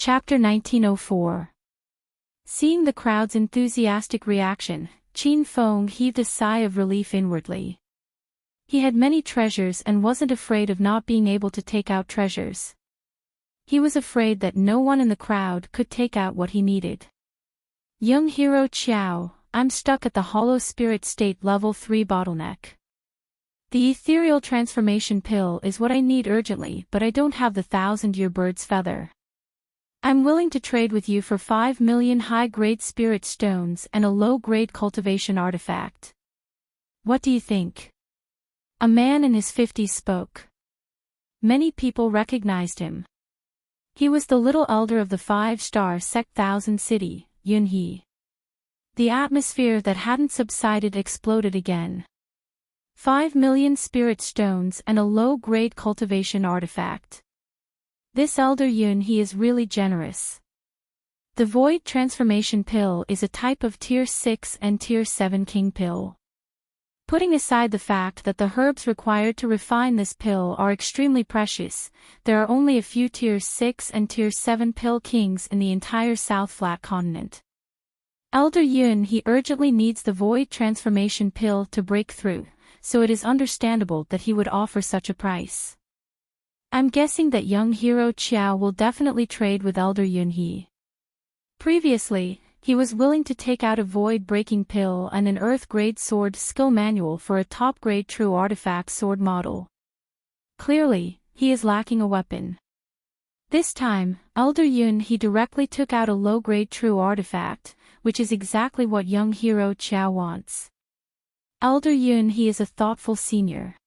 Chapter 1904. Seeing the crowd's enthusiastic reaction, Qin Feng heaved a sigh of relief inwardly. He had many treasures and wasn't afraid of not being able to take out treasures. He was afraid that no one in the crowd could take out what he needed. Young Hero Qiao, I'm stuck at the hollow spirit state level 3 bottleneck. The ethereal transformation pill is what I need urgently, but I don't have the 1,000-year bird's feather. I'm willing to trade with you for 5 million high-grade spirit stones and a low-grade cultivation artifact. What do you think? A man in his 50s spoke. Many people recognized him. He was the little elder of the 5-star sect Thousand City, Yunhe. The atmosphere that hadn't subsided exploded again. 5 million spirit stones and a low-grade cultivation artifact. This elder Yunhe is really generous. The Void Transformation Pill is a type of Tier 6 and Tier 7 King Pill. Putting aside the fact that the herbs required to refine this pill are extremely precious, there are only a few Tier 6 and Tier 7 Pill Kings in the entire South Flat Continent. Elder Yunhe urgently needs the Void Transformation Pill to break through, so it is understandable that he would offer such a price. I'm guessing that young Hero Qiao will definitely trade with Elder Yunhe. Previously, he was willing to take out a void-breaking pill and an earth-grade sword skill manual for a top-grade true artifact sword model. Clearly, he is lacking a weapon. This time, Elder Yunhe directly took out a low-grade true artifact, which is exactly what young Hero Qiao wants. Elder Yunhe is a thoughtful senior.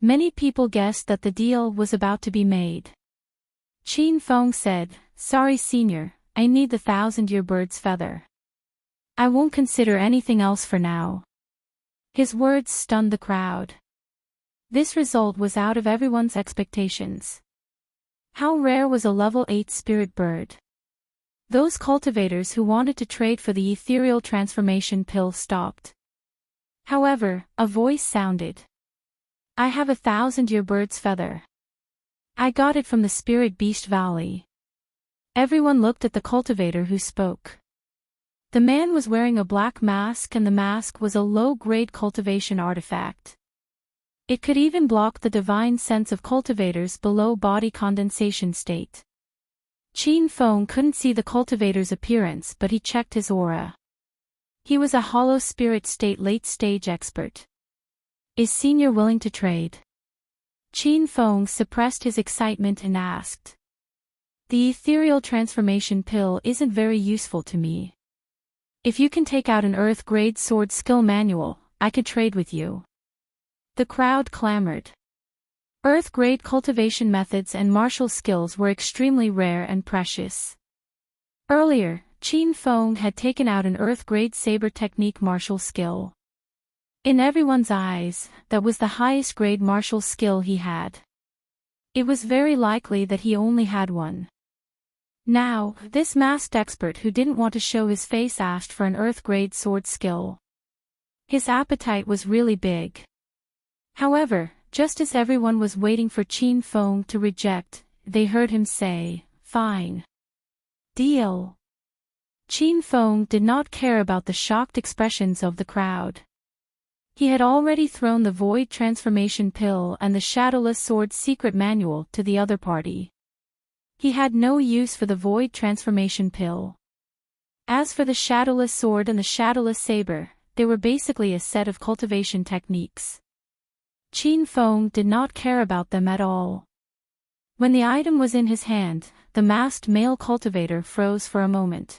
Many people guessed that the deal was about to be made. Qin Feng said, "Sorry senior, I need the 1,000-year bird's feather. I won't consider anything else for now." His words stunned the crowd. This result was out of everyone's expectations. How rare was a level 8 spirit bird? Those cultivators who wanted to trade for the ethereal transformation pill stopped. However, a voice sounded. "I have a 1,000-year bird's feather. I got it from the Spirit Beast Valley." Everyone looked at the cultivator who spoke. The man was wearing a black mask and the mask was a low-grade cultivation artifact. It could even block the divine sense of cultivators below body condensation state. Qin Feng couldn't see the cultivator's appearance, but he checked his aura. He was a hollow spirit state late-stage expert. Is senior willing to trade? Qin Feng suppressed his excitement and asked. The ethereal transformation pill isn't very useful to me. If you can take out an earth-grade sword skill manual, I could trade with you. The crowd clamored. Earth-grade cultivation methods and martial skills were extremely rare and precious. Earlier, Qin Feng had taken out an earth-grade saber technique martial skill. In everyone's eyes, that was the highest grade martial skill he had. It was very likely that he only had one. Now, this masked expert who didn't want to show his face asked for an earth-grade sword skill. His appetite was really big. However, just as everyone was waiting for Qin Feng to reject, they heard him say, "Fine. Deal." Qin Feng did not care about the shocked expressions of the crowd. He had already thrown the Void Transformation Pill and the Shadowless Sword secret manual to the other party. He had no use for the Void Transformation Pill. As for the Shadowless Sword and the Shadowless Saber, they were basically a set of cultivation techniques. Qin Feng did not care about them at all. When the item was in his hand, the masked male cultivator froze for a moment.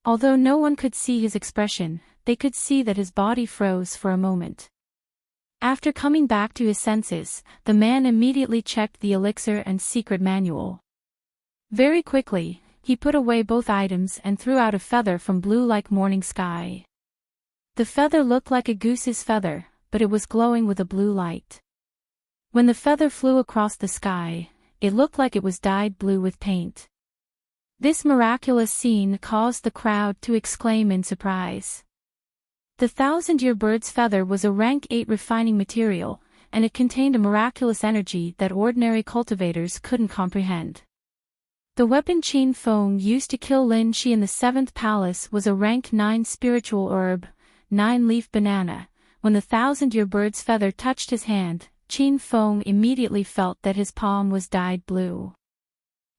Although no one could see his expression, they could see that his body froze for a moment. After coming back to his senses, the man immediately checked the elixir and secret manual. Very quickly, he put away both items and threw out a feather from blue like morning sky. The feather looked like a goose's feather, but it was glowing with a blue light. When the feather flew across the sky, it looked like it was dyed blue with paint. This miraculous scene caused the crowd to exclaim in surprise. The 1,000-year bird's feather was a rank 8 refining material, and it contained a miraculous energy that ordinary cultivators couldn't comprehend. The weapon Qin Feng used to kill Lin Shi in the 7th palace was a rank 9 spiritual herb, 9-leaf banana. When the 1,000-year bird's feather touched his hand, Qin Feng immediately felt that his palm was dyed blue.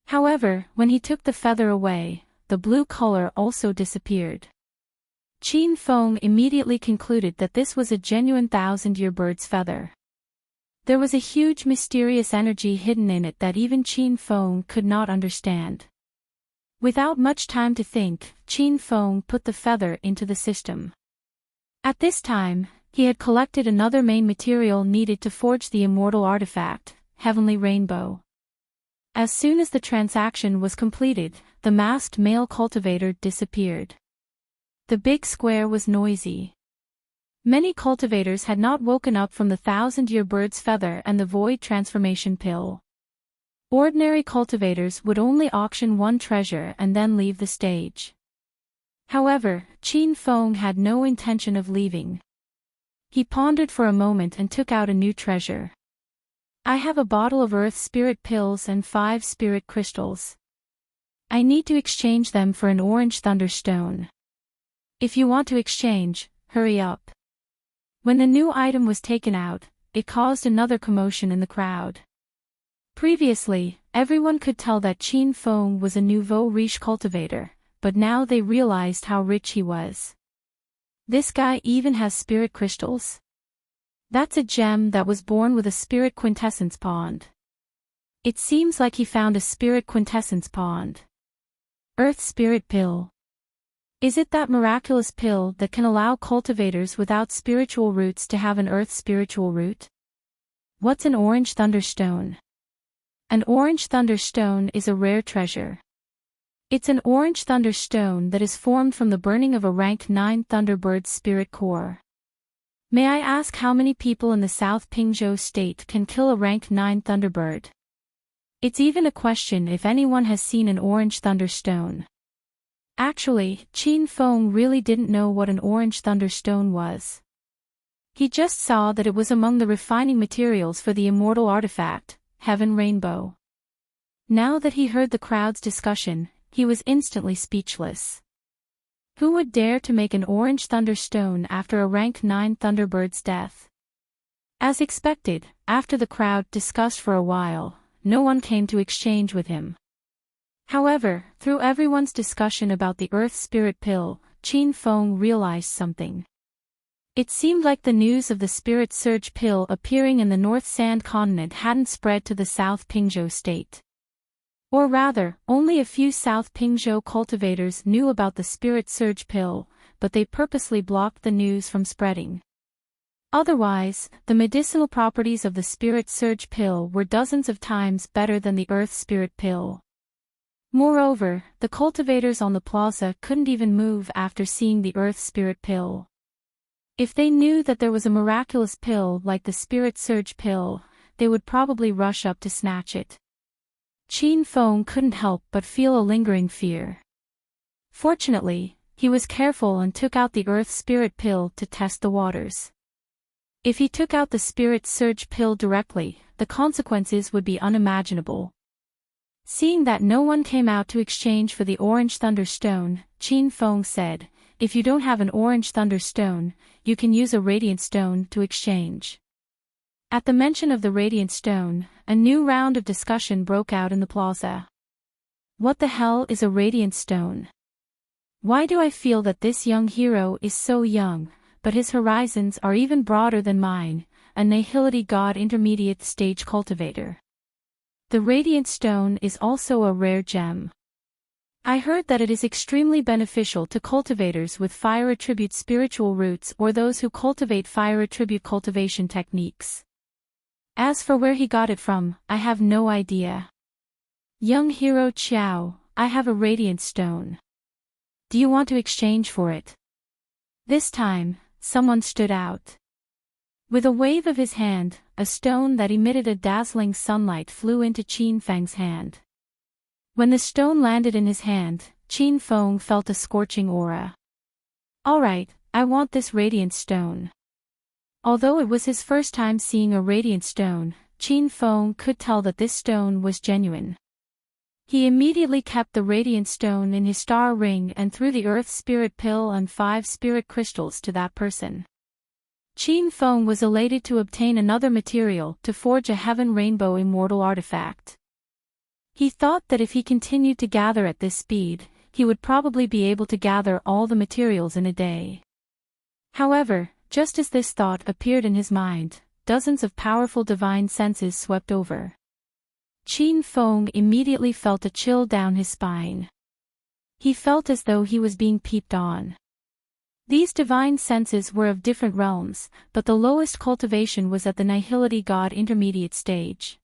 However, when he took the feather away, the blue color also disappeared. Qin Feng immediately concluded that this was a genuine 1,000-year bird's feather. There was a huge mysterious energy hidden in it that even Qin Feng could not understand. Without much time to think, Qin Feng put the feather into the system. At this time, he had collected another main material needed to forge the immortal artifact, Heavenly Rainbow. As soon as the transaction was completed, the masked male cultivator disappeared. The big square was noisy. Many cultivators had not woken up from the 1,000-year bird's feather and the void transformation pill. Ordinary cultivators would only auction one treasure and then leave the stage. However, Qin Feng had no intention of leaving. He pondered for a moment and took out a new treasure. I have a bottle of earth spirit pills and 5 spirit crystals. I need to exchange them for an orange thunderstone. If you want to exchange, hurry up. When the new item was taken out, it caused another commotion in the crowd. Previously, everyone could tell that Qin Feng was a nouveau riche cultivator, but now they realized how rich he was. This guy even has spirit crystals? That's a gem that was born with a spirit quintessence pond. It seems like he found a spirit quintessence pond. Earth spirit pill. Is it that miraculous pill that can allow cultivators without spiritual roots to have an earth spiritual root? What's an orange thunderstone? An orange thunderstone is a rare treasure. It's an orange thunderstone that is formed from the burning of a rank 9 Thunderbird's spirit core. May I ask how many people in the South Pingzhou state can kill a rank 9 Thunderbird? It's even a question if anyone has seen an orange thunderstone. Actually, Qin Feng really didn't know what an orange thunderstone was. He just saw that it was among the refining materials for the immortal artifact, Heaven Rainbow. Now that he heard the crowd's discussion, he was instantly speechless. Who would dare to make an orange thunderstone after a rank 9 Thunderbird's death? As expected, after the crowd discussed for a while, no one came to exchange with him. However, through everyone's discussion about the Earth Spirit Pill, Qin Feng realized something. It seemed like the news of the Spirit Surge Pill appearing in the North Sand continent hadn't spread to the South Pingzhou state. Or rather, only a few South Pingzhou cultivators knew about the Spirit Surge Pill, but they purposely blocked the news from spreading. Otherwise, the medicinal properties of the Spirit Surge Pill were dozens of times better than the Earth Spirit Pill. Moreover, the cultivators on the plaza couldn't even move after seeing the Earth Spirit Pill. If they knew that there was a miraculous pill like the Spirit Surge Pill, they would probably rush up to snatch it. Qin Feng couldn't help but feel a lingering fear. Fortunately, he was careful and took out the Earth Spirit Pill to test the waters. If he took out the Spirit Surge Pill directly, the consequences would be unimaginable. Seeing that no one came out to exchange for the orange thunderstone, Qin Feng said, "If you don't have an orange thunderstone, you can use a radiant stone to exchange." At the mention of the radiant stone, a new round of discussion broke out in the plaza. What the hell is a radiant stone? Why do I feel that this young hero is so young, but his horizons are even broader than mine, a nihility god intermediate stage cultivator? The radiant stone is also a rare gem. I heard that it is extremely beneficial to cultivators with fire attribute spiritual roots or those who cultivate fire attribute cultivation techniques. As for where he got it from, I have no idea. Young hero Qiao, I have a radiant stone. Do you want to exchange for it? This time, someone stood out. With a wave of his hand, a stone that emitted a dazzling sunlight flew into Qin Feng's hand. When the stone landed in his hand, Qin Feng felt a scorching aura. Alright, I want this radiant stone. Although it was his first time seeing a radiant stone, Qin Feng could tell that this stone was genuine. He immediately kept the radiant stone in his star ring and threw the earth spirit pill and 5 spirit crystals to that person. Qin Feng was elated to obtain another material to forge a heaven rainbow immortal artifact. He thought that if he continued to gather at this speed, he would probably be able to gather all the materials in a day. However, just as this thought appeared in his mind, dozens of powerful divine senses swept over. Qin Feng immediately felt a chill down his spine. He felt as though he was being peeped on. These divine senses were of different realms, but the lowest cultivation was at the Nihility God intermediate stage.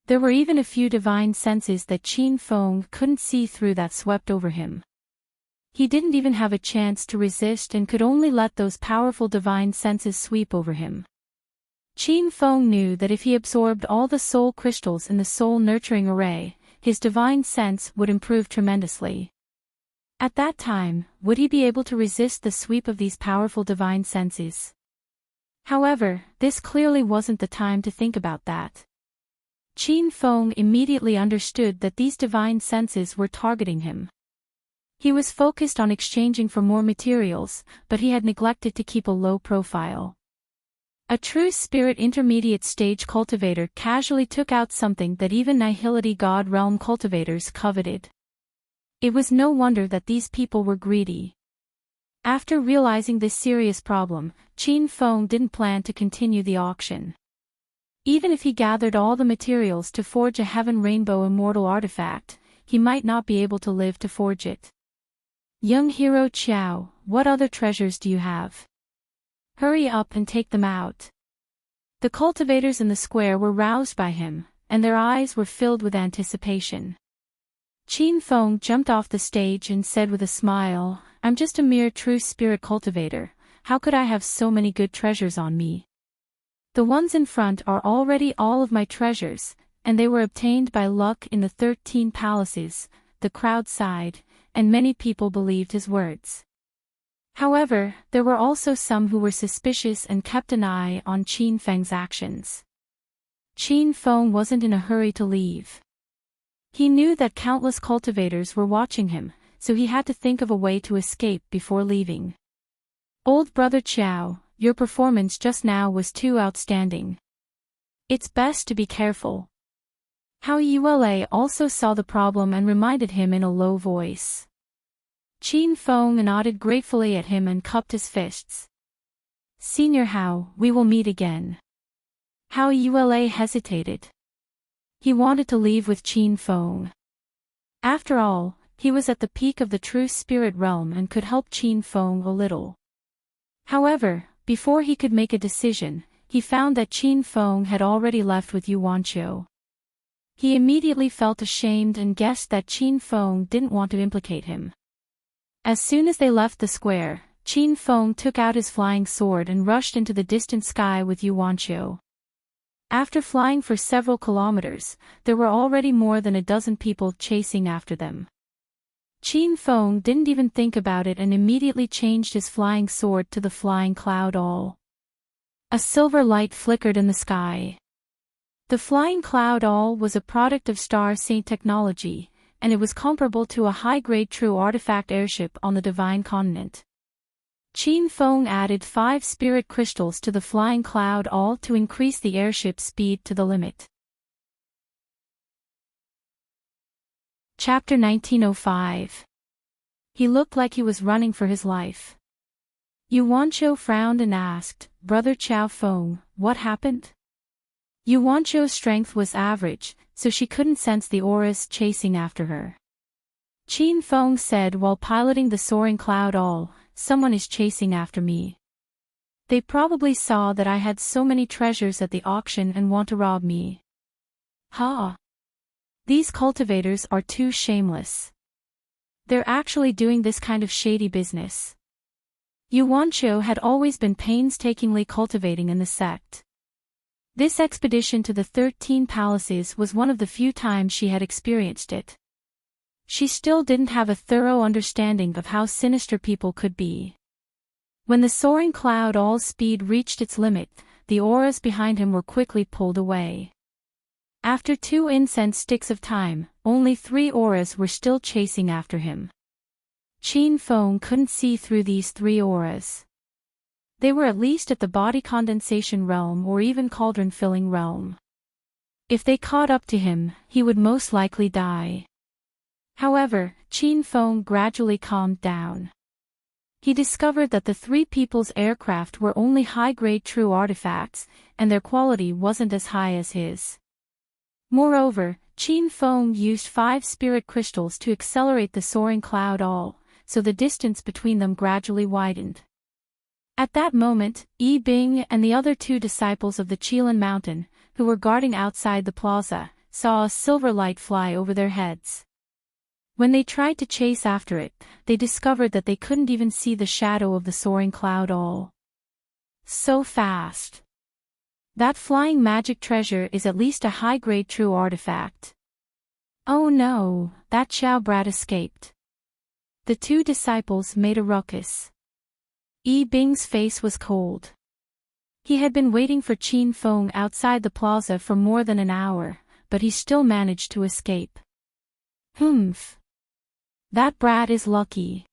There were even a few divine senses that Qin Feng couldn't see through that swept over him. He didn't even have a chance to resist and could only let those powerful divine senses sweep over him. Qin Feng knew that if he absorbed all the soul crystals in the soul nurturing array, his divine sense would improve tremendously. At that time, would he be able to resist the sweep of these powerful divine senses? However, this clearly wasn't the time to think about that. Qin Feng immediately understood that these divine senses were targeting him. He was focused on exchanging for more materials, but he had neglected to keep a low profile. A true spirit intermediate stage cultivator casually took out something that even Nihility God realm cultivators coveted. It was no wonder that these people were greedy. After realizing this serious problem, Qin Feng didn't plan to continue the auction. Even if he gathered all the materials to forge a heaven rainbow immortal artifact, he might not be able to live to forge it. Young hero Qiao, what other treasures do you have? Hurry up and take them out. The cultivators in the square were roused by him, and their eyes were filled with anticipation. Qin Feng jumped off the stage and said with a smile, I'm just a mere true spirit cultivator, how could I have so many good treasures on me? The ones in front are already all of my treasures, and they were obtained by luck in the 13 palaces. The crowd sighed, and many people believed his words. However, there were also some who were suspicious and kept an eye on Qin Feng's actions. Qin Feng wasn't in a hurry to leave. He knew that countless cultivators were watching him, so he had to think of a way to escape before leaving. Old brother Qiao, your performance just now was too outstanding. It's best to be careful. Hao Yule also saw the problem and reminded him in a low voice. Qin Feng nodded gratefully at him and cupped his fists. Senior Hao, we will meet again. Hao Yule hesitated. He wanted to leave with Qin Feng. After all, he was at the peak of the true spirit realm and could help Qin Feng a little. However, before he could make a decision, he found that Qin Feng had already left with Yuanqiu. He immediately felt ashamed and guessed that Qin Feng didn't want to implicate him. As soon as they left the square, Qin Feng took out his flying sword and rushed into the distant sky with Yuanqiu. After flying for several kilometers, there were already more than a dozen people chasing after them. Qin Feng didn't even think about it and immediately changed his flying sword to the flying cloud all. A silver light flickered in the sky. The flying cloud all was a product of Star Saint technology, and it was comparable to a high-grade true artifact airship on the Divine Continent. Qin Feng added 5 spirit crystals to the flying cloud all to increase the airship's speed to the limit. Chapter 1905. He looked like he was running for his life. Yuanqiu frowned and asked, Brother Qiao Feng, what happened? Yuanqiu's strength was average, so she couldn't sense the auras chasing after her. Qin Feng said while piloting the soaring cloud all, someone is chasing after me. They probably saw that I had so many treasures at the auction and want to rob me. Ha! These cultivators are too shameless. They're actually doing this kind of shady business. Yuanqiu had always been painstakingly cultivating in the sect. This expedition to the 13 palaces was one of the few times she had experienced it. She still didn't have a thorough understanding of how sinister people could be. When the soaring cloud all's speed reached its limit, the auras behind him were quickly pulled away. After 2 incense sticks of time, only 3 auras were still chasing after him. Qin Feng couldn't see through these 3 auras. They were at least at the body condensation realm or even cauldron filling realm. If they caught up to him, he would most likely die. However, Qin Feng gradually calmed down. He discovered that the 3 people's aircraft were only high-grade true artifacts, and their quality wasn't as high as his. Moreover, Qin Feng used 5 spirit crystals to accelerate the soaring cloud all, so the distance between them gradually widened. At that moment, Yi Bing and the other 2 disciples of the Qilan Mountain, who were guarding outside the plaza, saw a silver light fly over their heads. When they tried to chase after it, they discovered that they couldn't even see the shadow of the soaring cloud all. So fast. That flying magic treasure is at least a high-grade true artifact. Oh no, that Xiao brat escaped. The 2 disciples made a ruckus. Yi Bing's face was cold. He had been waiting for Qin Feng outside the plaza for more than an hour, but he still managed to escape. Humph. That brat is lucky.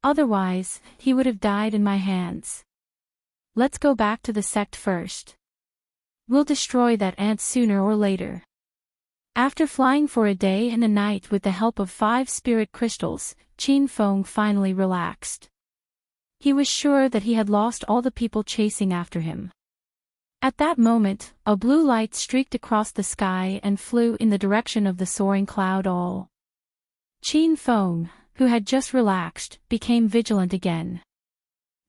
Otherwise, he would have died in my hands. Let's go back to the sect first. We'll destroy that ant sooner or later. After flying for a day and a night with the help of 5 spirit crystals, Qin Feng finally relaxed. He was sure that he had lost all the people chasing after him. At that moment, a blue light streaked across the sky and flew in the direction of the soaring cloud all. Qin Feng, who had just relaxed, became vigilant again.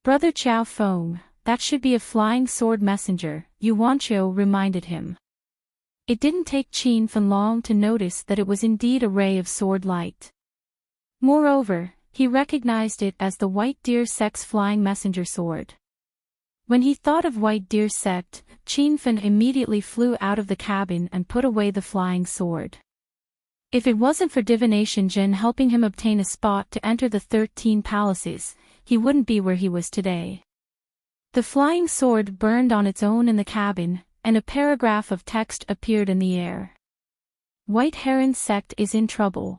Brother Qiao Feng, that should be a flying sword messenger, Yu Wanqiu reminded him. It didn't take Qin Feng long to notice that it was indeed a ray of sword light. Moreover, he recognized it as the White Deer Sect's flying messenger sword. When he thought of White Deer Sect, Qin Feng immediately flew out of the cabin and put away the flying sword. If it wasn't for Divination Jin helping him obtain a spot to enter the 13 palaces, he wouldn't be where he was today. The flying sword burned on its own in the cabin, and a paragraph of text appeared in the air. White Heron Sect is in trouble.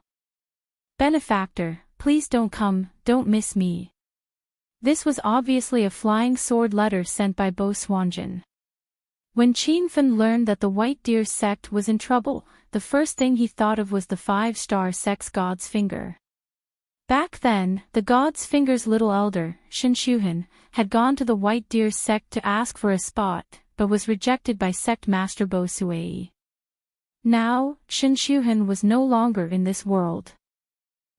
Benefactor, please don't come, don't miss me. This was obviously a flying sword letter sent by Bo Swanjin. When Qin Feng learned that the White Deer Sect was in trouble, the first thing he thought of was the 5-star sect's God's Finger. Back then, the God's Finger's little elder, Shen Shuhan, had gone to the White Deer Sect to ask for a spot, but was rejected by Sect Master Bo Sui. Now, Shen Shuhan was no longer in this world.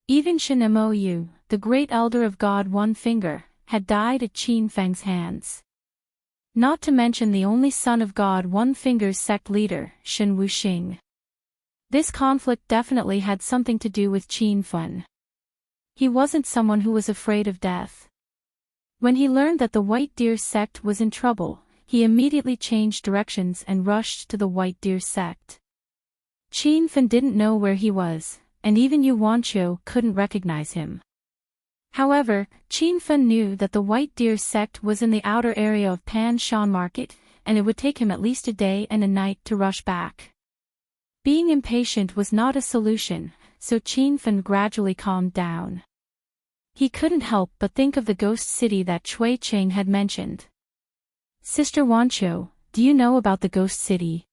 Even Shen Mou, the great elder of God One Finger, had died at Qin Feng's hands. Not to mention the only son of God One Finger's sect leader, Shen Wuxing. This conflict definitely had something to do with Qin Feng. He wasn't someone who was afraid of death. When he learned that the White Deer Sect was in trouble, he immediately changed directions and rushed to the White Deer Sect. Qin Feng didn't know where he was, and even Yu Wanqiu couldn't recognize him. However, Qin Feng knew that the White Deer Sect was in the outer area of Pan Shan Market, and it would take him at least a day and a night to rush back. Being impatient was not a solution, so Qin Feng gradually calmed down. He couldn't help but think of the ghost city that Cui Qing had mentioned. Sister Wanqiu, do you know about the ghost city?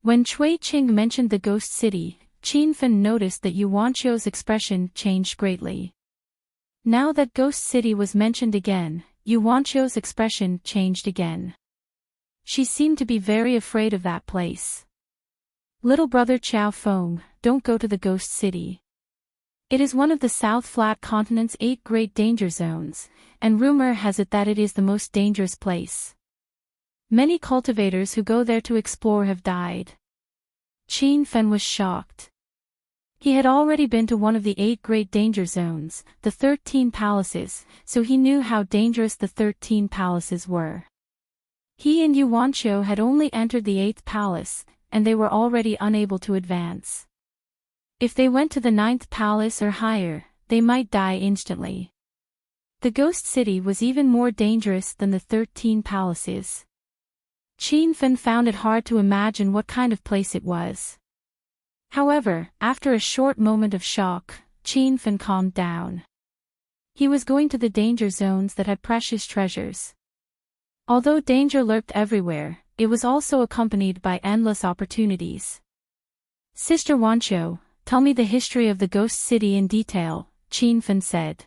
When Cui Qing mentioned the ghost city, Qin Feng noticed that Yu Wanqiu's expression changed greatly. Now that ghost city was mentioned again, Yu Wanqiu's expression changed again. She seemed to be very afraid of that place. Little brother Qiao Feng, don't go to the ghost city. It is one of the South Flat Continent's 8 great danger zones, and rumor has it that it is the most dangerous place. Many cultivators who go there to explore have died. Qin Feng was shocked. He had already been to one of the 8 great danger zones, the 13 palaces, so he knew how dangerous the 13 palaces were. He and Yu Wanqiu had only entered the 8th palace, and they were already unable to advance. If they went to the 9th palace or higher, they might die instantly. The ghost city was even more dangerous than the 13 palaces. Qin Fen found it hard to imagine what kind of place it was. However, after a short moment of shock, Qin Fen calmed down. He was going to the danger zones that had precious treasures. Although danger lurked everywhere, it was also accompanied by endless opportunities. Sister Wancho, tell me the history of the ghost city in detail, Qin Fen said.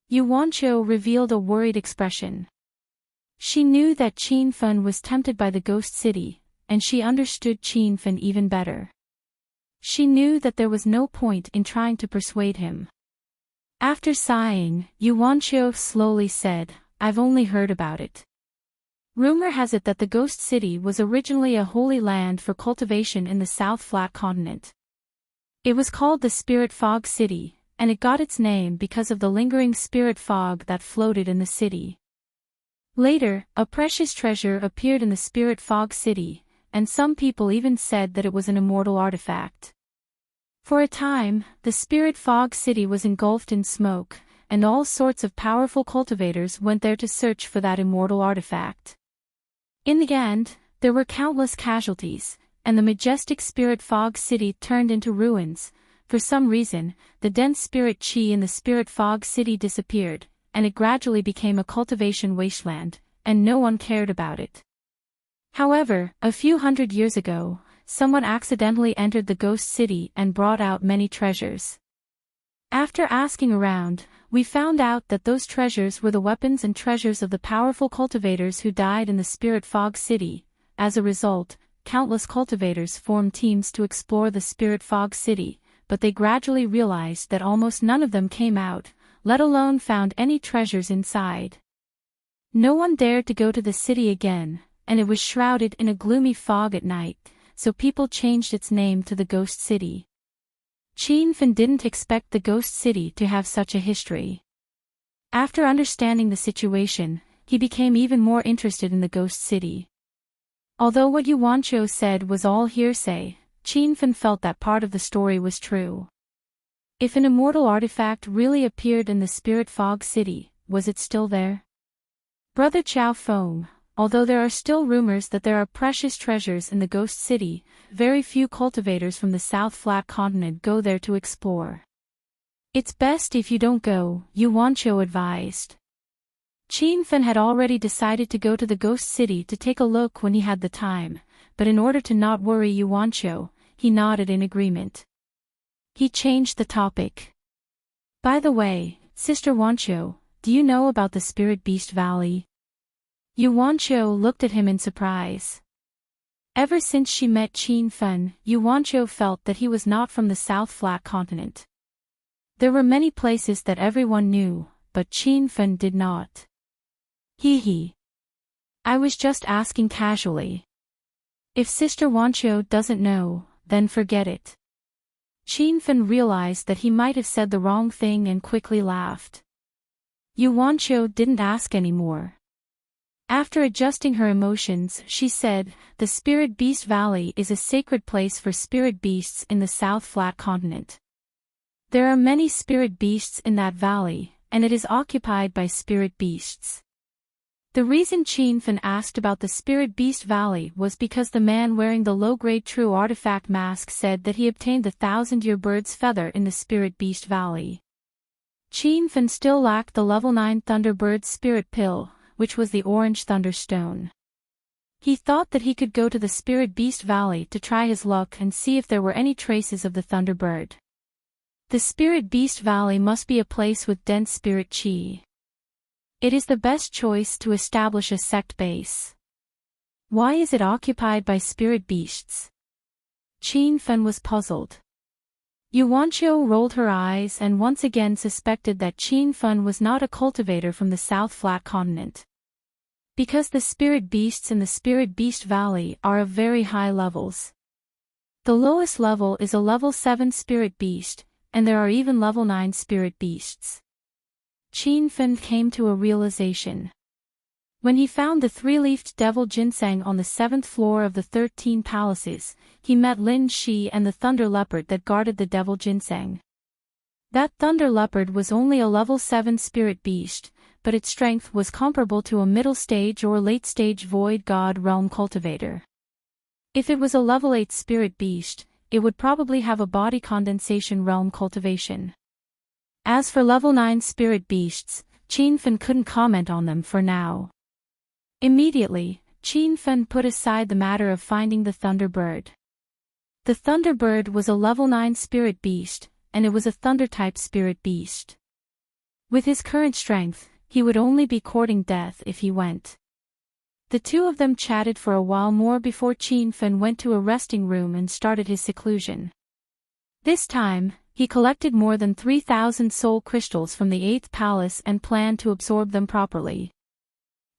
Yu Wancho revealed a worried expression. She knew that Qin Fen was tempted by the ghost city, and she understood Qin Fen even better. She knew that there was no point in trying to persuade him. After sighing, Yu Wancho slowly said, I've only heard about it. Rumor has it that the ghost city was originally a holy land for cultivation in the South Flat Continent. It was called the Spirit Fog City, and it got its name because of the lingering spirit fog that floated in the city. Later, a precious treasure appeared in the Spirit Fog City, and some people even said that it was an immortal artifact. For a time, the Spirit Fog City was engulfed in smoke, and all sorts of powerful cultivators went there to search for that immortal artifact. In the end, there were countless casualties, and the majestic Spirit Fog City turned into ruins. For some reason, the dense spirit chi in the Spirit Fog City disappeared, and it gradually became a cultivation wasteland, and no one cared about it. However, a few hundred years ago, someone accidentally entered the ghost city and brought out many treasures. After asking around, we found out that those treasures were the weapons and treasures of the powerful cultivators who died in the Spirit Fog City. As a result, countless cultivators formed teams to explore the Spirit Fog City, but they gradually realized that almost none of them came out, let alone found any treasures inside. No one dared to go to the city again, and it was shrouded in a gloomy fog at night, so people changed its name to the Ghost City. Qin Fen didn't expect the Ghost City to have such a history. After understanding the situation, he became even more interested in the Ghost City. Although what Yu Wancho said was all hearsay, Qin Fen felt that part of the story was true. If an immortal artifact really appeared in the Spirit Fog City, was it still there? Brother Chow Feng, although there are still rumors that there are precious treasures in the Ghost City, very few cultivators from the South Flat Continent go there to explore. It's best if you don't go, Yu Wancho advised. Qin Fen had already decided to go to the Ghost City to take a look when he had the time, but in order to not worry Yu Wancho, he nodded in agreement. He changed the topic. By the way, Sister Wancho, do you know about the Spirit Beast Valley? Yu Wancho looked at him in surprise. Ever since she met Qin Fen, Yu Wancho felt that he was not from the South Flat Continent. There were many places that everyone knew, but Qin Fen did not. Hee. I was just asking casually. If Sister Wancho doesn't know, then forget it. Qin Fen realized that he might have said the wrong thing and quickly laughed. Yu Wancho didn't ask anymore. After adjusting her emotions, she said, the Spirit Beast Valley is a sacred place for spirit beasts in the South Flat Continent. There are many spirit beasts in that valley, and it is occupied by spirit beasts. The reason Qin Fen asked about the Spirit Beast Valley was because the man wearing the low-grade true artifact mask said that he obtained the 1,000-year bird's feather in the Spirit Beast Valley. Qin Fen still lacked the level 9 Thunderbird Spirit Pill, which was the orange thunderstone. He thought that he could go to the Spirit Beast Valley to try his luck and see if there were any traces of the Thunderbird. The Spirit Beast Valley must be a place with dense spirit chi. It is the best choice to establish a sect base. Why is it occupied by spirit beasts? Qin Fen was puzzled. Yu Wancho rolled her eyes and once again suspected that Qin Fen was not a cultivator from the South Flat Continent. Because the spirit beasts in the Spirit Beast Valley are of very high levels. The lowest level is a level 7 spirit beast, and there are even level 9 spirit beasts. Qin Fen came to a realization. When he found the 3-leafed devil ginseng on the 7th floor of the 13 palaces, he met Lin Shi and the thunder leopard that guarded the devil ginseng. That thunder leopard was only a level 7 spirit beast, but its strength was comparable to a middle-stage or late-stage Void God Realm cultivator. If it was a level 8 spirit beast, it would probably have a body condensation realm cultivation. As for level 9 spirit beasts, Qin Fen couldn't comment on them for now. Immediately, Qin Fen put aside the matter of finding the Thunderbird. The Thunderbird was a level 9 spirit beast, and it was a Thunder-type spirit beast. With his current strength, he would only be courting death if he went. The two of them chatted for a while more before Qin Fen went to a resting room and started his seclusion. This time, he collected more than 3,000 soul crystals from the 8th palace and planned to absorb them properly.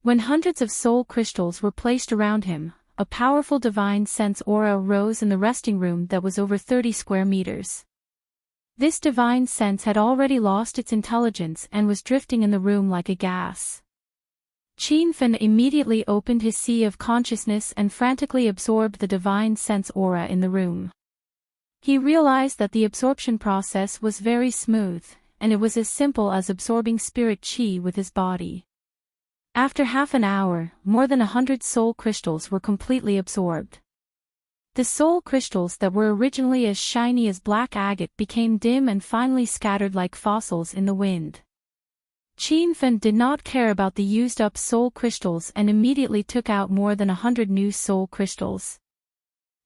When hundreds of soul crystals were placed around him, a powerful divine sense aura rose in the resting room that was over 30 square meters. This divine sense had already lost its intelligence and was drifting in the room like a gas. Qin Fen immediately opened his sea of consciousness and frantically absorbed the divine sense aura in the room. He realized that the absorption process was very smooth, and it was as simple as absorbing spirit chi with his body. After half an hour, more than 100 soul crystals were completely absorbed. The soul crystals that were originally as shiny as black agate became dim and finally scattered like fossils in the wind. Qin Fen did not care about the used-up soul crystals and immediately took out more than 100 new soul crystals.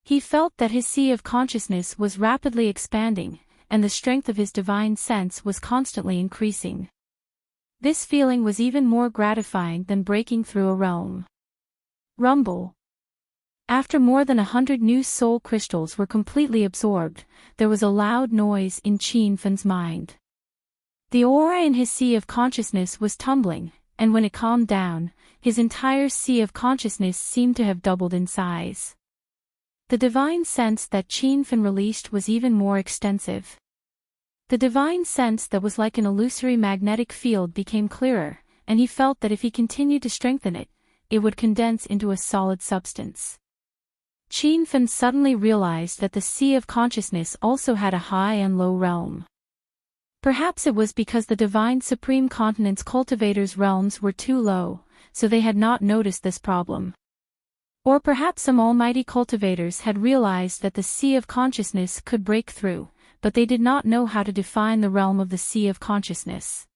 He felt that his sea of consciousness was rapidly expanding, and the strength of his divine sense was constantly increasing. This feeling was even more gratifying than breaking through a realm. Rumble. After more than 100 new soul crystals were completely absorbed, there was a loud noise in Qin Fen's mind. The aura in his sea of consciousness was tumbling, and when it calmed down, his entire sea of consciousness seemed to have doubled in size. The divine sense that Qin Fen released was even more extensive. The divine sense that was like an illusory magnetic field became clearer, and he felt that if he continued to strengthen it, it would condense into a solid substance. Qin Fen suddenly realized that the sea of consciousness also had a high and low realm. Perhaps it was because the Divine Supreme Continent's cultivators' realms were too low, so they had not noticed this problem. Or perhaps some almighty cultivators had realized that the sea of consciousness could break through, but they did not know how to define the realm of the sea of consciousness.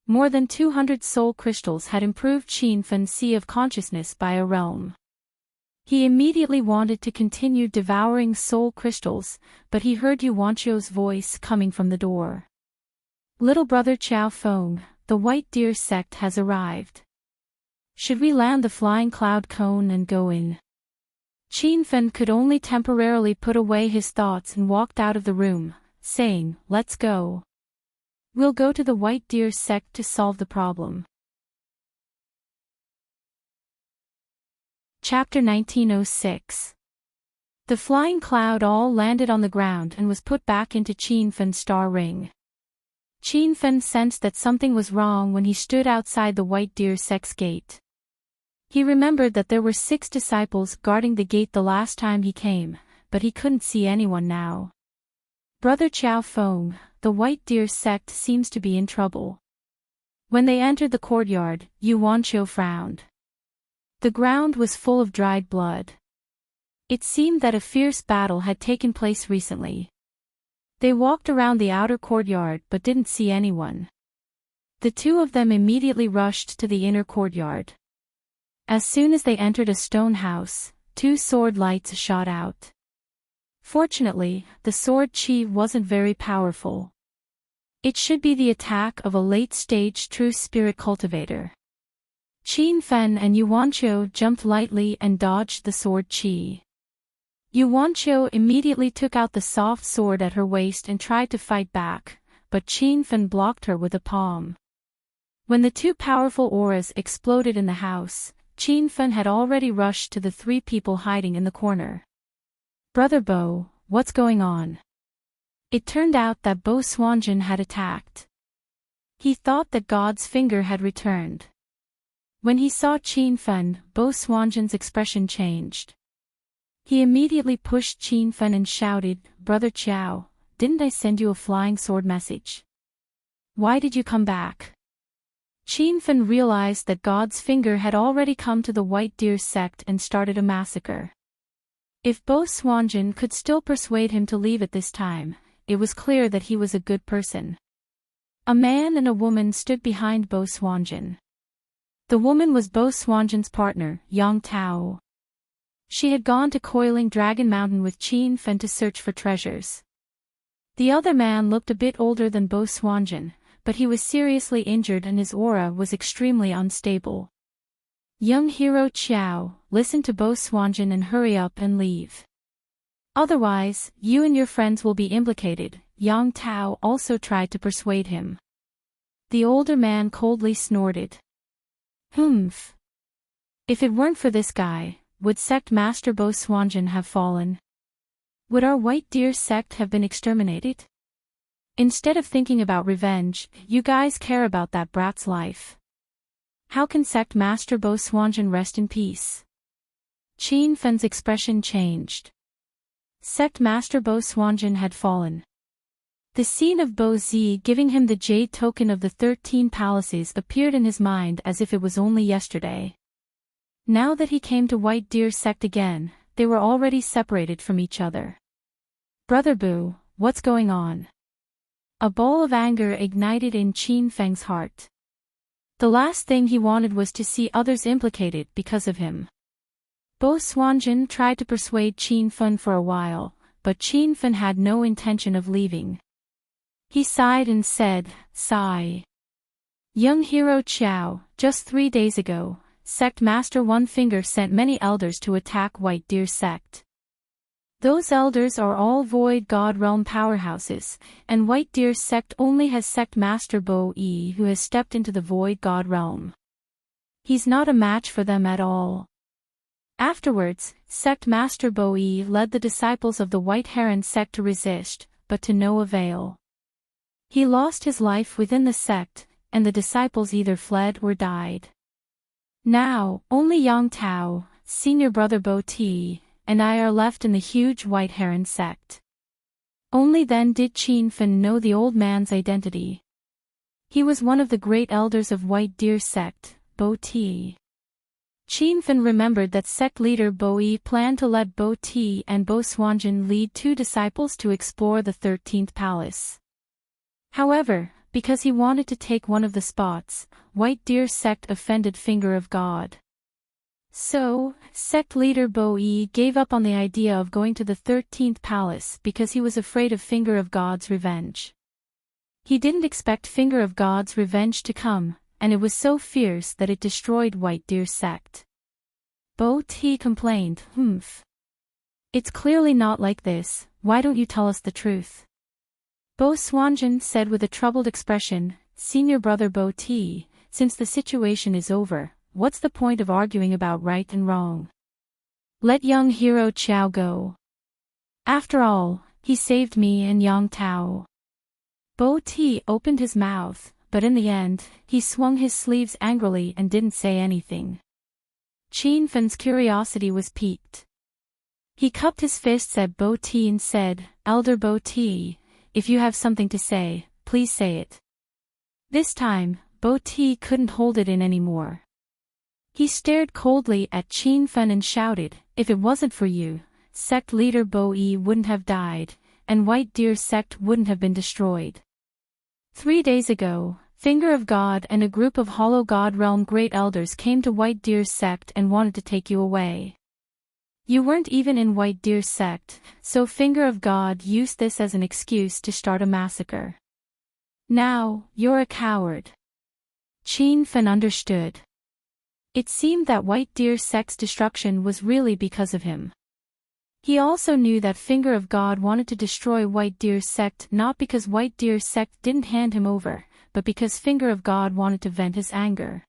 More than 200 soul crystals had improved Qin Fen's sea of consciousness by a realm. He immediately wanted to continue devouring soul crystals, but he heard Yuanchio's voice coming from the door. "Little brother Qiao Feng, the White Deer sect has arrived. Should we land the flying cloud cone and go in?" Qin Fen could only temporarily put away his thoughts and walked out of the room, saying, "Let's go. We'll go to the White Deer sect to solve the problem." Chapter 1906. The flying cloud all landed on the ground and was put back into Qin Fen's star ring. Qin Fen sensed that something was wrong when he stood outside the White Deer sect's gate. He remembered that there were 6 disciples guarding the gate the last time he came, but he couldn't see anyone now. "Brother Qiao Feng, the White Deer sect seems to be in trouble." When they entered the courtyard, Yuanchio frowned. The ground was full of dried blood. It seemed that a fierce battle had taken place recently. They walked around the outer courtyard but didn't see anyone. The two of them immediately rushed to the inner courtyard. As soon as they entered a stone house, 2 sword lights shot out. Fortunately, the sword chi wasn't very powerful. It should be the attack of a late-stage true spirit cultivator. Qin Fen and Yuanchio jumped lightly and dodged the sword chi. Yuanchio immediately took out the soft sword at her waist and tried to fight back, but Qin Fen blocked her with a palm. When the 2 powerful auras exploded in the house, Qin Fen had already rushed to the 3 people hiding in the corner. "Brother Bo, what's going on?" It turned out that Bo Swanjin had attacked. He thought that God's finger had returned. When he saw Qin Fen, Bo Swanjin's expression changed. He immediately pushed Qin Fen and shouted, "Brother Qiao, didn't I send you a flying sword message? Why did you come back?" Qin Fan realized that God's finger had already come to the White Deer sect and started a massacre. If Bo Swanjin could still persuade him to leave at this time, it was clear that he was a good person. A man and a woman stood behind Bo Swanjin. The woman was Bo Swanjin's partner, Yang Tao. She had gone to Coiling Dragon Mountain with Qin Fan to search for treasures. The other man looked a bit older than Bo Swanjin, but he was seriously injured and his aura was extremely unstable. Young hero Qiao, listen to Bo Swanjin and hurry up and leave. Otherwise, you and your friends will be implicated. Yang Tao also tried to persuade him. The older man coldly snorted. Humph. If it weren't for this guy, would Sect Master Bo Swanjin have fallen? Would our White Deer sect have been exterminated? Instead of thinking about revenge, you guys care about that brat's life. How can Sect Master Bo Swanjin rest in peace? Qin Fan's expression changed. Sect Master Bo Swanjin had fallen. The scene of Bo Zi giving him the jade token of the 13 palaces appeared in his mind as if it was only yesterday. Now that he came to White Deer sect again, they were already separated from each other. Brother Bo, what's going on? A ball of anger ignited in Qin Feng's heart. The last thing he wanted was to see others implicated because of him. Bo Swanjin tried to persuade Qin Fan for a while, but Qin Fan had no intention of leaving. He sighed and said, "Sigh. Young hero Qiao, just 3 days ago, Sect Master One Finger sent many elders to attack White Deer sect. Those elders are all Void God Realm powerhouses, and White Deer sect only has Sect Master Bo Yi who has stepped into the Void God Realm. He's not a match for them at all." Afterwards, Sect Master Bo Yi led the disciples of the White Heron sect to resist, but to no avail. He lost his life within the sect, and the disciples either fled or died. Now, only Yang Tao, senior brother Bo Ti, and I are left in the huge White Heron sect. Only then did Qin Fan know the old man's identity. He was one of the great elders of White Deer sect, Bo Ti. Qin Fan remembered that sect leader Bo Yi planned to let Bo Ti and Bo Swanjin lead 2 disciples to explore the 13th palace. However, because he wanted to take one of the spots, White Deer sect offended Finger of God. So, sect leader Bo Yi gave up on the idea of going to the 13th palace because he was afraid of Finger of God's revenge. He didn't expect Finger of God's revenge to come, and it was so fierce that it destroyed White Deer sect. Bo Ti complained, "Humph. It's clearly not like this, why don't you tell us the truth?" Bo Swanjin said with a troubled expression, "Senior brother Bo Ti, since the situation is over, what's the point of arguing about right and wrong? Let young hero Qiao go. After all, he saved me and Yang Tao." Bo Ti opened his mouth, but in the end, he swung his sleeves angrily and didn't say anything. Qin Fan's curiosity was piqued. He cupped his fists at Bo Ti and said, "Elder Bo Ti, if you have something to say, please say it." This time, Bo Ti couldn't hold it in anymore. He stared coldly at Qin Fan and shouted, "If it wasn't for you, sect leader Bo Yi wouldn't have died, and White Deer sect wouldn't have been destroyed. 3 days ago, Finger of God and a group of Hollow God Realm great elders came to White Deer sect and wanted to take you away. You weren't even in White Deer sect, so Finger of God used this as an excuse to start a massacre. Now, you're a coward." Qin Fan understood. It seemed that White Deer sect's destruction was really because of him. He also knew that Finger of God wanted to destroy White Deer sect not because White Deer sect didn't hand him over, but because Finger of God wanted to vent his anger.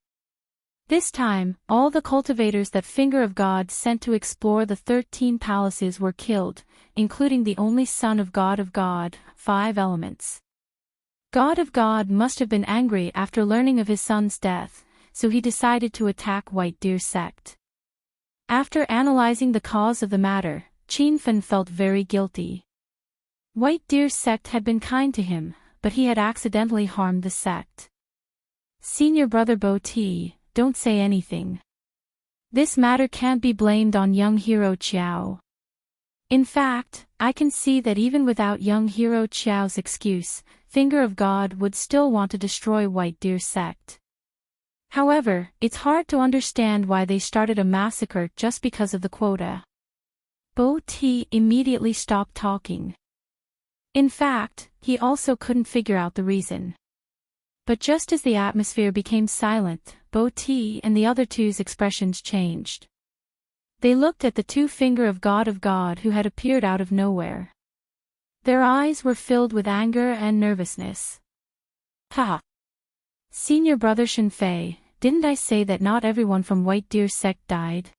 This time, all the cultivators that Finger of God sent to explore the 13 palaces were killed, including the only son of God, 5 elements. God of God must have been angry after learning of his son's death, so he decided to attack White Deer sect. After analyzing the cause of the matter, Qin Fan felt very guilty. White Deer sect had been kind to him, but he had accidentally harmed the sect. Senior Brother Bo T, don't say anything. This matter can't be blamed on young hero Qiao. In fact, I can see that even without young hero Qiao's excuse, Finger of God would still want to destroy White Deer sect. However, it's hard to understand why they started a massacre just because of the quota. Bo T immediately stopped talking. In fact, he also couldn't figure out the reason. But just as the atmosphere became silent, Bo T and the other two's expressions changed. They looked at the two Finger of God who had appeared out of nowhere. Their eyes were filled with anger and nervousness. Ha! Senior Brother Shenfei, didn't I say that not everyone from White Deer sect died?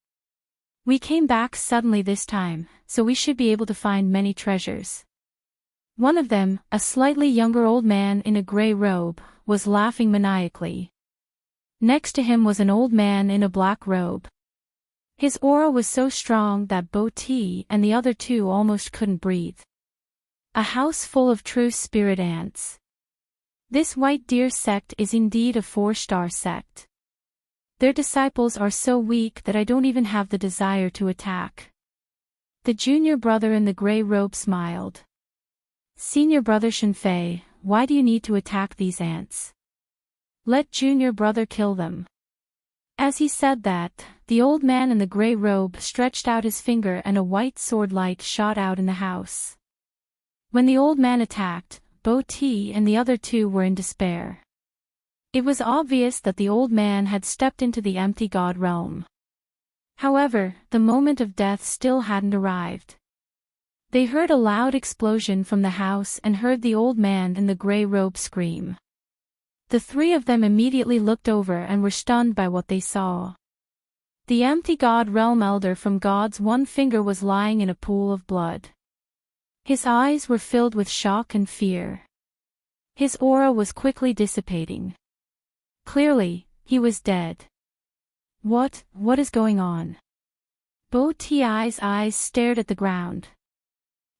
We came back suddenly this time, so we should be able to find many treasures. One of them, a slightly younger old man in a gray robe, was laughing maniacally. Next to him was an old man in a black robe. His aura was so strong that Bo T and the other two almost couldn't breathe. A house full of true spirit ants. This White Deer sect is indeed a 4-star sect. Their disciples are so weak that I don't even have the desire to attack. The junior brother in the gray robe smiled. Senior Brother Shenfei, why do you need to attack these ants? Let junior brother kill them. As he said that, the old man in the gray robe stretched out his finger and a white sword light shot out in the house. When the old man attacked, Bo T and the other two were in despair. It was obvious that the old man had stepped into the empty god realm. However, the moment of death still hadn't arrived. They heard a loud explosion from the house and heard the old man in the gray robe scream. The three of them immediately looked over and were stunned by what they saw. The empty god realm elder from God's one finger was lying in a pool of blood. His eyes were filled with shock and fear. His aura was quickly dissipating. Clearly, he was dead. What is going on? Bo Ti's eyes stared at the ground.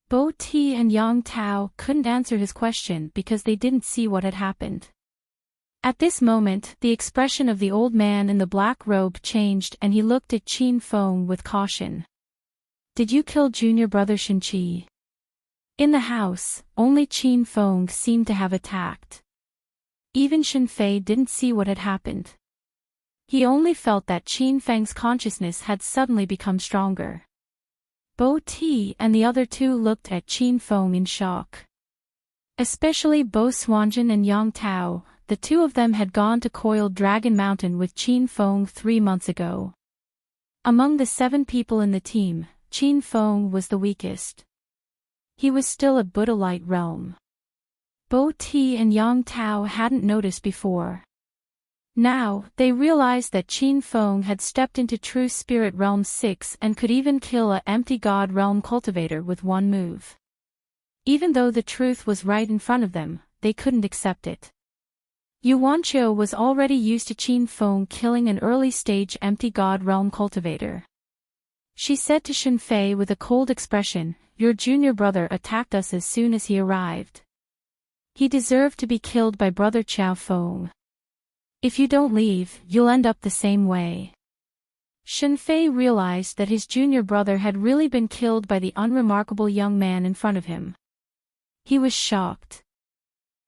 Bo Ti and Yang Tao couldn't answer his question because they didn't see what had happened. At this moment, the expression of the old man in the black robe changed and he looked at Qin Feng with caution. Did you kill junior brother Shinchi? In the house, only Qin Feng seemed to have attacked. Even Shenfei didn't see what had happened. He only felt that Qin Feng's consciousness had suddenly become stronger. Bo Ti and the other two looked at Qin Feng in shock. Especially Bo Swanjin and Yang Tao, the two of them had gone to Coiled Dragon Mountain with Qin Feng 3 months ago. Among the 7 people in the team, Qin Feng was the weakest. He was still a Buddha light realm. Bo Ti and Yang Tao hadn't noticed before. Now, they realized that Qin Feng had stepped into True Spirit Realm 6 and could even kill a empty God Realm cultivator with one move. Even though the truth was right in front of them, they couldn't accept it. Yu Wanqiu was already used to Qin Feng killing an early-stage empty God Realm cultivator. She said to Shenfei with a cold expression, "Your junior brother attacked us as soon as he arrived. He deserved to be killed by Brother Qiao Feng. If you don't leave, you'll end up the same way." Shenfei realized that his junior brother had really been killed by the unremarkable young man in front of him. He was shocked.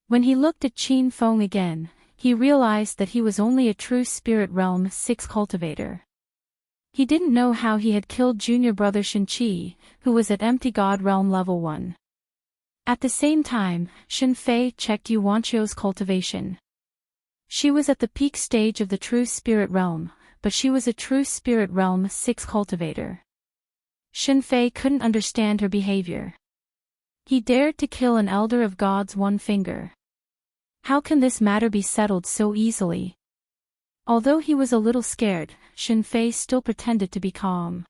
When he looked at Qin Feng again, he realized that he was only a True Spirit Realm 6 cultivator. He didn't know how he had killed junior brother Shinchi, who was at Empty God Realm level 1. At the same time, Shenfei checked Yu Wanqiu's cultivation. She was at the peak stage of the True Spirit Realm, but she was a True Spirit Realm 6 cultivator. Shenfei couldn't understand her behavior. He dared to kill an elder of God's one finger. How can this matter be settled so easily? Although he was a little scared, Shenfei still pretended to be calm.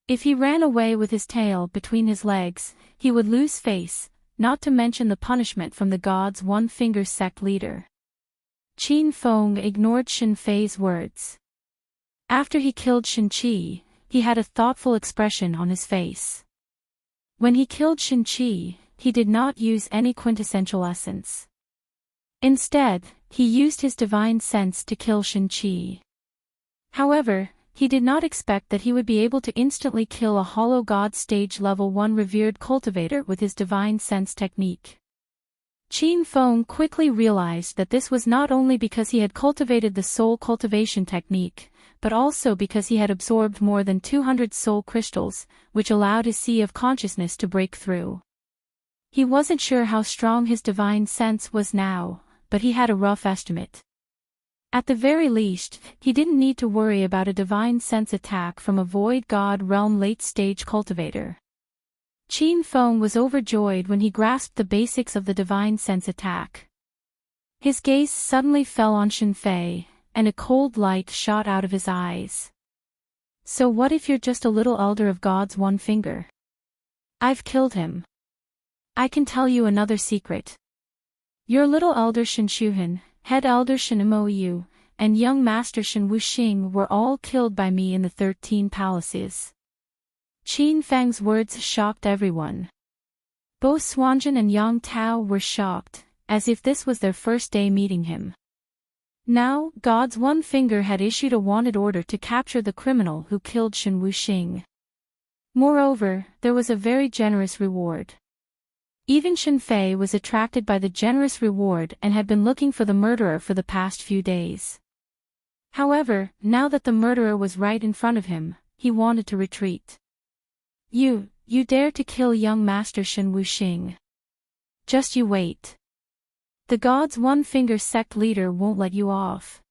If he ran away with his tail between his legs, he would lose face, not to mention the punishment from the God's one finger sect leader. Qin Feng ignored Shenfei's words. After he killed Shinchi, he had a thoughtful expression on his face. When he killed Shinchi, he did not use any quintessential essence. Instead, he used his divine sense to kill Shin-Chi. However, he did not expect that he would be able to instantly kill a hollow god stage level 1 revered cultivator with his divine sense technique. Qin Feng quickly realized that this was not only because he had cultivated the soul cultivation technique, but also because he had absorbed more than 200 soul crystals, which allowed his sea of consciousness to break through. He wasn't sure how strong his divine sense was now, but he had a rough estimate. At the very least, he didn't need to worry about a divine sense attack from a void god realm late-stage cultivator. Qin Feng was overjoyed when he grasped the basics of the divine sense attack. His gaze suddenly fell on Shen Fei, and a cold light shot out of his eyes. So what if you're just a little elder of God's one finger? I've killed him. I can tell you another secret. Your little elder Shen Shuhan, head elder Shen Mo, and young master Shen Wuxing were all killed by me in the 13 palaces. Qin Feng's words shocked everyone. Both Xuanzhen and Yang Tao were shocked, as if this was their first day meeting him. Now, God's one finger had issued a wanted order to capture the criminal who killed Shen Wuxing. Moreover, there was a very generous reward. Even Shen Fei was attracted by the generous reward and had been looking for the murderer for the past few days. However, now that the murderer was right in front of him, he wanted to retreat. You dare to kill young master Shen Wuxing. Just you wait. The God's one finger sect leader won't let you off.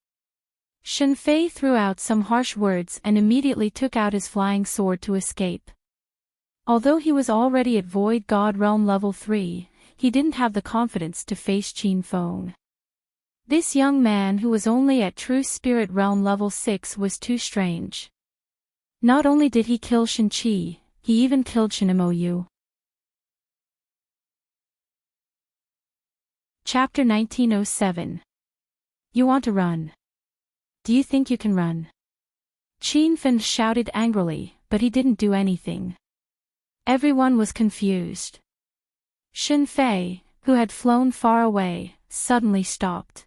Shen Fei threw out some harsh words and immediately took out his flying sword to escape. Although he was already at Void God Realm level 3, he didn't have the confidence to face Qin Feng. This young man who was only at True Spirit Realm level 6 was too strange. Not only did he kill Shin-Chi, he even killed Shen Mo. Chapter 1907. You want to run? Do you think you can run? Qin Feng shouted angrily, but he didn't do anything. Everyone was confused. Shen Fei, who had flown far away, suddenly stopped.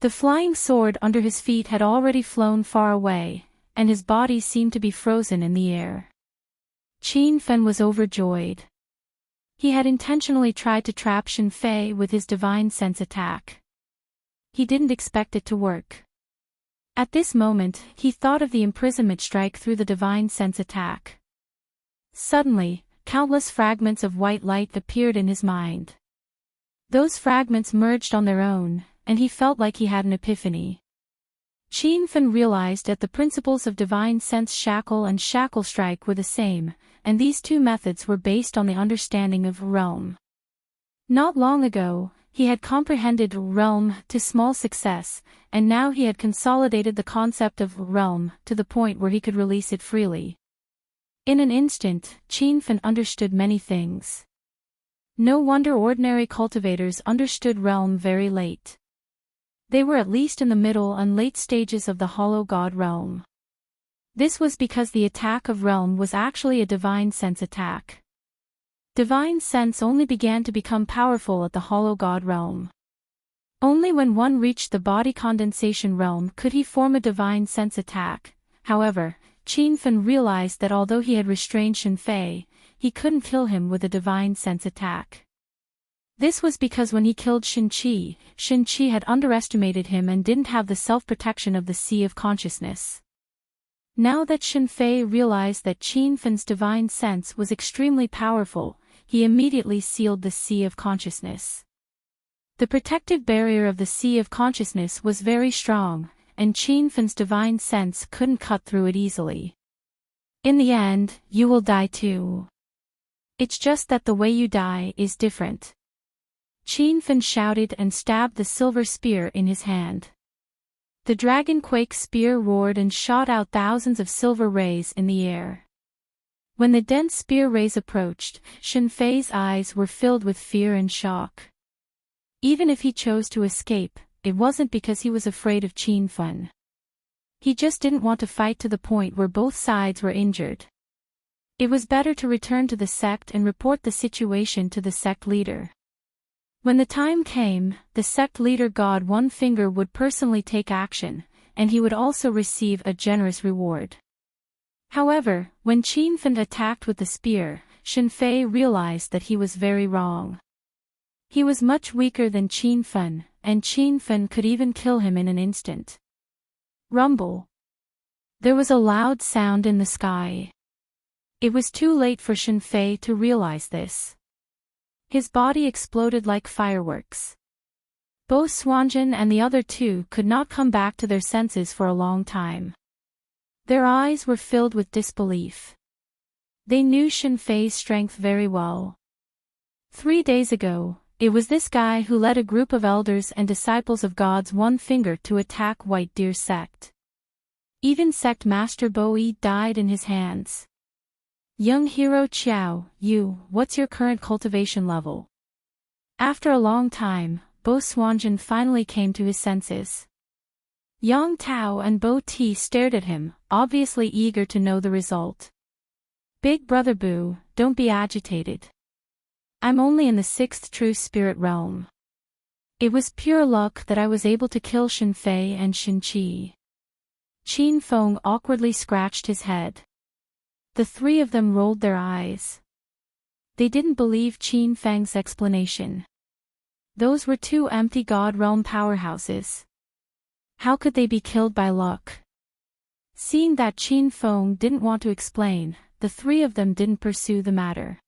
The flying sword under his feet had already flown far away, and his body seemed to be frozen in the air. Qin Feng was overjoyed. He had intentionally tried to trap Shen Fei with his divine sense attack. He didn't expect it to work. At this moment, he thought of the imprisonment strike through the divine sense attack. Suddenly, countless fragments of white light appeared in his mind. Those fragments merged on their own, and he felt like he had an epiphany. Qin Feng realized that the principles of divine sense shackle and shackle strike were the same, and these two methods were based on the understanding of realm. Not long ago, he had comprehended realm to small success, and now he had consolidated the concept of realm to the point where he could release it freely. In an instant, Qin Feng understood many things. No wonder ordinary cultivators understood realm very late. They were at least in the middle and late stages of the hollow god realm. This was because the attack of realm was actually a divine sense attack. Divine sense only began to become powerful at the hollow god realm. Only when one reached the body condensation realm could he form a divine sense attack. However, Qin Feng realized that although he had restrained Shen Fei, he couldn't kill him with a divine sense attack. This was because when he killed Shin-Chi had underestimated him and didn't have the self-protection of the Sea of Consciousness. Now that Shen Fei realized that Qin Feng's divine sense was extremely powerful, he immediately sealed the Sea of Consciousness. The protective barrier of the Sea of Consciousness was very strong, and Qin Feng's divine sense couldn't cut through it easily. In the end, you will die too. It's just that the way you die is different. Qin Feng shouted and stabbed the silver spear in his hand. The dragon quake spear roared and shot out thousands of silver rays in the air. When the dense spear rays approached, Shen Fei's eyes were filled with fear and shock. Even if he chose to escape, it wasn't because he was afraid of Qin Feng. He just didn't want to fight to the point where both sides were injured. It was better to return to the sect and report the situation to the sect leader. When the time came, the sect leader God One Finger would personally take action, and he would also receive a generous reward. However, when Qin Fan attacked with the spear, Shen Fei realized that he was very wrong. He was much weaker than Qin Fan, and Qin Fan could even kill him in an instant. Rumble. There was a loud sound in the sky. It was too late for Shen Fei to realize this. His body exploded like fireworks. Bo Swanjin and the other two could not come back to their senses for a long time. Their eyes were filled with disbelief. They knew Shen Fei's strength very well. 3 days ago, it was this guy who led a group of elders and disciples of God's One Finger to attack White Deer's sect. Even sect master Bo Yi died in his hands. Young hero Qiao, what's your current cultivation level? After a long time, Bo Swanjin finally came to his senses. Yang Tao and Bo Ti stared at him, obviously eager to know the result. Big brother Boo, don't be agitated. I'm only in the 6th true spirit realm. It was pure luck that I was able to kill Shen Fei and Shen Qi. Qin Feng awkwardly scratched his head. The three of them rolled their eyes. They didn't believe Qin Feng's explanation. Those were 2 empty God Realm powerhouses. How could they be killed by luck? Seeing that Qin Feng didn't want to explain, the 3 of them didn't pursue the matter.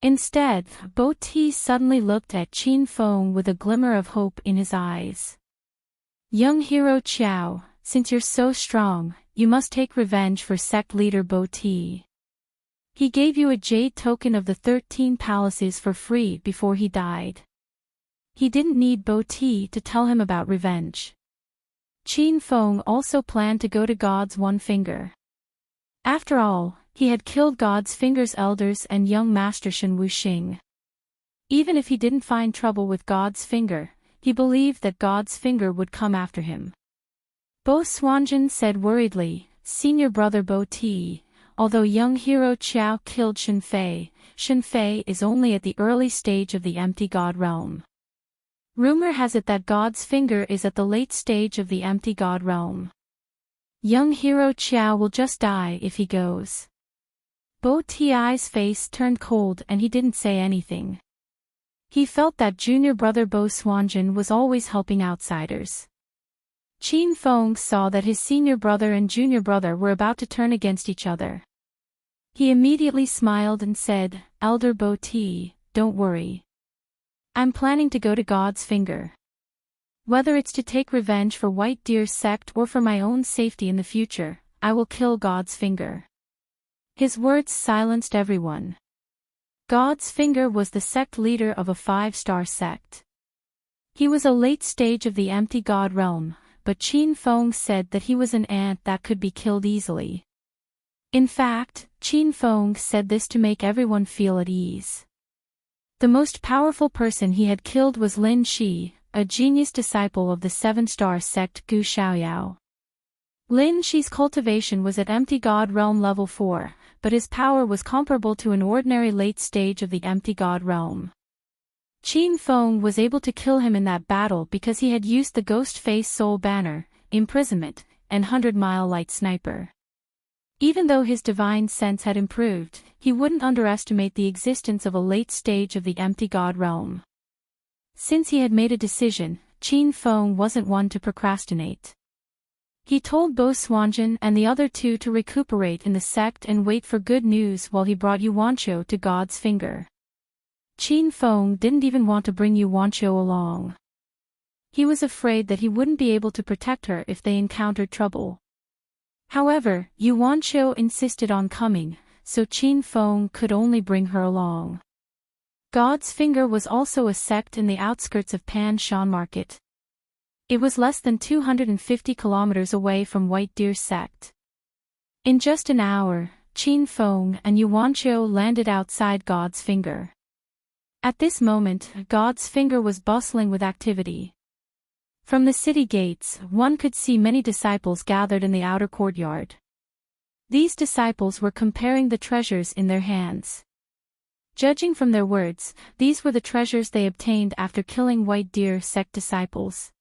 Instead, Bo Ti suddenly looked at Qin Feng with a glimmer of hope in his eyes. Young hero Qiao, since you're so strong, you must take revenge for sect leader Bo Ti. He gave you a jade token of the 13 palaces for free before he died. He didn't need Bo Ti to tell him about revenge. Qin Feng also planned to go to God's One Finger. After all, he had killed God's Finger's elders and young master Shen Wuxing. Even if he didn't find trouble with God's Finger, he believed that God's Finger would come after him. Bo Swanjin said worriedly, Senior brother Bo Ti, although young hero Qiao killed Shen Fei is only at the early stage of the empty God realm. Rumor has it that God's Finger is at the late stage of the empty God realm. Young hero Qiao will just die if he goes. Bo Ti's face turned cold and he didn't say anything. He felt that junior brother Bo Swanjin was always helping outsiders. Qin Feng saw that his senior brother and junior brother were about to turn against each other. He immediately smiled and said, Elder Bo Ti, don't worry. I'm planning to go to God's Finger. Whether it's to take revenge for White Deer's sect or for my own safety in the future, I will kill God's Finger. His words silenced everyone. God's Finger was the sect leader of a 5-star sect. He was a late stage of the empty God realm, but Qin Feng said that he was an ant that could be killed easily. In fact, Qin Feng said this to make everyone feel at ease. The most powerful person he had killed was Lin Shi, a genius disciple of the 7-star sect Gu Xiaoyao. Lin Shi's cultivation was at empty God realm level 4, but his power was comparable to an ordinary late stage of the empty God realm. Qin Feng was able to kill him in that battle because he had used the Ghost Face Soul Banner, Imprisonment, and 100-mile light sniper. Even though his divine sense had improved, he wouldn't underestimate the existence of a late stage of the empty God realm. Since he had made a decision, Qin Feng wasn't one to procrastinate. He told Bo Swanjin and the other 2 to recuperate in the sect and wait for good news while he brought Yuanqiu to God's Finger. Qin Feng didn't even want to bring Yuanqiu along. He was afraid that he wouldn't be able to protect her if they encountered trouble. However, Yuanqiu insisted on coming, so Qin Feng could only bring her along. God's Finger was also a sect in the outskirts of Pan Shan Market. It was less than 250 kilometers away from White Deer's sect. In just an hour, Qin Feng and Yuanqiu landed outside God's Finger. At this moment, God's Finger was bustling with activity. From the city gates, one could see many disciples gathered in the outer courtyard. These disciples were comparing the treasures in their hands. Judging from their words, these were the treasures they obtained after killing White Deer sect disciples.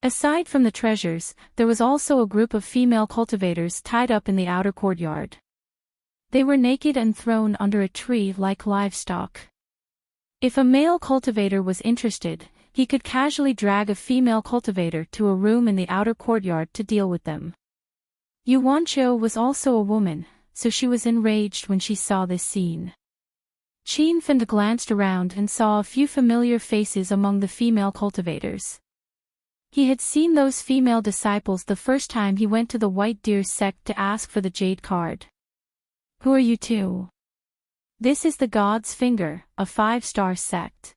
Aside from the treasures, there was also a group of female cultivators tied up in the outer courtyard. They were naked and thrown under a tree like livestock. If a male cultivator was interested, he could casually drag a female cultivator to a room in the outer courtyard to deal with them. Yuanqiu was also a woman, so she was enraged when she saw this scene. Qin Feng glanced around and saw a few familiar faces among the female cultivators. He had seen those female disciples the first time he went to the White Deer sect to ask for the jade card. Who are you two? This is the God's Finger, a 5-star sect.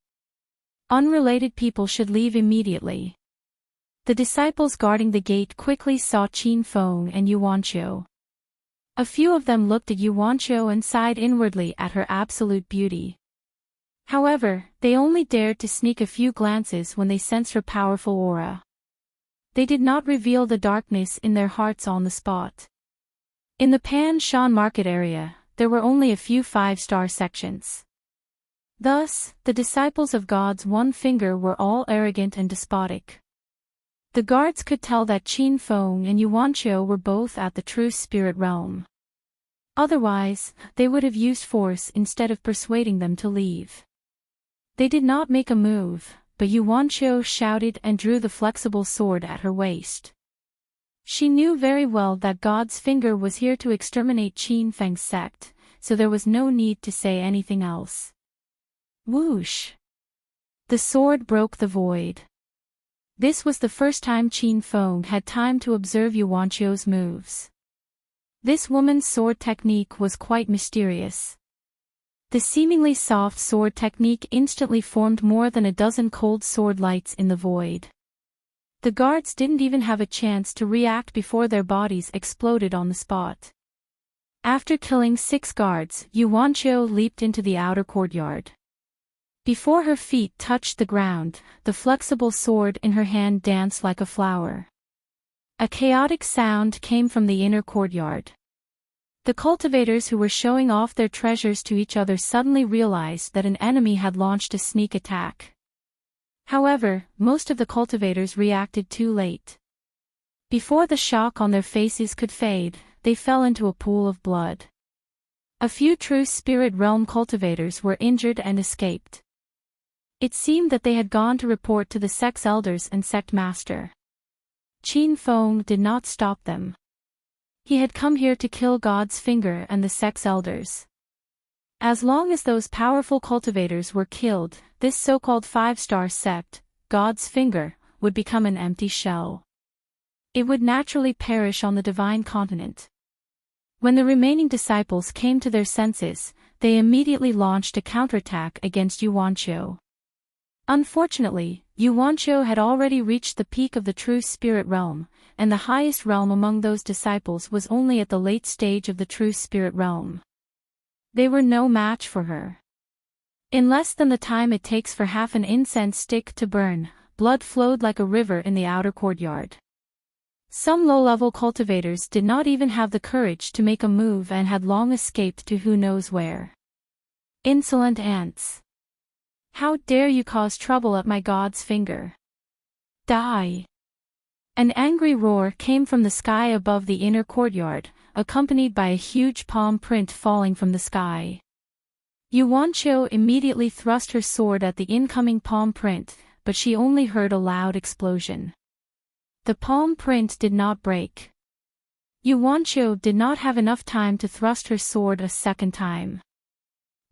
Unrelated people should leave immediately. The disciples guarding the gate quickly saw Qin Feng and Yuanqiu. A few of them looked at Yuanqiu and sighed inwardly at her absolute beauty. However, they only dared to sneak a few glances when they sensed her powerful aura. They did not reveal the darkness in their hearts on the spot. In the Pan Shan market area, there were only a few 5-star sections. Thus, the disciples of God's One Finger were all arrogant and despotic. The guards could tell that Qin Feng and Yuanqiu were both at the true spirit realm. Otherwise, they would have used force instead of persuading them to leave. They did not make a move, but Yuanqiu shouted and drew the flexible sword at her waist. She knew very well that God's Finger was here to exterminate Qin Feng's sect, so there was no need to say anything else. Whoosh! The sword broke the void. This was the first time Qin Feng had time to observe Yuanqiu's moves. This woman's sword technique was quite mysterious. The seemingly soft sword technique instantly formed more than a dozen cold sword lights in the void. The guards didn't even have a chance to react before their bodies exploded on the spot. After killing 6 guards, Yuanqiu leaped into the outer courtyard. Before her feet touched the ground, the flexible sword in her hand danced like a flower. A chaotic sound came from the inner courtyard. The cultivators who were showing off their treasures to each other suddenly realized that an enemy had launched a sneak attack. However, most of the cultivators reacted too late. Before the shock on their faces could fade, they fell into a pool of blood. A few true spirit realm cultivators were injured and escaped. It seemed that they had gone to report to the sect's elders and sect master. Qin Feng did not stop them. He had come here to kill God's Finger and the sect's elders. As long as those powerful cultivators were killed, this so-called 5-star sect, God's Finger, would become an empty shell. It would naturally perish on the divine continent. When the remaining disciples came to their senses, they immediately launched a counterattack against Yuanqiu. Unfortunately, Yuanqiu had already reached the peak of the true spirit realm, and the highest realm among those disciples was only at the late stage of the true spirit realm. They were no match for her. In less than the time it takes for half an incense stick to burn, blood flowed like a river in the outer courtyard. Some low-level cultivators did not even have the courage to make a move and had long escaped to who knows where. Insolent ants! How dare you cause trouble at my God's Finger? Die! An angry roar came from the sky above the inner courtyard, accompanied by a huge palm print falling from the sky. Yuanqiu immediately thrust her sword at the incoming palm print, but she only heard a loud explosion. The palm print did not break. Yuanqiu did not have enough time to thrust her sword a second time.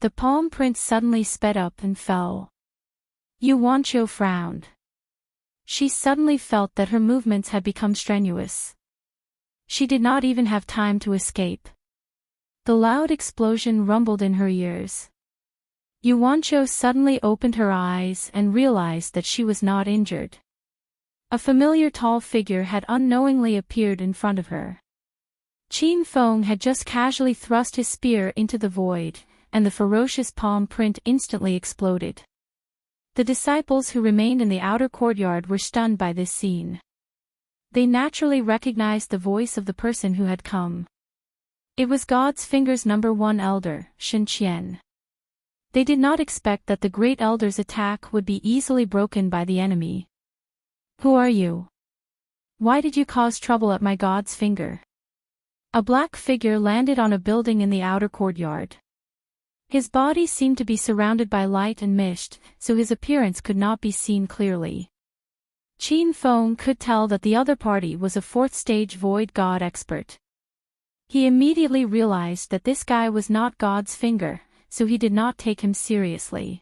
The palm print suddenly sped up and fell. Yuanqiu frowned. She suddenly felt that her movements had become strenuous. She did not even have time to escape. The loud explosion rumbled in her ears. Yuanqiu suddenly opened her eyes and realized that she was not injured. A familiar tall figure had unknowingly appeared in front of her. Qin Feng had just casually thrust his spear into the void, and the ferocious palm print instantly exploded. The disciples who remained in the outer courtyard were stunned by this scene. They naturally recognized the voice of the person who had come. It was God's Finger's #1 elder, Shen Qian. They did not expect that the Great Elder's attack would be easily broken by the enemy. Who are you? Why did you cause trouble at my god's finger? A black figure landed on a building in the outer courtyard. His body seemed to be surrounded by light and mist, so his appearance could not be seen clearly. Qin Feng could tell that the other party was a fourth-stage void god expert. He immediately realized that this guy was not God's finger, so he did not take him seriously.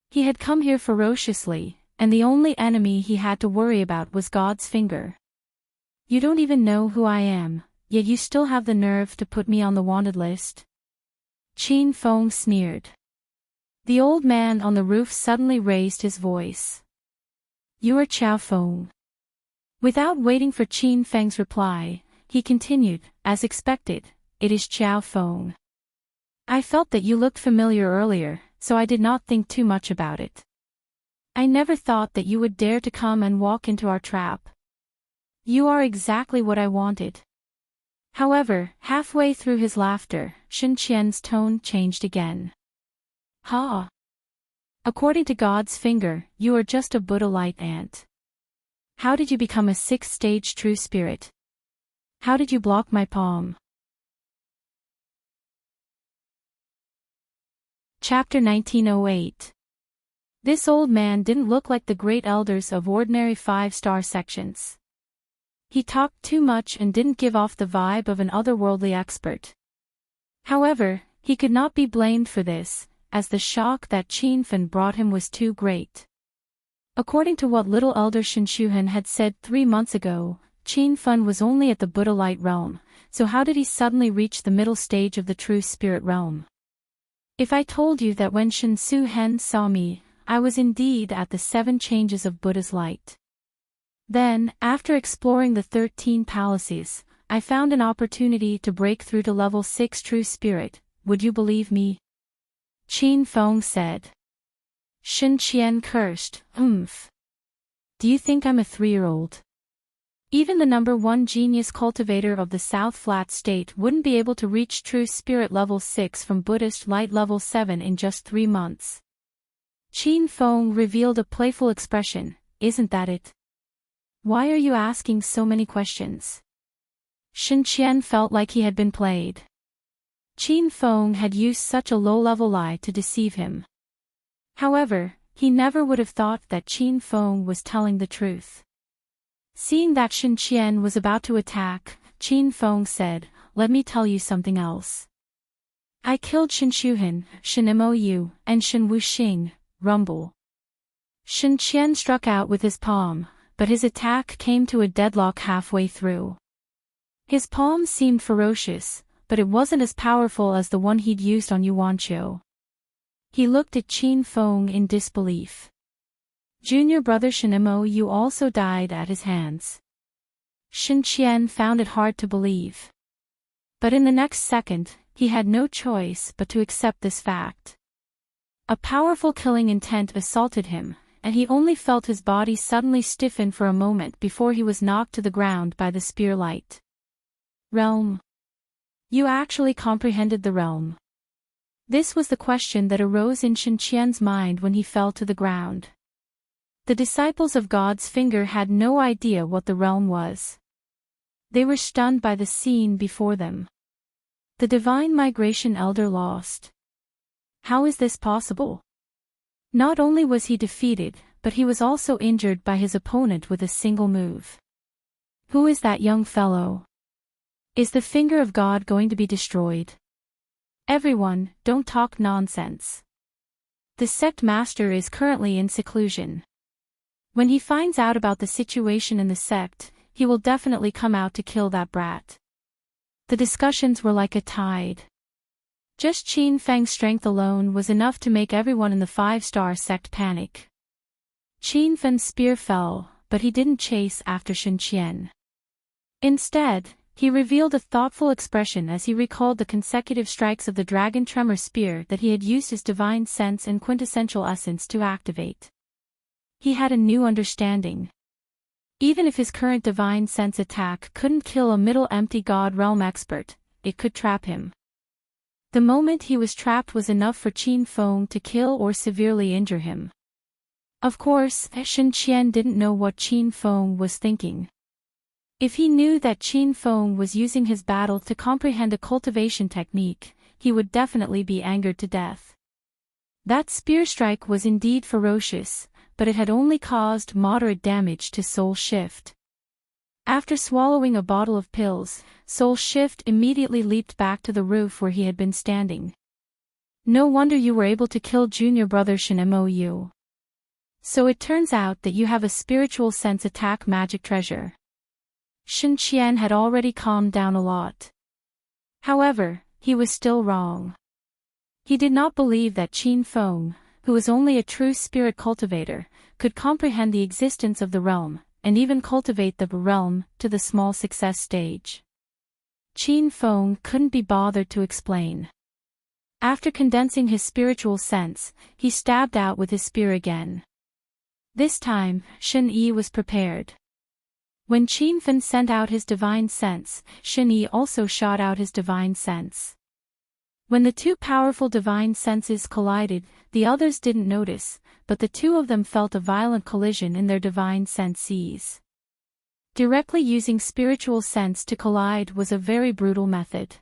He had come here ferociously, and the only enemy he had to worry about was God's finger. You don't even know who I am, yet you still have the nerve to put me on the wanted list? Qin Feng sneered. The old man on the roof suddenly raised his voice. You are Qiao Feng. Without waiting for Qin Feng's reply, he continued, as expected, it is Qiao Feng. I felt that you looked familiar earlier, so I did not think too much about it. I never thought that you would dare to come and walk into our trap. You are exactly what I wanted. However, halfway through his laughter, Shen Qian's tone changed again. Ha! According to God's finger, you are just a Buddha light ant. How did you become a sixth-stage true spirit? How did you block my palm? Chapter 1908. This old man didn't look like the great elders of ordinary five-star sections. He talked too much and didn't give off the vibe of an otherworldly expert. However, he could not be blamed for this, as the shock that Qin Feng brought him was too great. According to what little elder Shen Shuhan had said 3 months ago, Qin Feng was only at the Buddha light realm, so how did he suddenly reach the middle stage of the true spirit realm? If I told you that when Shen Su Hen saw me, I was indeed at the 7 changes of Buddha's light. Then, after exploring the 13 palaces, I found an opportunity to break through to level 6 true spirit, would you believe me? Qin Feng said. Shen Qian cursed, Do you think I'm a 3-year-old? Even the number 1 genius cultivator of the South Flat State wouldn't be able to reach true spirit level 6 from Buddhist light level 7 in just 3 months. Qin Feng revealed a playful expression, isn't that it? Why are you asking so many questions? Shen Qian felt like he had been played. Qin Feng had used such a low-level lie to deceive him. However, he never would have thought that Qin Feng was telling the truth. Seeing that Shen Qian was about to attack, Qin Feng said, let me tell you something else. I killed Shen Shuhan, Shen Mou, and Shen Wuxing, rumble. Shen Qian struck out with his palm, but his attack came to a deadlock halfway through. His palm seemed ferocious, but it wasn't as powerful as the one he'd used on Yuanqiu. He looked at Qin Feng in disbelief. Junior brother Shen Mou also died at his hands. Shen Qian found it hard to believe. But in the next second, he had no choice but to accept this fact. A powerful killing intent assaulted him, and he only felt his body suddenly stiffen for a moment before he was knocked to the ground by the spear light. Realm. You actually comprehended the realm. This was the question that arose in Shen Qian's mind when he fell to the ground. The disciples of God's finger had no idea what the realm was. They were stunned by the scene before them. The divine migration elder lost. How is this possible? Not only was he defeated, but he was also injured by his opponent with a single move. Who is that young fellow? Is the finger of God going to be destroyed? Everyone, don't talk nonsense. The sect master is currently in seclusion. When he finds out about the situation in the sect, he will definitely come out to kill that brat. The discussions were like a tide. Just Qin Feng's strength alone was enough to make everyone in the 5-star sect panic. Qin Feng's spear fell, but he didn't chase after Shen Qian. Instead, he revealed a thoughtful expression as he recalled the consecutive strikes of the dragon tremor spear that he had used his divine sense and quintessential essence to activate. He had a new understanding. Even if his current divine sense attack couldn't kill a middle empty god realm expert, it could trap him. The moment he was trapped was enough for Qin Feng to kill or severely injure him. Of course, Shen Qian didn't know what Qin Feng was thinking. If he knew that Qin Feng was using his battle to comprehend a cultivation technique, he would definitely be angered to death. That spear strike was indeed ferocious, but it had only caused moderate damage to Soul Shift. After swallowing a bottle of pills, Soul Shift immediately leaped back to the roof where he had been standing. No wonder you were able to kill junior brother Shen Mou. So it turns out that you have a spiritual sense attack magic treasure. Shen Qian had already calmed down a lot. However, he was still wrong. He did not believe that Qin Feng, who was only a true spirit cultivator, could comprehend the existence of the realm, and even cultivate the realm to the small success stage. Qin Feng couldn't be bothered to explain. After condensing his spiritual sense, he stabbed out with his spear again. This time, Shen Yi was prepared. When Qin Feng sent out his divine sense, Shen Yi also shot out his divine sense. When the two powerful divine senses collided, the others didn't notice, but the two of them felt a violent collision in their divine senses. Directly using spiritual sense to collide was a very brutal method.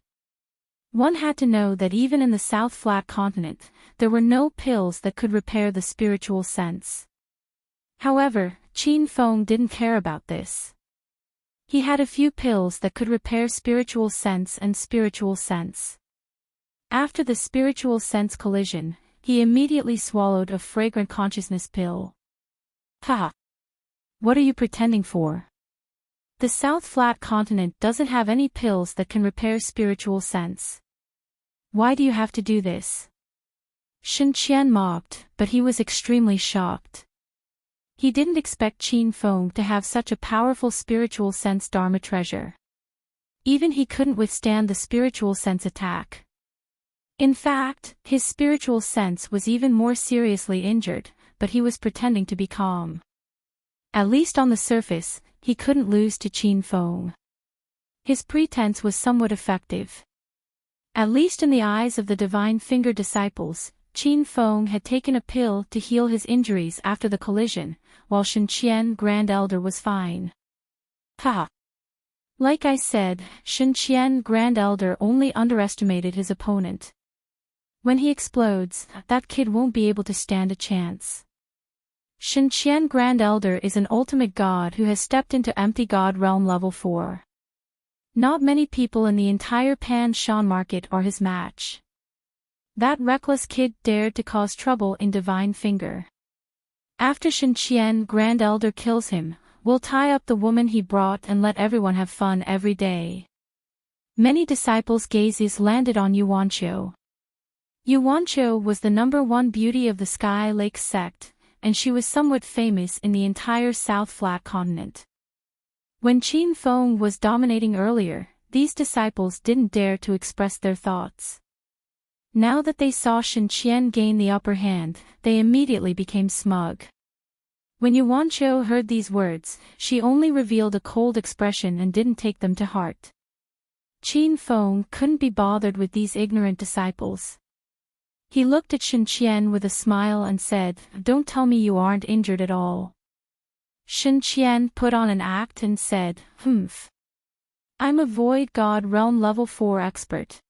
One had to know that even in the South Flat Continent, there were no pills that could repair the spiritual sense. However, Qin Feng didn't care about this. He had a few pills that could repair spiritual sense and spiritual sense. After the spiritual sense collision, he immediately swallowed a fragrant consciousness pill. Ha! What are you pretending for? The South Flat Continent doesn't have any pills that can repair spiritual sense. Why do you have to do this? Shen Qian mocked, but he was extremely shocked. He didn't expect Qin Feng to have such a powerful spiritual sense Dharma treasure. Even he couldn't withstand the spiritual sense attack. In fact, his spiritual sense was even more seriously injured, but he was pretending to be calm. At least on the surface, he couldn't lose to Qin Feng. His pretense was somewhat effective. At least in the eyes of the Divine Finger disciples, Qin Feng had taken a pill to heal his injuries after the collision, while Shen Qian Grand Elder was fine. Ha! Like I said, Shen Qian Grand Elder only underestimated his opponent. When he explodes, that kid won't be able to stand a chance. Shen Qian Grand Elder is an ultimate god who has stepped into empty god realm level 4. Not many people in the entire Pan Shan market are his match. That reckless kid dared to cause trouble in Divine Finger. After Shen Qian Grand Elder kills him, we'll tie up the woman he brought and let everyone have fun every day. Many disciples' gazes landed on Yuanqiu. Yuanqiu was the #1 beauty of the Sky Lake sect, and she was somewhat famous in the entire South Flat Continent. When Qin Feng was dominating earlier, these disciples didn't dare to express their thoughts. Now that they saw Shen Qian gain the upper hand, they immediately became smug. When Yuanqiu heard these words, she only revealed a cold expression and didn't take them to heart. Qin Feng couldn't be bothered with these ignorant disciples. He looked at Shen Qian with a smile and said, "Don't tell me you aren't injured at all." Shen Qian put on an act and said, "Humph. I'm a Void God Realm Level 4 expert.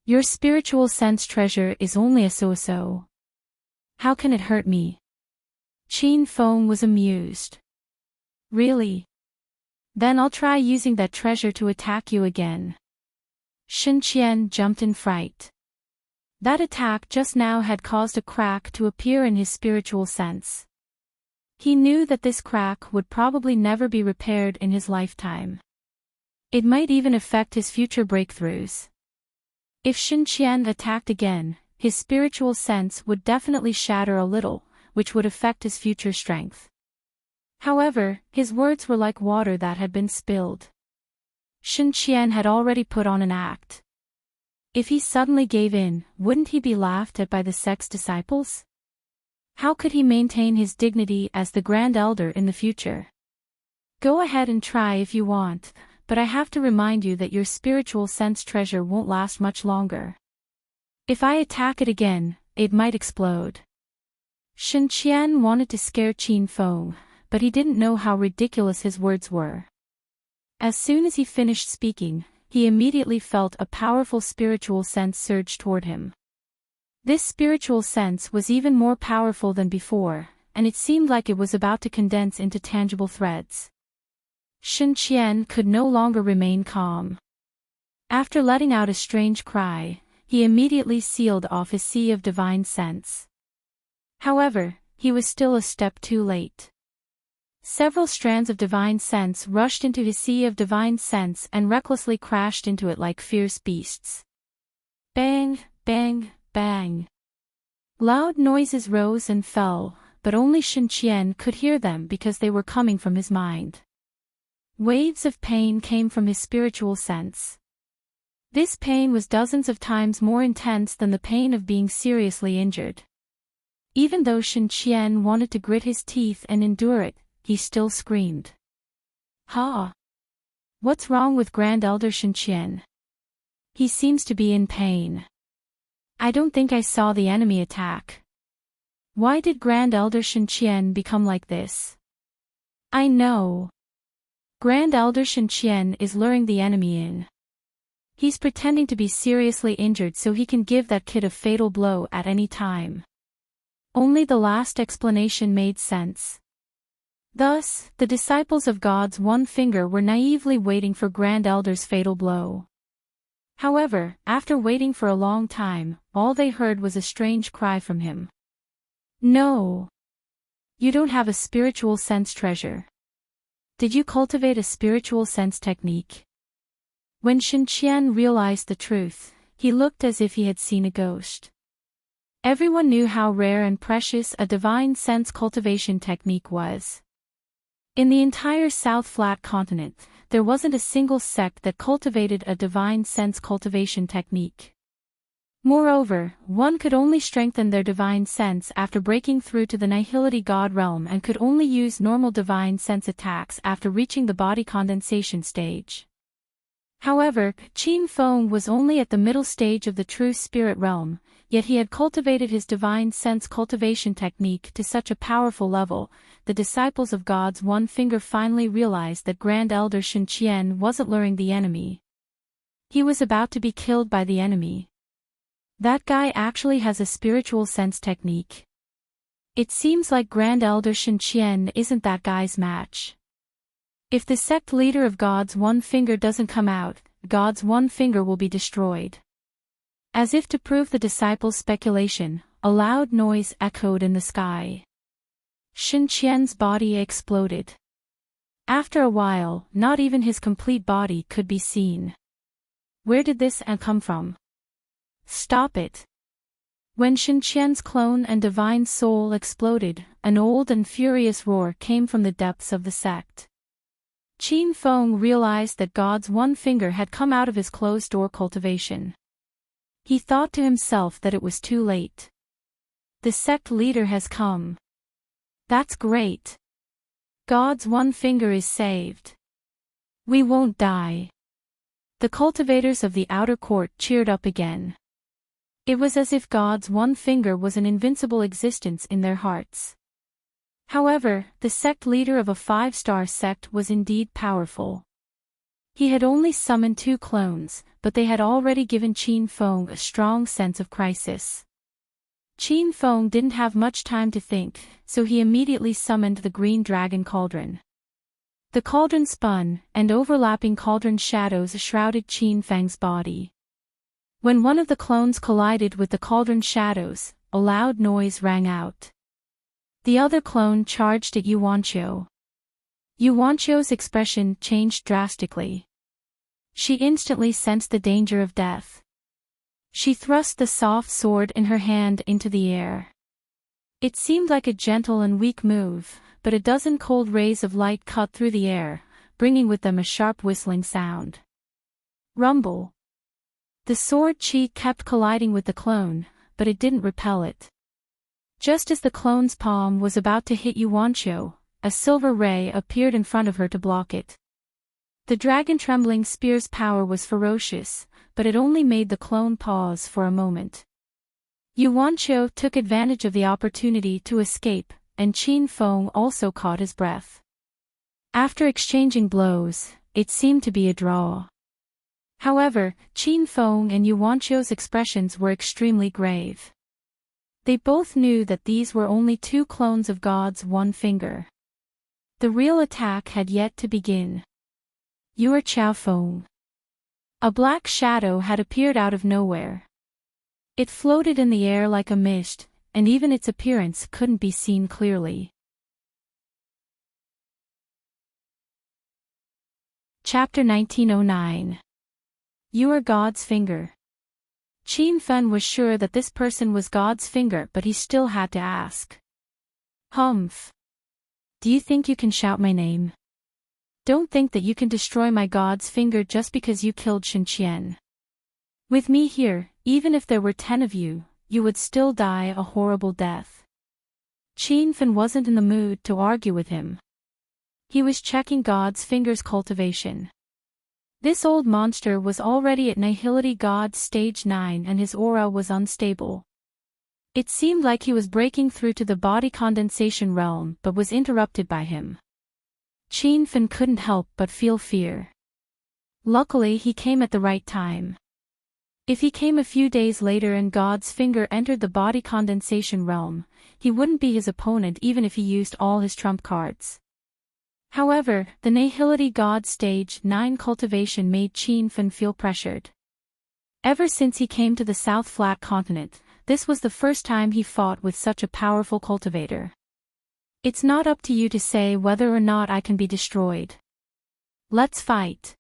Your spiritual sense treasure is only a so-so. How can it hurt me?" Qin Feng was amused. "Really? Then I'll try using that treasure to attack you again." Shen Qian jumped in fright. That attack just now had caused a crack to appear in his spiritual sense. He knew that this crack would probably never be repaired in his lifetime. It might even affect his future breakthroughs. If Shen Qian attacked again, his spiritual sense would definitely shatter a little, which would affect his future strength. However, his words were like water that had been spilled. Shen Qian had already put on an act. If he suddenly gave in, wouldn't he be laughed at by the sect's disciples? How could he maintain his dignity as the Grand Elder in the future? Go ahead and try if you want, but I have to remind you that your spiritual sense treasure won't last much longer. If I attack it again, it might explode. Shen Qian wanted to scare Qin Feng, but he didn't know how ridiculous his words were. As soon as he finished speaking, he immediately felt a powerful spiritual sense surge toward him. This spiritual sense was even more powerful than before, and it seemed like it was about to condense into tangible threads. Shen Qian could no longer remain calm. After letting out a strange cry, he immediately sealed off his sea of divine sense. However, he was still a step too late. Several strands of divine sense rushed into his sea of divine sense and recklessly crashed into it like fierce beasts. Bang, bang, bang. Loud noises rose and fell, but only Shen Qian could hear them because they were coming from his mind. Waves of pain came from his spiritual sense. This pain was dozens of times more intense than the pain of being seriously injured. Even though Shen Qian wanted to grit his teeth and endure it, he still screamed. Ha! What's wrong with Grand Elder Shen Qian? He seems to be in pain. I don't think I saw the enemy attack. Why did Grand Elder Shen Qian become like this? I know. Grand Elder Shen Qian is luring the enemy in. He's pretending to be seriously injured so he can give that kid a fatal blow at any time. Only the last explanation made sense. Thus, the disciples of God's one finger were naively waiting for Grand Elder's fatal blow. However, after waiting for a long time, all they heard was a strange cry from him. No! You don't have a spiritual sense treasure. Did you cultivate a spiritual sense technique? When Shen Qian realized the truth, he looked as if he had seen a ghost. Everyone knew how rare and precious a divine sense cultivation technique was. In the entire South Flat continent, there wasn't a single sect that cultivated a divine sense cultivation technique. Moreover, one could only strengthen their divine sense after breaking through to the Nihility God realm and could only use normal divine sense attacks after reaching the body condensation stage. However, Qin Feng was only at the middle stage of the true spirit realm, yet he had cultivated his divine sense cultivation technique to such a powerful level. The disciples of God's one finger finally realized that Grand Elder Shen Qian wasn't luring the enemy. He was about to be killed by the enemy. That guy actually has a spiritual sense technique. It seems like Grand Elder Shen Qian isn't that guy's match. If the sect leader of God's one finger doesn't come out, God's one finger will be destroyed. As if to prove the disciples' speculation, a loud noise echoed in the sky. Shen Qian's body exploded. After a while, not even his complete body could be seen. Where did this come from? Stop it! When Shen Qian's clone and divine soul exploded, an old and furious roar came from the depths of the sect. Qin Feng realized that God's one finger had come out of his closed-door cultivation. He thought to himself that it was too late. The sect leader has come. That's great. God's one finger is saved. We won't die. The cultivators of the outer court cheered up again. It was as if God's one finger was an invincible existence in their hearts. However, the sect leader of a 5-star sect was indeed powerful. He had only summoned 2 clones, but they had already given Qin Feng a strong sense of crisis. Qin Feng didn't have much time to think, so he immediately summoned the Green Dragon Cauldron. The cauldron spun, and overlapping cauldron shadows shrouded Qin Feng's body. When one of the clones collided with the cauldron shadows, a loud noise rang out. The other clone charged at Yuanqiu. Yuanqiu's expression changed drastically. She instantly sensed the danger of death. She thrust the soft sword in her hand into the air. It seemed like a gentle and weak move, but a dozen cold rays of light cut through the air, bringing with them a sharp whistling sound. Rumble. The sword chi kept colliding with the clone, but it didn't repel it. Just as the clone's palm was about to hit Yuanqiu, a silver ray appeared in front of her to block it. The dragon-trembling spear's power was ferocious, but it only made the clone pause for a moment. Yuanqiu took advantage of the opportunity to escape, and Qin Feng also caught his breath. After exchanging blows, it seemed to be a draw. However, Qin Feng and Yuanqiu's expressions were extremely grave. They both knew that these were only two clones of God's one finger. The real attack had yet to begin. You are Qiao Feng. A black shadow had appeared out of nowhere. It floated in the air like a mist, and even its appearance couldn't be seen clearly. Chapter 1909. You are God's finger. Qin Fen was sure that this person was God's finger, but he still had to ask. Humph. Do you think you can shout my name? Don't think that you can destroy my God's finger just because you killed Shenqian. With me here, even if there were 10 of you, you would still die a horrible death. Qin Fen wasn't in the mood to argue with him. He was checking God's finger's cultivation. This old monster was already at Nihility God Stage 9 and his aura was unstable. It seemed like he was breaking through to the body condensation realm but was interrupted by him. Qin Fen couldn't help but feel fear. Luckily he came at the right time. If he came a few days later and God's finger entered the body condensation realm, he wouldn't be his opponent even if he used all his trump cards. However, the Nihility God Stage 9 cultivation made Qin Fen feel pressured. Ever since he came to the South Flat Continent, this was the first time he fought with such a powerful cultivator. It's not up to you to say whether or not I can be destroyed. Let's fight.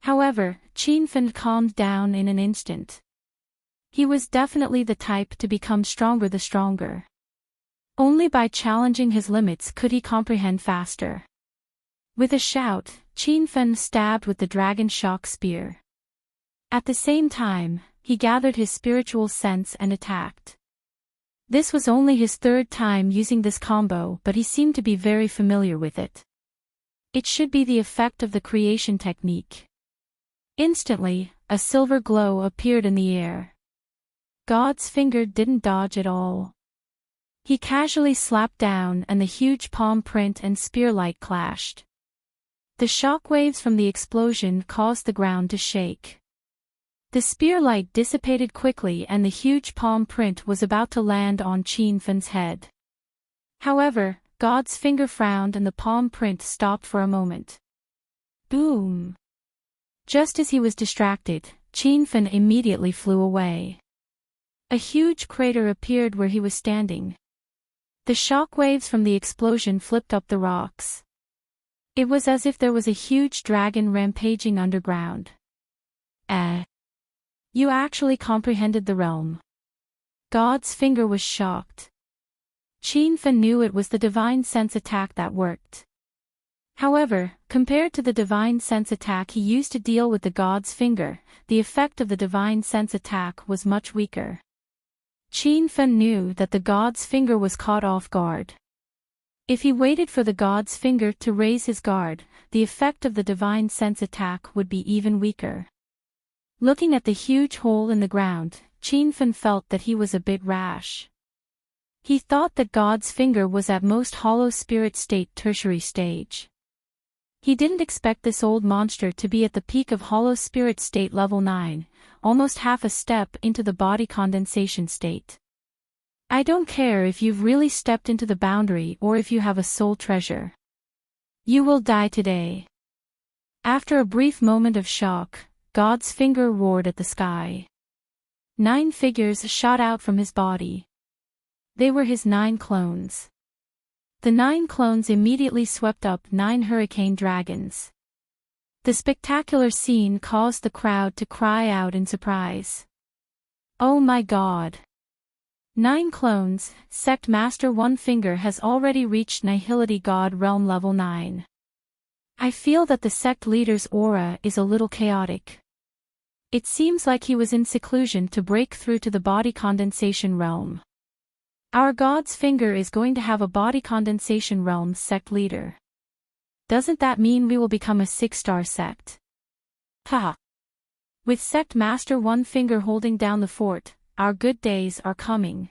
However, Qin Fen calmed down in an instant. He was definitely the type to become stronger the stronger. Only by challenging his limits could he comprehend faster. With a shout, Qin Fen stabbed with the Dragon Shock Spear. At the same time, he gathered his spiritual sense and attacked. This was only his third time using this combo, but he seemed to be very familiar with it. It should be the effect of the creation technique. Instantly, a silver glow appeared in the air. God's finger didn't dodge at all. He casually slapped down and the huge palm print and spear light clashed. The shockwaves from the explosion caused the ground to shake. The spear light dissipated quickly and the huge palm print was about to land on Qin Fen's head. However, God's finger frowned and the palm print stopped for a moment. Boom! Just as he was distracted, Qin Fen immediately flew away. A huge crater appeared where he was standing. The shockwaves from the explosion flipped up the rocks. It was as if there was a huge dragon rampaging underground. You actually comprehended the realm. God's finger was shocked. Qin Fen knew it was the divine sense attack that worked. However, compared to the divine sense attack he used to deal with the God's finger, the effect of the divine sense attack was much weaker. Qin Fen knew that the God's finger was caught off guard. If he waited for the God's finger to raise his guard, the effect of the divine sense attack would be even weaker. Looking at the huge hole in the ground, Qin Fen felt that he was a bit rash. He thought that God's finger was at most hollow spirit state tertiary stage. He didn't expect this old monster to be at the peak of hollow spirit state level 9, almost half a step into the body condensation state. I don't care if you've really stepped into the boundary or if you have a soul treasure. You will die today. After a brief moment of shock, God's finger roared at the sky. 9 figures shot out from his body. They were his 9 clones. The 9 clones immediately swept up 9 hurricane dragons. The spectacular scene caused the crowd to cry out in surprise. Oh my God! 9 clones, Sect Master One Finger has already reached Nihility God Realm level 9. I feel that the sect leader's aura is a little chaotic. It seems like he was in seclusion to break through to the body condensation realm. Our God's finger is going to have a body condensation realm sect leader. Doesn't that mean we will become a 6-star sect? Ha! With Sect Master One Finger holding down the fort, our good days are coming."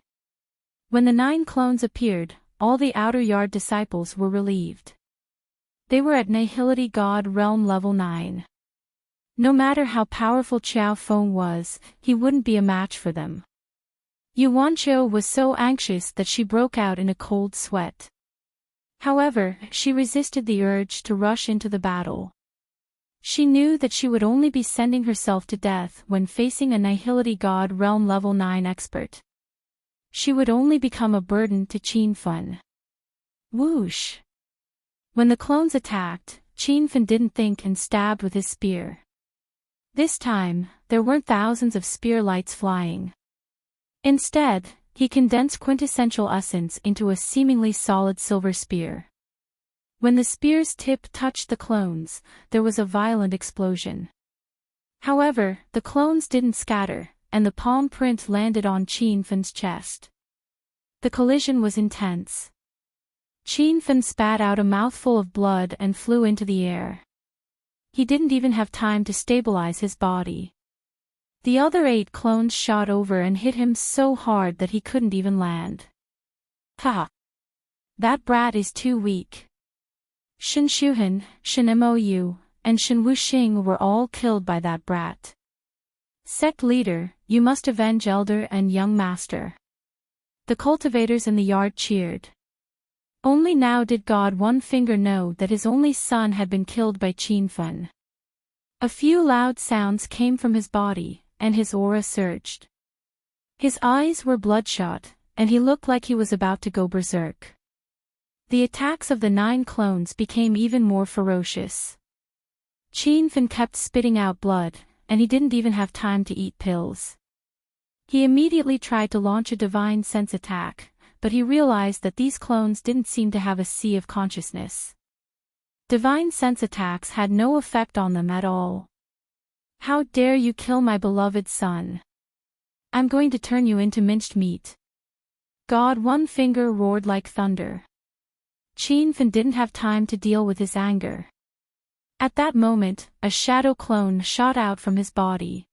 When the 9 clones appeared, all the Outer Yard disciples were relieved. They were at Nihility God Realm Level 9. No matter how powerful Qiao Feng was, he wouldn't be a match for them. Yuanqiu was so anxious that she broke out in a cold sweat. However, she resisted the urge to rush into the battle. She knew that she would only be sending herself to death when facing a Nihility God Realm Level 9 expert. She would only become a burden to Qin Fen. Whoosh! When the clones attacked, Qin Fen didn't think and stabbed with his spear. This time, there weren't thousands of spear lights flying. Instead, he condensed quintessential essence into a seemingly solid silver spear. When the spear's tip touched the clones, there was a violent explosion. However, the clones didn't scatter, and the palm print landed on Qin Fen's chest. The collision was intense. Qin Fen spat out a mouthful of blood and flew into the air. He didn't even have time to stabilize his body. The other 8 clones shot over and hit him so hard that he couldn't even land. Ha! That brat is too weak. Shen Shuhan, Shen Mou, and Shen Wuxing were all killed by that brat. Sect leader, you must avenge elder and young master. The cultivators in the yard cheered. Only now did God One Finger know that his only son had been killed by Qin Fen. A few loud sounds came from his body, and his aura surged. His eyes were bloodshot, and he looked like he was about to go berserk. The attacks of the 9 clones became even more ferocious. Qin Fen kept spitting out blood, and he didn't even have time to eat pills. He immediately tried to launch a divine sense attack, but he realized that these clones didn't seem to have a sea of consciousness. Divine sense attacks had no effect on them at all. "How dare you kill my beloved son? I'm going to turn you into minced meat." God One Finger roared like thunder. Qin Fen didn't have time to deal with his anger. At that moment, a shadow clone shot out from his body.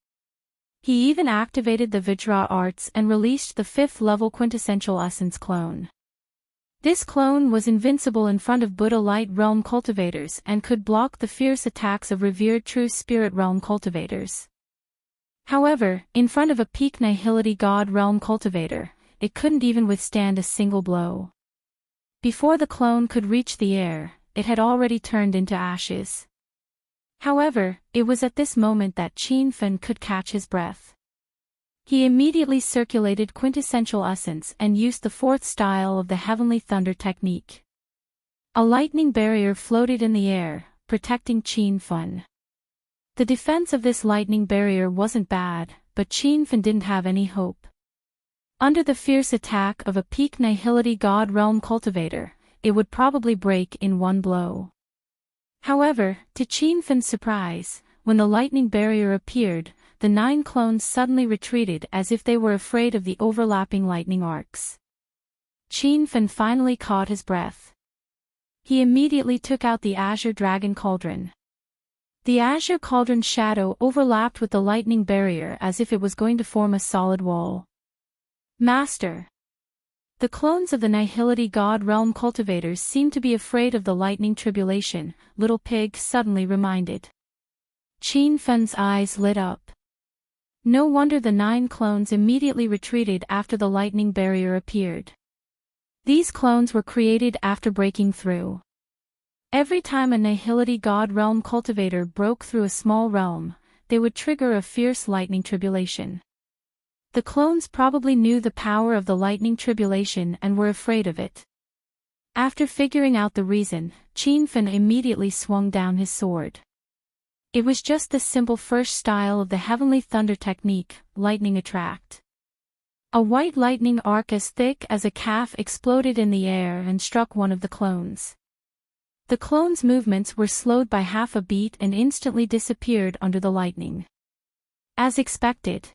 He even activated the Vajra arts and released the 5th level quintessential essence clone. This clone was invincible in front of Buddha Light Realm cultivators and could block the fierce attacks of revered True Spirit Realm cultivators. However, in front of a peak Nihility God Realm cultivator, it couldn't even withstand a single blow. Before the clone could reach the air, it had already turned into ashes. However, it was at this moment that Qin Fen could catch his breath. He immediately circulated quintessential essence and used the 4th style of the Heavenly Thunder technique. A lightning barrier floated in the air, protecting Qin Fen. The defense of this lightning barrier wasn't bad, but Qin Fen didn't have any hope. Under the fierce attack of a peak Nihility God Realm cultivator, it would probably break in one blow. However, to Qin Fen's surprise, when the lightning barrier appeared, the 9 clones suddenly retreated as if they were afraid of the overlapping lightning arcs. Qin Fen finally caught his breath. He immediately took out the Azure Dragon Cauldron. The Azure Cauldron's shadow overlapped with the lightning barrier as if it was going to form a solid wall. "Master!" The clones of the Nihility God Realm cultivators seemed to be afraid of the lightning tribulation, Little Pig suddenly reminded. Qin Fen's eyes lit up. No wonder the 9 clones immediately retreated after the lightning barrier appeared. These clones were created after breaking through. Every time a Nihility God Realm cultivator broke through a small realm, they would trigger a fierce lightning tribulation. The clones probably knew the power of the lightning tribulation and were afraid of it. After figuring out the reason, Qin Fen immediately swung down his sword. It was just the simple first style of the Heavenly Thunder technique, Lightning Attract. A white lightning arc as thick as a calf exploded in the air and struck one of the clones. The clone's movements were slowed by half a beat and instantly disappeared under the lightning. As expected.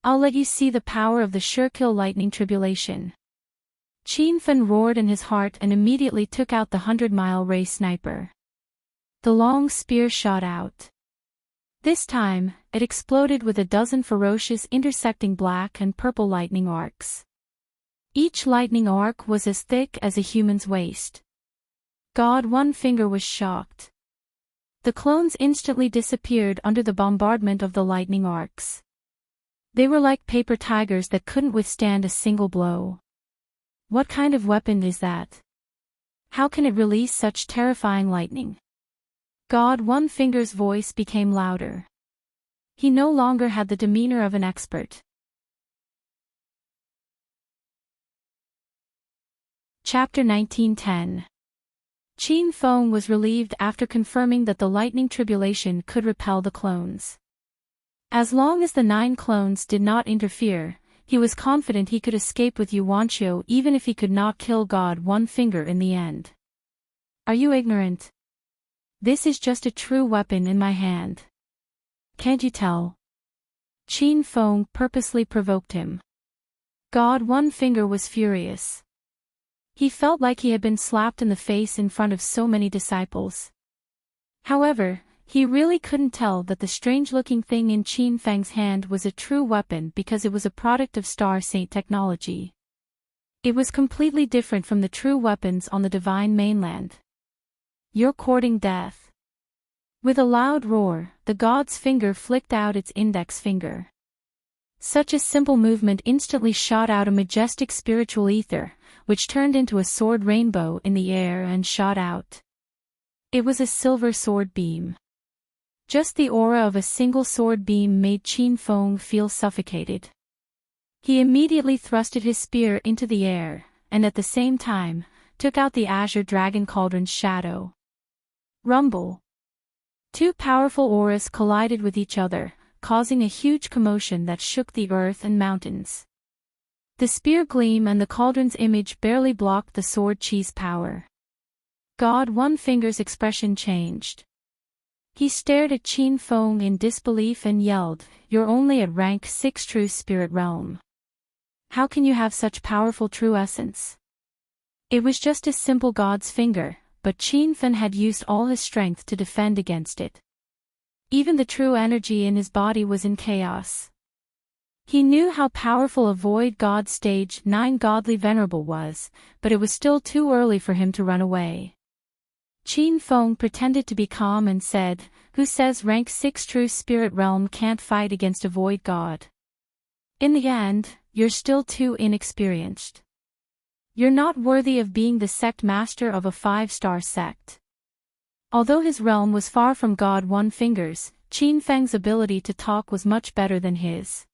"I'll let you see the power of the Surekill lightning tribulation." Qin Fen roared in his heart and immediately took out the 100-mile ray sniper. The long spear shot out. This time, it exploded with a dozen ferocious intersecting black and purple lightning arcs. Each lightning arc was as thick as a human's waist. God One Finger was shocked. The clones instantly disappeared under the bombardment of the lightning arcs. They were like paper tigers that couldn't withstand a single blow. What kind of weapon is that? How can it release such terrifying lightning? God One Finger's voice became louder. He no longer had the demeanor of an expert. Chapter 1910. Qin Feng was relieved after confirming that the lightning tribulation could repel the clones. As long as the 9 clones did not interfere, he was confident he could escape with Yuanqiu even if he could not kill God One Finger in the end. Are you ignorant? This is just a true weapon in my hand. Can't you tell? Qin Feng purposely provoked him. God One Finger was furious. He felt like he had been slapped in the face in front of so many disciples. However, he really couldn't tell that the strange-looking thing in Qin Feng's hand was a true weapon because it was a product of Star Saint technology. It was completely different from the true weapons on the divine mainland. You're courting death. With a loud roar, the god's finger flicked out its index finger. Such a simple movement instantly shot out a majestic spiritual ether, which turned into a sword rainbow in the air and shot out. It was a silver sword beam. Just the aura of a single sword beam made Qin Feng feel suffocated. He immediately thrusted his spear into the air, and at the same time, took out the azure dragon cauldron's shadow. Rumble. 2 powerful auras collided with each other, causing a huge commotion that shook the earth and mountains. The spear gleam and the cauldron's image barely blocked the sword chi's power. God One Finger's expression changed. He stared at Qin Feng in disbelief and yelled, "You're only at rank 6 true spirit realm. How can you have such powerful true essence?" It was just a simple god's finger, but Qin Feng had used all his strength to defend against it. Even the true energy in his body was in chaos. He knew how powerful a void god stage 9 godly venerable was, but it was still too early for him to run away. Qin Feng pretended to be calm and said, "Who says rank 6 true spirit realm can't fight against a void god? In the end, you're still too inexperienced. You're not worthy of being the sect master of a 5-star sect." Although his realm was far from God One Finger's, Qin Feng's ability to talk was much better than his.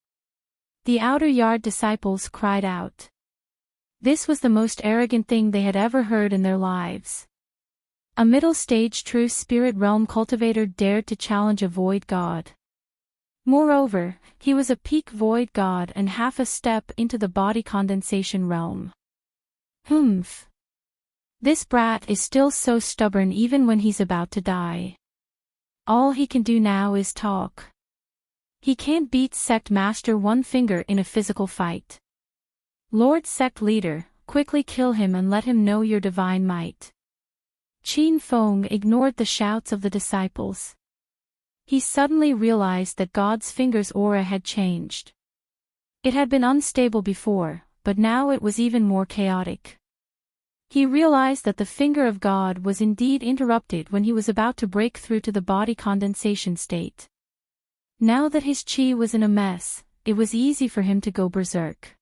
The outer yard disciples cried out. This was the most arrogant thing they had ever heard in their lives. A middle-stage true spirit realm cultivator dared to challenge a void god. Moreover, he was a peak void god and half a step into the body condensation realm. Humph. This brat is still so stubborn even when he's about to die. All he can do now is talk. He can't beat Sect Master One Finger in a physical fight. Lord Sect Leader, quickly kill him and let him know your divine might. Qin Feng ignored the shouts of the disciples. He suddenly realized that God's finger's aura had changed. It had been unstable before, but now it was even more chaotic. He realized that the finger of God was indeed interrupted when he was about to break through to the body condensation state. Now that his qi was in a mess, it was easy for him to go berserk.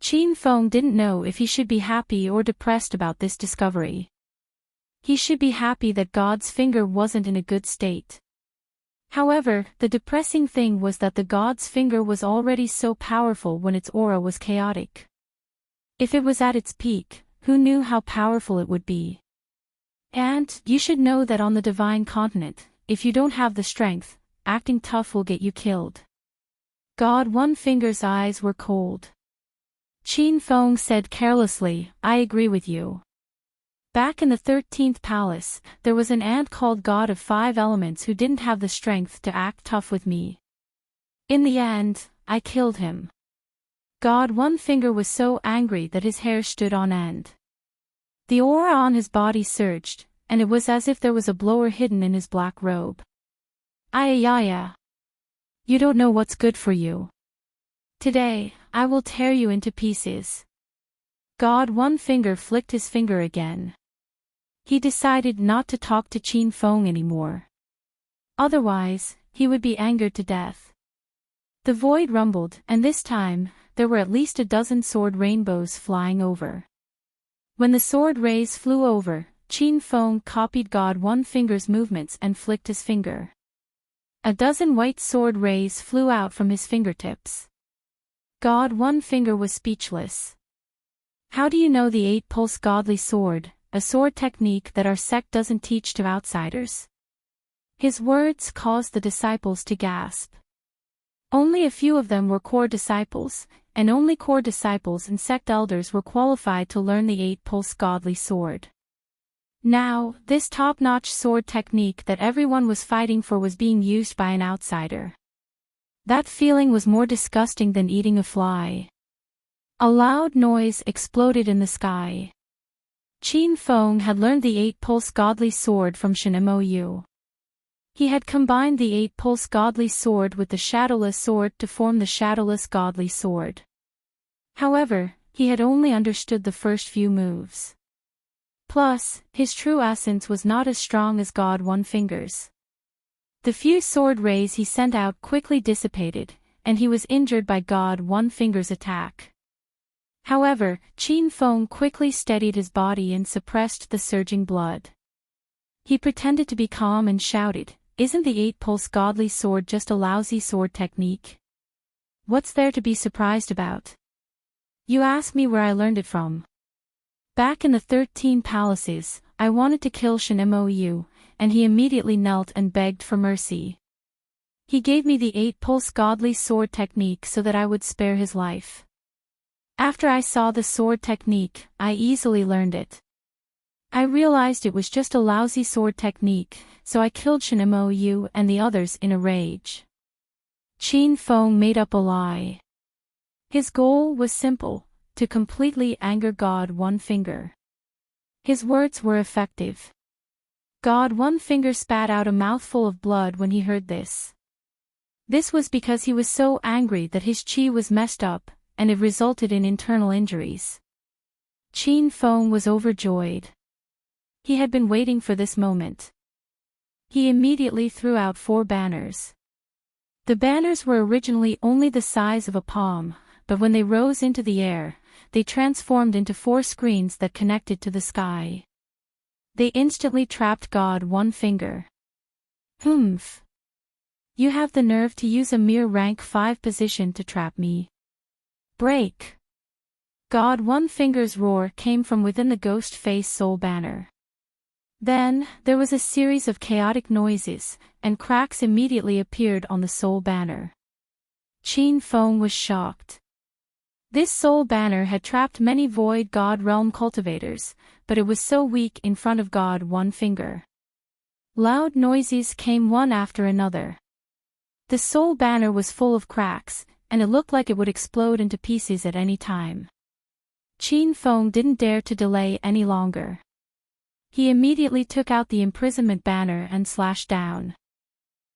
Qin Feng didn't know if he should be happy or depressed about this discovery. He should be happy that God's finger wasn't in a good state. However, the depressing thing was that the God's finger was already so powerful when its aura was chaotic. If it was at its peak, who knew how powerful it would be? And, you should know that on the divine continent, if you don't have the strength, acting tough will get you killed. God One Finger's eyes were cold. Qin Feng said carelessly, "I agree with you. Back in the 13th palace, there was an ant called God of 5 Elements who didn't have the strength to act tough with me. In the end, I killed him." God One Finger was so angry that his hair stood on end. The aura on his body surged, and it was as if there was a blower hidden in his black robe. Ayayaya. You don't know what's good for you. Today, I will tear you into pieces. God One Finger flicked his finger again. He decided not to talk to Qin Feng anymore. Otherwise, he would be angered to death. The void rumbled, and this time, there were at least a dozen sword rainbows flying over. When the sword rays flew over, Qin Feng copied God One Finger's movements and flicked his finger. A dozen white sword rays flew out from his fingertips. God One Finger was speechless. How do you know the 8-pulse godly sword, a sword technique that our sect doesn't teach to outsiders? His words caused the disciples to gasp. Only a few of them were core disciples, and only core disciples and sect elders were qualified to learn the 8-pulse godly sword. Now, this top-notch sword technique that everyone was fighting for was being used by an outsider. That feeling was more disgusting than eating a fly. A loud noise exploded in the sky. Qin Feng had learned the 8-pulse godly sword from Shen Mou. He had combined the 8-pulse godly sword with the shadowless sword to form the shadowless godly sword. However, he had only understood the first few moves. Plus, his true essence was not as strong as God One Finger's. The few sword rays he sent out quickly dissipated, and he was injured by God One Finger's attack. However, Qin Feng quickly steadied his body and suppressed the surging blood. He pretended to be calm and shouted, "Isn't the 8-pulse godly sword just a lousy sword technique? What's there to be surprised about? You ask me where I learned it from. Back in the 13 palaces, I wanted to kill Shen Mou, and he immediately knelt and begged for mercy. He gave me the 8-pulse godly sword technique so that I would spare his life. After I saw the sword technique, I easily learned it. I realized it was just a lousy sword technique, so I killed Shen Mou and the others in a rage." Qin Feng made up a lie. His goal was simple: to completely anger God One Finger. His words were effective. God One Finger spat out a mouthful of blood when he heard this. This was because he was so angry that his qi was messed up, and it resulted in internal injuries. Qin Feng was overjoyed. He had been waiting for this moment. He immediately threw out 4 banners. The banners were originally only the size of a palm, but when they rose into the air, they transformed into 4 screens that connected to the sky. They instantly trapped God One Finger. "Humph. You have the nerve to use a mere rank 5 position to trap me. Break!" God One Finger's roar came from within the ghost face soul banner. Then, there was a series of chaotic noises, and cracks immediately appeared on the soul banner. Qin Feng was shocked. This soul banner had trapped many void god realm cultivators, but it was so weak in front of God One Finger. Loud noises came one after another. The soul banner was full of cracks, and it looked like it would explode into pieces at any time. Qin Feng didn't dare to delay any longer. He immediately took out the imprisonment banner and slashed down.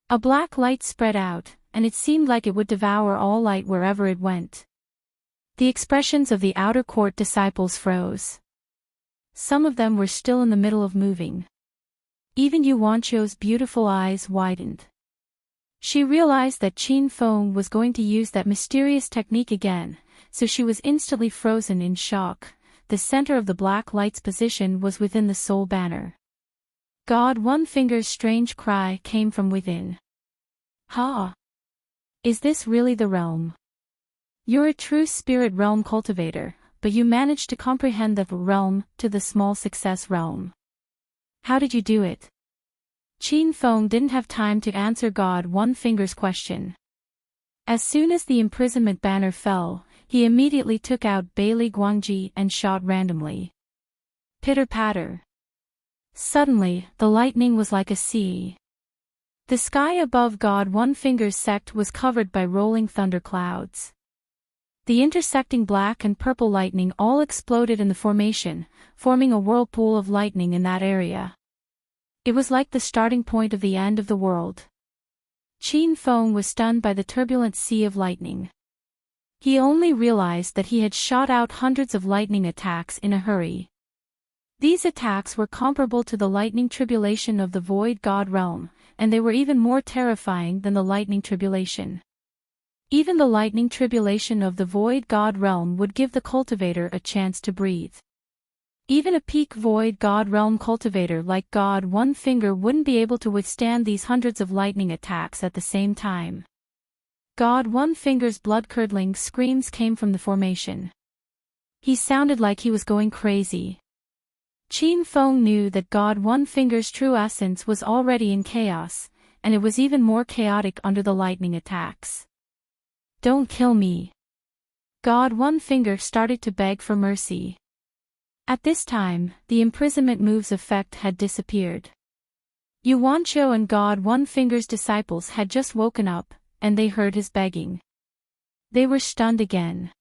A black light spread out, and it seemed like it would devour all light wherever it went. The expressions of the outer court disciples froze. Some of them were still in the middle of moving. Even Yu Wancho's beautiful eyes widened. She realized that Qin Feng was going to use that mysterious technique again, so she was instantly frozen in shock. The center of the black light's position was within the soul banner. God One Finger's strange cry came from within. "Ha! Is this really the realm? You're a true spirit realm cultivator, but you managed to comprehend the realm to the small success realm. How did you do it?" Qin Feng didn't have time to answer God One Finger's question. As soon as the imprisonment banner fell, he immediately took out Bailey Guangji and shot randomly. Pitter-patter. Suddenly, the lightning was like a sea. The sky above God One Finger's sect was covered by rolling thunder clouds. The intersecting black and purple lightning all exploded in the formation, forming a whirlpool of lightning in that area. It was like the starting point of the end of the world. Qin Feng was stunned by the turbulent sea of lightning. He only realized that he had shot out hundreds of lightning attacks in a hurry. These attacks were comparable to the lightning tribulation of the Void God realm, and they were even more terrifying than the lightning tribulation. Even the lightning tribulation of the Void God realm would give the cultivator a chance to breathe. Even a peak Void God realm cultivator like God One Finger wouldn't be able to withstand these hundreds of lightning attacks at the same time. God One Finger's blood-curdling screams came from the formation. He sounded like he was going crazy. Qin Feng knew that God One Finger's true essence was already in chaos, and it was even more chaotic under the lightning attacks. "Don't kill me." God One Finger started to beg for mercy. At this time, the imprisonment move's effect had disappeared. Yuanqiu and God One Finger's disciples had just woken up, and they heard his begging. They were stunned again.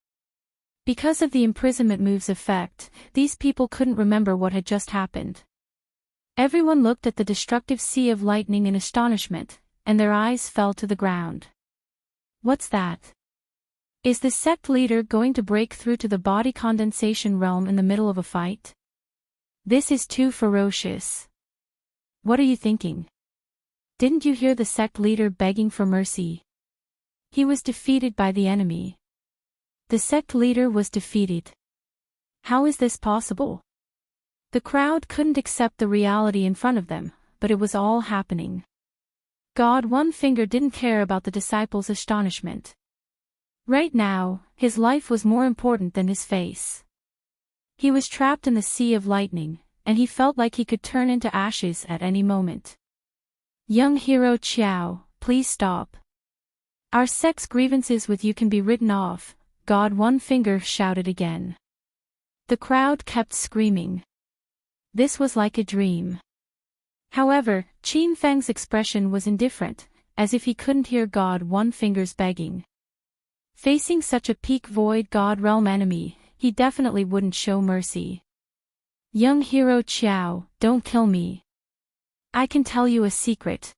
Because of the imprisonment move's effect, these people couldn't remember what had just happened. Everyone looked at the destructive sea of lightning in astonishment, and their eyes fell to the ground. What's that? Is the sect leader going to break through to the body condensation realm in the middle of a fight? This is too ferocious. What are you thinking? Didn't you hear the sect leader begging for mercy? He was defeated by the enemy. The sect leader was defeated. How is this possible? The crowd couldn't accept the reality in front of them, but it was all happening. God One Finger didn't care about the disciples' astonishment. Right now, his life was more important than his face. He was trapped in the sea of lightning, and he felt like he could turn into ashes at any moment. "Young hero Qiao, please stop. Our sect's grievances with you can be written off," God One Finger shouted again. The crowd kept screaming. This was like a dream. However, Qin Feng's expression was indifferent, as if he couldn't hear God One Finger's begging. Facing such a peak Void God realm enemy, he definitely wouldn't show mercy. "Young hero Qiao, don't kill me. I can tell you a secret,"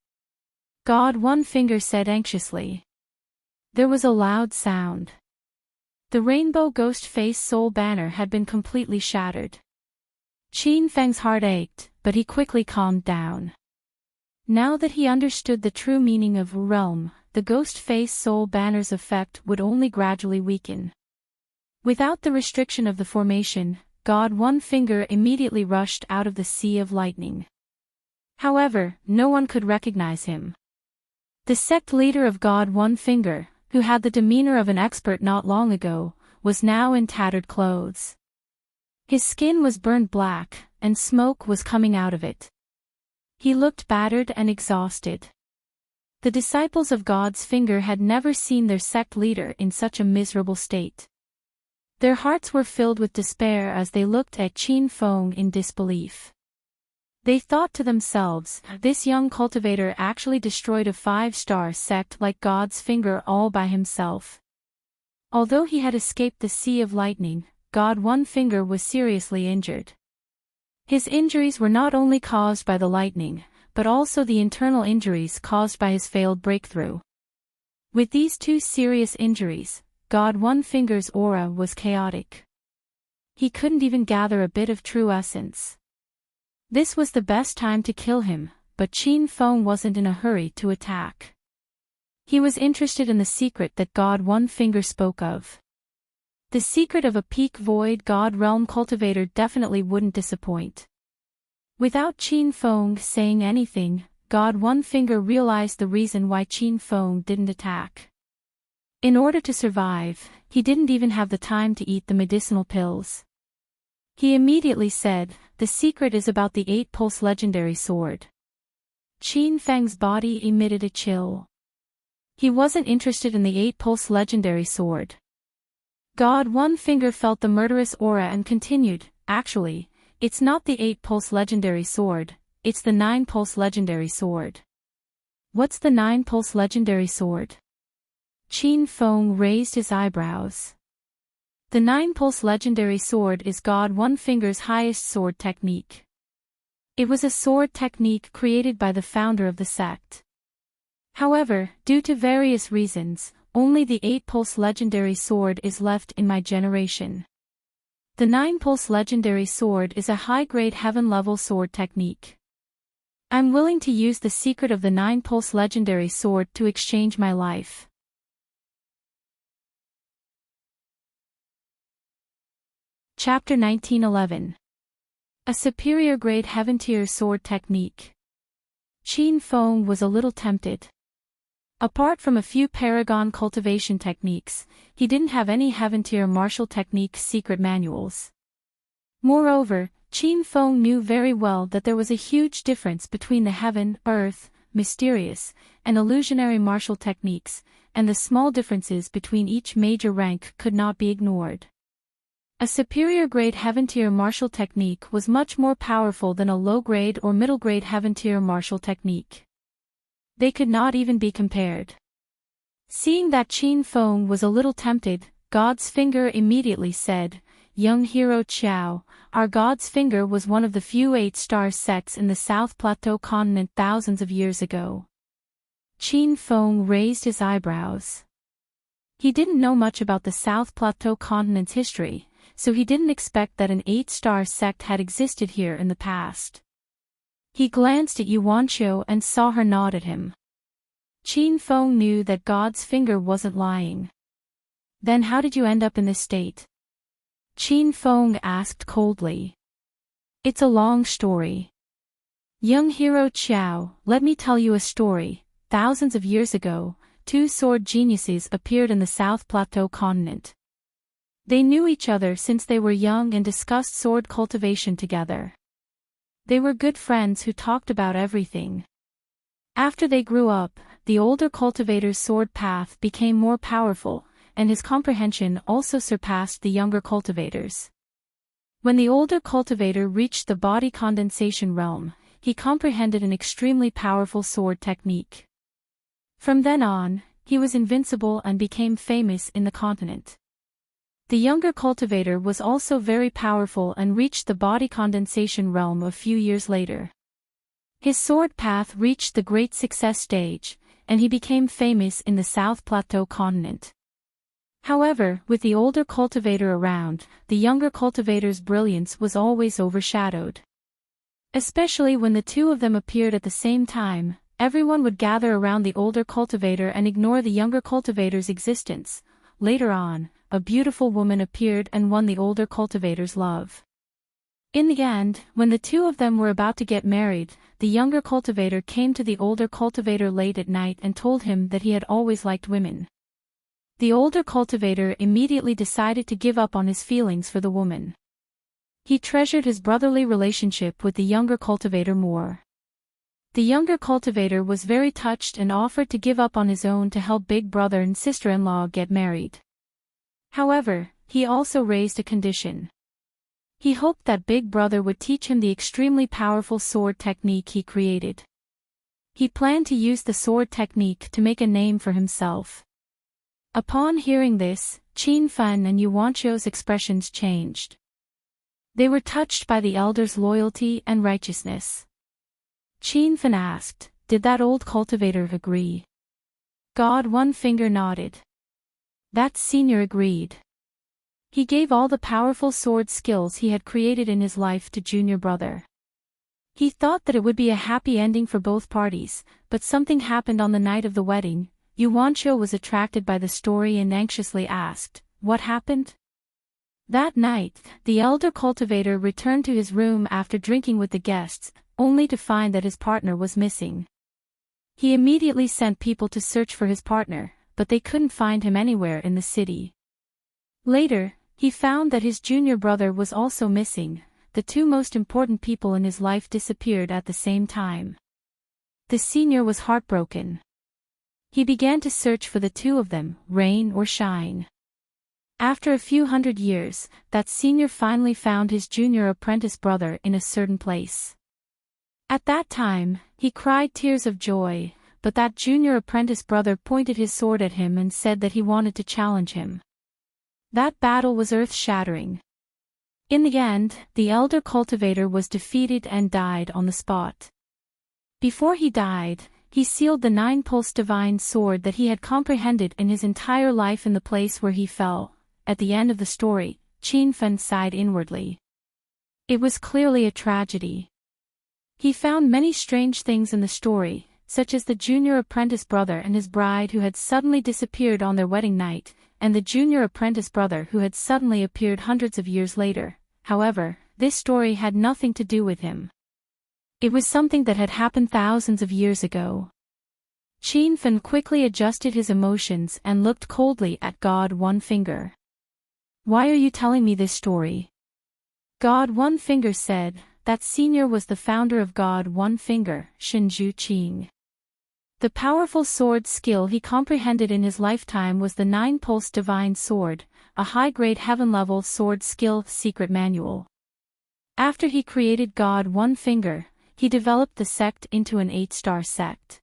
God One Finger said anxiously. There was a loud sound. The rainbow ghost face soul banner had been completely shattered. Qin Feng's heart ached, but he quickly calmed down. Now that he understood the true meaning of realm, the ghost face soul banner's effect would only gradually weaken. Without the restriction of the formation, God One Finger immediately rushed out of the sea of lightning. However, no one could recognize him. The sect leader of God One Finger, who had the demeanor of an expert not long ago, was now in tattered clothes. His skin was burned black, and smoke was coming out of it. He looked battered and exhausted. The disciples of God's Finger had never seen their sect leader in such a miserable state. Their hearts were filled with despair as they looked at Qin Feng in disbelief. They thought to themselves, this young cultivator actually destroyed a 5-star sect like God's Finger all by himself. Although he had escaped the sea of lightning, God One Finger was seriously injured. His injuries were not only caused by the lightning, but also the internal injuries caused by his failed breakthrough. With these two serious injuries, God One Finger's aura was chaotic. He couldn't even gather a bit of true essence. This was the best time to kill him, but Qin Feng wasn't in a hurry to attack. He was interested in the secret that God One Finger spoke of. The secret of a peak Void God realm cultivator definitely wouldn't disappoint. Without Qin Feng saying anything, God One Finger realized the reason why Qin Feng didn't attack. In order to survive, he didn't even have the time to eat the medicinal pills. He immediately said, "The secret is about the 8-pulse legendary sword." Qin Feng's body emitted a chill. He wasn't interested in the 8-pulse legendary sword. God One Finger felt the murderous aura and continued, "Actually, it's not the 8-pulse legendary sword, it's the 9-pulse legendary sword." "What's the 9-pulse legendary sword?" Qin Feng raised his eyebrows. The 9-pulse legendary sword is God One Finger's highest sword technique. It was a sword technique created by the founder of the sect. However, due to various reasons, only the 8-pulse legendary sword is left in my generation. The 9-pulse legendary sword is a high-grade heaven-level sword technique. I'm willing to use the secret of the 9-pulse legendary sword to exchange my life. Chapter 1911. A superior grade heaven tier sword technique. Qin Feng was a little tempted. Apart from a few paragon cultivation techniques, he didn't have any heaven tier martial technique secret manuals. Moreover, Qin Feng knew very well that there was a huge difference between the heaven, earth, mysterious, and illusionary martial techniques, and the small differences between each major rank could not be ignored. A superior grade heaven tier martial technique was much more powerful than a low grade or middle grade heaven tier martial technique. They could not even be compared. Seeing that Qin Feng was a little tempted, God's Finger immediately said, "Young hero Qiao, our God's Finger was one of the few 8-star sects in the South Plateau continent thousands of years ago." Qin Feng raised his eyebrows. He didn't know much about the South Plateau continent's history, so he didn't expect that an 8-star sect had existed here in the past. He glanced at Yuanqiu and saw her nod at him. Qin Feng knew that God's Finger wasn't lying. "Then how did you end up in this state?" Qin Feng asked coldly. "It's a long story. Young hero Qiao, let me tell you a story. Thousands of years ago, 2 sword geniuses appeared in the South Plateau continent. They knew each other since they were young and discussed sword cultivation together. They were good friends who talked about everything. After they grew up, the older cultivator's sword path became more powerful, and his comprehension also surpassed the younger cultivator's. When the older cultivator reached the body condensation realm, he comprehended an extremely powerful sword technique. From then on, he was invincible and became famous in the continent. The younger cultivator was also very powerful and reached the body condensation realm a few years later. His sword path reached the great success stage, and he became famous in the South Plateau continent. However, with the older cultivator around, the younger cultivator's brilliance was always overshadowed. Especially when the two of them appeared at the same time, everyone would gather around the older cultivator and ignore the younger cultivator's existence. Later on, a beautiful woman appeared and won the older cultivator's love. In the end, when the two of them were about to get married, the younger cultivator came to the older cultivator late at night and told him that he had always liked women. The older cultivator immediately decided to give up on his feelings for the woman. He treasured his brotherly relationship with the younger cultivator more. The younger cultivator was very touched and offered to give up on his own to help big brother and sister-in-law get married. However, he also raised a condition. He hoped that big brother would teach him the extremely powerful sword technique he created. He planned to use the sword technique to make a name for himself. Upon hearing this, Qin Feng and Yuanqiu's expressions changed. They were touched by the elder's loyalty and righteousness. Qin Feng asked, "Did that old cultivator agree?" God One Finger nodded. That senior agreed. He gave all the powerful sword skills he had created in his life to junior brother. He thought that it would be a happy ending for both parties, but something happened on the night of the wedding. Yuanqiu was attracted by the story and anxiously asked, "What happened?" That night, the elder cultivator returned to his room after drinking with the guests, only to find that his partner was missing. He immediately sent people to search for his partner, but they couldn't find him anywhere in the city. Later, he found that his junior brother was also missing. The two most important people in his life disappeared at the same time. The senior was heartbroken. He began to search for the two of them, rain or shine. After a few hundred years, that senior finally found his junior apprentice brother in a certain place. At that time, he cried tears of joy, but that junior apprentice brother pointed his sword at him and said that he wanted to challenge him. That battle was earth-shattering. In the end, the elder cultivator was defeated and died on the spot. Before he died, he sealed the nine-pulse divine sword that he had comprehended in his entire life in the place where he fell. At the end of the story, Qin Fen sighed inwardly. It was clearly a tragedy. He found many strange things in the story, such as the junior apprentice brother and his bride who had suddenly disappeared on their wedding night, and the junior apprentice brother who had suddenly appeared hundreds of years later. However, this story had nothing to do with him. It was something that had happened thousands of years ago. Qin Fen quickly adjusted his emotions and looked coldly at God One Finger. "Why are you telling me this story?" God One Finger said, "That senior was the founder of God One Finger, Shinju Qing. The powerful sword skill he comprehended in his lifetime was the nine-pulse divine sword, a high-grade heaven-level sword skill secret manual. After he created God One Finger, he developed the sect into an 8-star sect.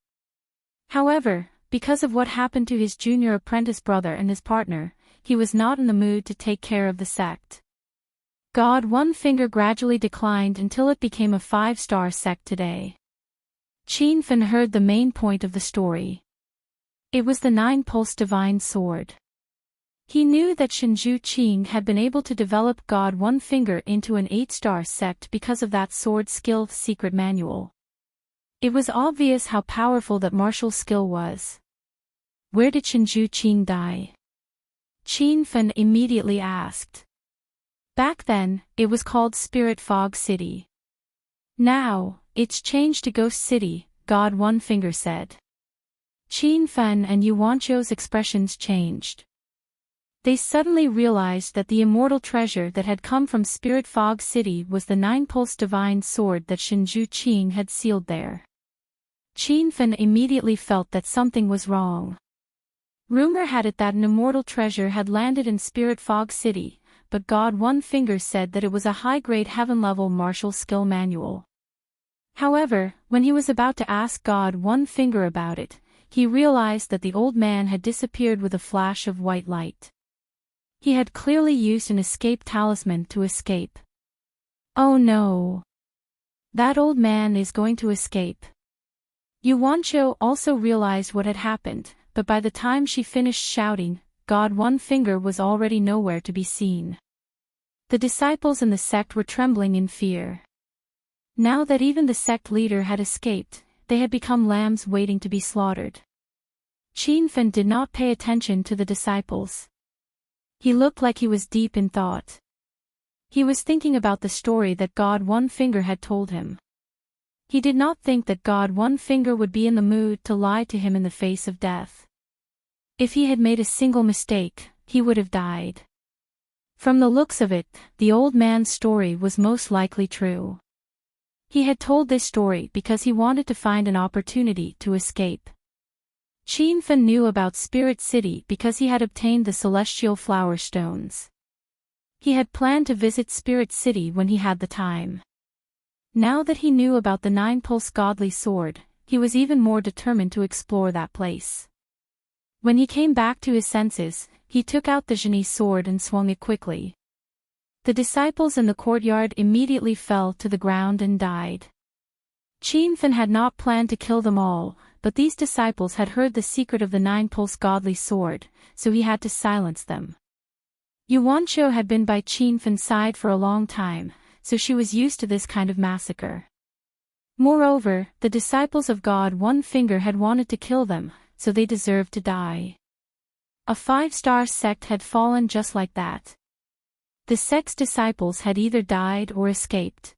However, because of what happened to his junior apprentice brother and his partner, he was not in the mood to take care of the sect. God One Finger gradually declined until it became a 5-star sect today." Qin Fen heard the main point of the story. It was the nine-pulse divine sword. He knew that Shinju Qing had been able to develop God One Finger into an 8-star sect because of that sword skill secret manual. It was obvious how powerful that martial skill was. "Where did Shinju Qing die?" Qin Fen immediately asked. "Back then, it was called Spirit Fog City. Now, it's changed to Ghost City," God One Finger said. Qin Fen and Yuanqiu's expressions changed. They suddenly realized that the immortal treasure that had come from Spirit Fog City was the nine-pulse divine sword that Shinju Qing had sealed there. Qin Fen immediately felt that something was wrong. Rumor had it that an immortal treasure had landed in Spirit Fog City, but God One Finger said that it was a high-grade heaven-level martial skill manual. However, when he was about to ask God One Finger about it, he realized that the old man had disappeared with a flash of white light. He had clearly used an escape talisman to escape. Oh no! That old man is going to escape. Yuanqiu also realized what had happened, but by the time she finished shouting, God One Finger was already nowhere to be seen. The disciples in the sect were trembling in fear. Now that even the sect leader had escaped, they had become lambs waiting to be slaughtered. Qin Fen did not pay attention to the disciples. He looked like he was deep in thought. He was thinking about the story that God One Finger had told him. He did not think that God One Finger would be in the mood to lie to him in the face of death. If he had made a single mistake, he would have died. From the looks of it, the old man's story was most likely true. He had told this story because he wanted to find an opportunity to escape. Qin Fen knew about Spirit City because he had obtained the celestial flower stones. He had planned to visit Spirit City when he had the time. Now that he knew about the nine-pulse godly sword, he was even more determined to explore that place. When he came back to his senses, he took out the genie sword and swung it quickly. The disciples in the courtyard immediately fell to the ground and died. Qin Fen had not planned to kill them all, but these disciples had heard the secret of the nine-pulse godly sword, so he had to silence them. Yuanqiu had been by Qin Fen's side for a long time, so she was used to this kind of massacre. Moreover, the disciples of God One Finger had wanted to kill them, so they deserved to die. A 5-star sect had fallen just like that. The sect's disciples had either died or escaped.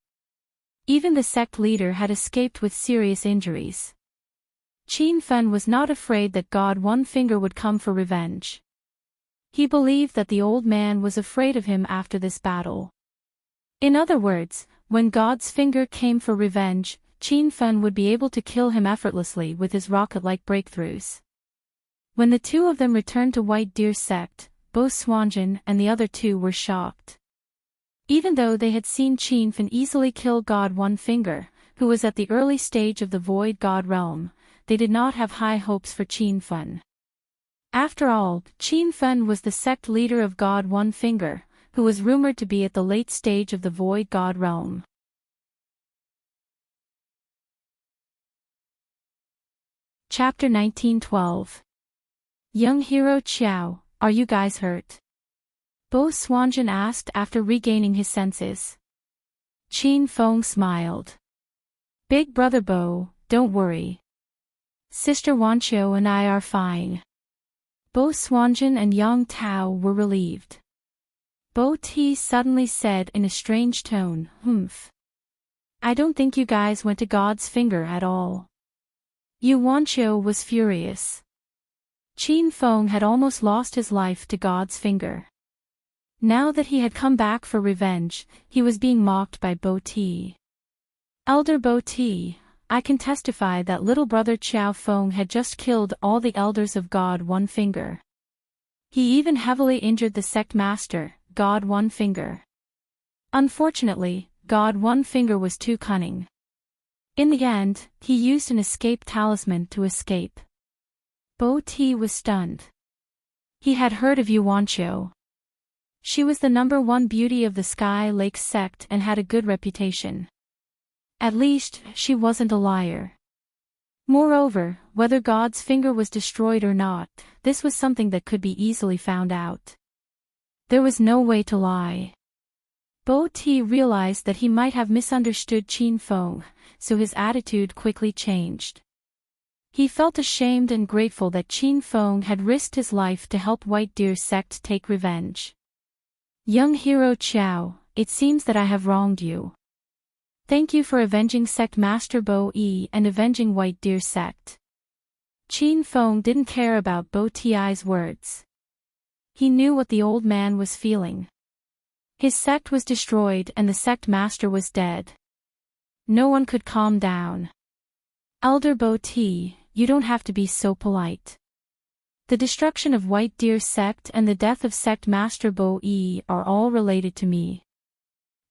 Even the sect leader had escaped with serious injuries. Qin Fen was not afraid that God One Finger would come for revenge. He believed that the old man was afraid of him after this battle. In other words, when God's finger came for revenge, Qin Fen would be able to kill him effortlessly with his rocket-like breakthroughs. When the two of them returned to White Deer Sect, both Swanjin and the other two were shocked. Even though they had seen Qin Fen easily kill God One Finger, who was at the early stage of the Void God realm, they did not have high hopes for Qin Fen. After all, Qin Fen was the sect leader of God One Finger, who was rumored to be at the late stage of the Void God realm. Chapter 1912. Young hero Qiao, are you guys hurt? Bo Swanjin asked after regaining his senses. Qin Feng smiled. Big brother Bo, don't worry. Sister Wanqiu and I are fine. Bo Swanjin and Yang Tao were relieved. Bo Ti suddenly said in a strange tone, "Humph. I don't think you guys went to God's finger at all." Yu Wanqiu was furious. Qin Feng had almost lost his life to God's finger. Now that he had come back for revenge, he was being mocked by Bo Ti. Elder Bo Ti, I can testify that little brother Qiao Feng had just killed all the elders of God One Finger. He even heavily injured the sect master, God One Finger. Unfortunately, God One Finger was too cunning. In the end, he used an escape talisman to escape. Bo Ti was stunned. He had heard of Yu Wanqiu. She was the #1 beauty of the Sky Lake sect and had a good reputation. At least, she wasn't a liar. Moreover, whether God's finger was destroyed or not, this was something that could be easily found out. There was no way to lie. Bo Ti realized that he might have misunderstood Qin Feng, so his attitude quickly changed. He felt ashamed and grateful that Qin Feng had risked his life to help White Deer sect take revenge. Young hero Qiao, it seems that I have wronged you. Thank you for avenging sect master Bo Yi and avenging White Deer sect. Qin Feng didn't care about Bo Ti's words. He knew what the old man was feeling. His sect was destroyed and the sect master was dead. No one could calm down. Elder Bo Ti, you don't have to be so polite. The destruction of White Deer sect and the death of sect master Bo Yi are all related to me.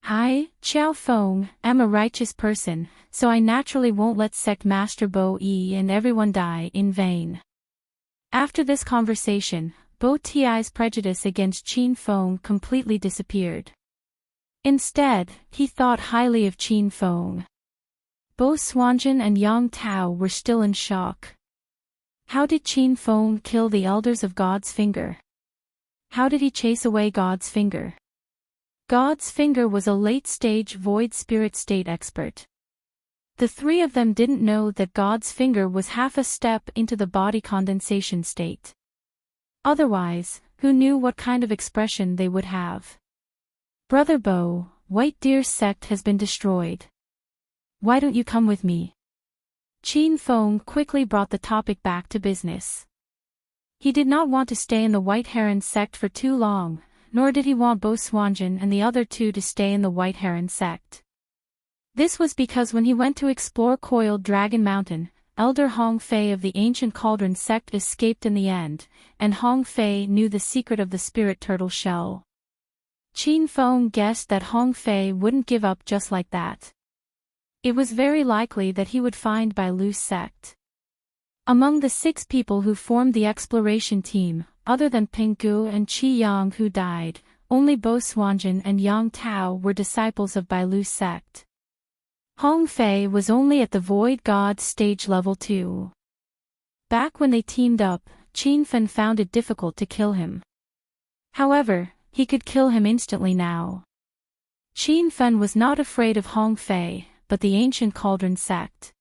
I, Qiao Feng, am a righteous person, so I naturally won't let sect master Bo Yi and everyone die in vain. After this conversation, Bo Ti's prejudice against Qin Feng completely disappeared. Instead, he thought highly of Qin Feng. Bo Swanjin and Yang Tao were still in shock. How did Qin Feng kill the elders of God's finger? How did he chase away God's finger? God's finger was a late-stage void spirit state expert. The three of them didn't know that God's finger was half a step into the body condensation state. Otherwise, who knew what kind of expression they would have? Brother Bo, White Deer sect has been destroyed. Why don't you come with me? Qin Feng quickly brought the topic back to business. He did not want to stay in the White Heron sect for too long, nor did he want Bo Swanjin and the other two to stay in the White Heron sect. This was because when he went to explore Coiled Dragon Mountain, Elder Hong Fei of the Ancient Cauldron sect escaped in the end, and Hong Fei knew the secret of the spirit turtle shell. Qin Feng guessed that Hong Fei wouldn't give up just like that. It was very likely that he would find Bai Lu's sect. Among the 6 people who formed the exploration team, other than Ping Gu and Qi Yang who died, only Bo Swanjin and Yang Tao were disciples of Bai Lu's sect. Hong Fei was only at the Void God stage level 2. Back when they teamed up, Qin Fen found it difficult to kill him. However, he could kill him instantly now. Qin Fen was not afraid of Hong Fei, but the Ancient Cauldron sect.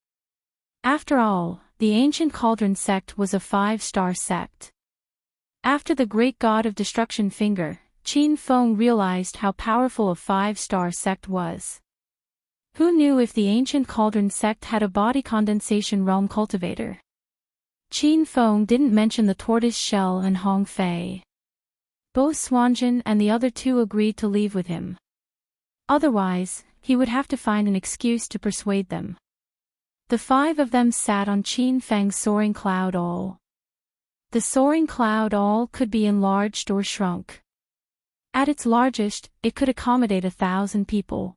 After all, the Ancient Cauldron sect was a 5-star sect. After the Great God of Destruction finger, Qin Feng realized how powerful a 5-star sect was. Who knew if the Ancient Cauldron sect had a body condensation realm cultivator? Qin Feng didn't mention the tortoise shell and Hong Fei. Bo Swanjin and the other 2 agreed to leave with him. Otherwise, he would have to find an excuse to persuade them. The 5 of them sat on Qin Feng's soaring cloud all. The soaring cloud all could be enlarged or shrunk. At its largest, it could accommodate 1,000 people.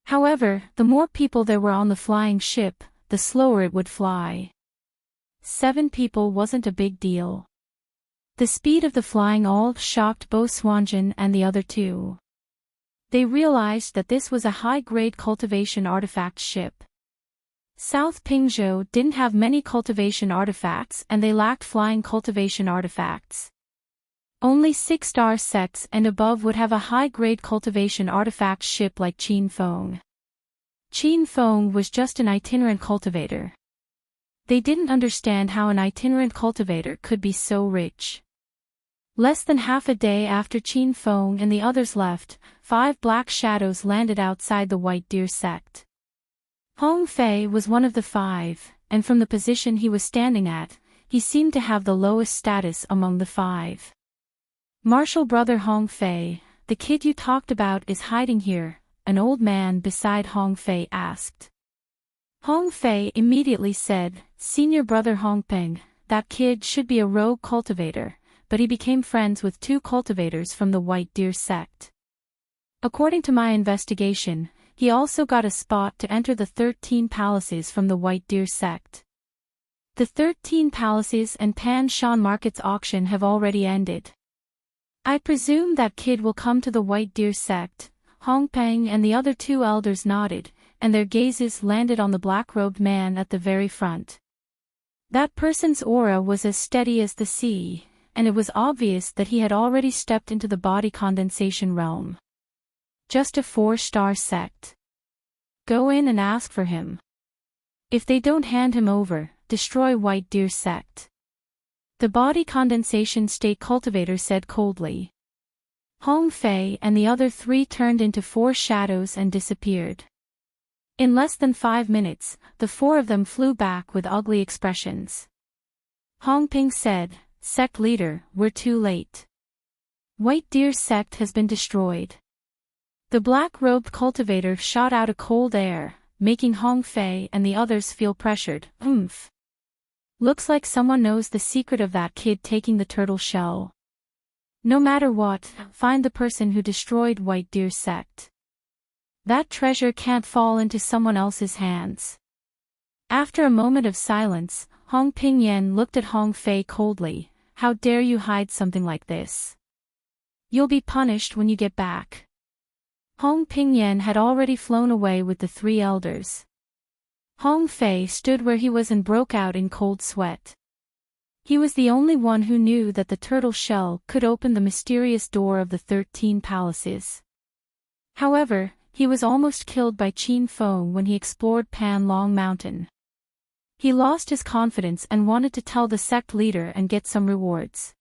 However, the more people there were on the flying ship, the slower it would fly. 7 people wasn't a big deal. The speed of the flying all shocked Bo Swanjin and the other 2. They realized that this was a high-grade cultivation artifact ship. South Pingzhou didn't have many cultivation artifacts and they lacked flying cultivation artifacts. Only 6-star sects and above would have a high-grade cultivation artifact ship like Qin Feng. Qin Feng was just an itinerant cultivator. They didn't understand how an itinerant cultivator could be so rich. Less than half a day after Qin Feng and the others left, 5 black shadows landed outside the White Deer sect. Hong Fei was one of the 5, and from the position he was standing at, he seemed to have the lowest status among the 5. Martial brother Hong Fei, the kid you talked about is hiding here, an old man beside Hong Fei asked. Hong Fei immediately said, Senior brother Hong Peng, that kid should be a rogue cultivator, but he became friends with 2 cultivators from the White Deer sect. According to my investigation, he also got a spot to enter the 13 palaces from the White Deer sect. The 13 palaces and Pan Shan Market's auction have already ended. I presume that kid will come to the White Deer sect. Hong Peng and the other 2 elders nodded, and their gazes landed on the black-robed man at the very front. That person's aura was as steady as the sea, and it was obvious that he had already stepped into the body condensation realm. Just a 4-star sect. Go in and ask for him. If they don't hand him over, destroy White Deer sect. The body condensation state cultivator said coldly. Hong Fei and the other 3 turned into 4 shadows and disappeared. In less than 5 minutes, the 4 of them flew back with ugly expressions. Hong Ping said, Sect leader, we're too late. White Deer sect has been destroyed. The black-robed cultivator shot out a cold air, making Hong Fei and the others feel pressured. Looks like someone knows the secret of that kid taking the turtle shell. No matter what, find the person who destroyed White Deer sect. That treasure can't fall into someone else's hands. After a moment of silence, Hong Pingyan looked at Hong Fei coldly. How dare you hide something like this? You'll be punished when you get back. Hong Pingyan had already flown away with the 3 elders. Hong Fei stood where he was and broke out in cold sweat. He was the only one who knew that the turtle shell could open the mysterious door of the 13 palaces. However, he was almost killed by Qin Feng when he explored Pan Long Mountain. He lost his confidence and wanted to tell the sect leader and get some rewards.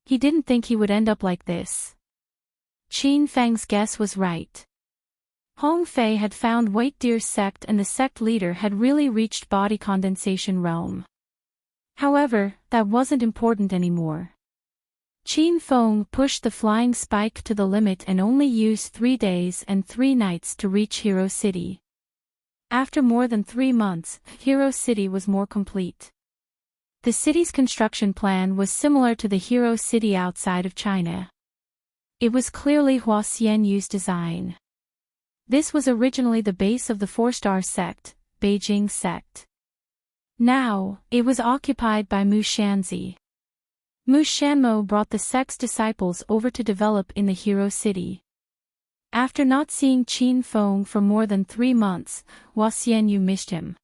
He didn't think he would end up like this. Qin Feng's guess was right. Hong Fei had found White Deer sect and the sect leader had really reached body condensation realm. However, that wasn't important anymore. Qin Feng pushed the flying spike to the limit and only used 3 days and 3 nights to reach Hero City. After more than 3 months, Hero City was more complete. The city's construction plan was similar to the Hero City outside of China. It was clearly Hua Xianyu's design. This was originally the base of the 4-star sect, Beijing sect. Now, it was occupied by Mu Shanzi. Mu Shanmo brought the sect's disciples over to develop in the Hero City. After not seeing Qin Feng for more than 3 months, Hua Xianyu missed him.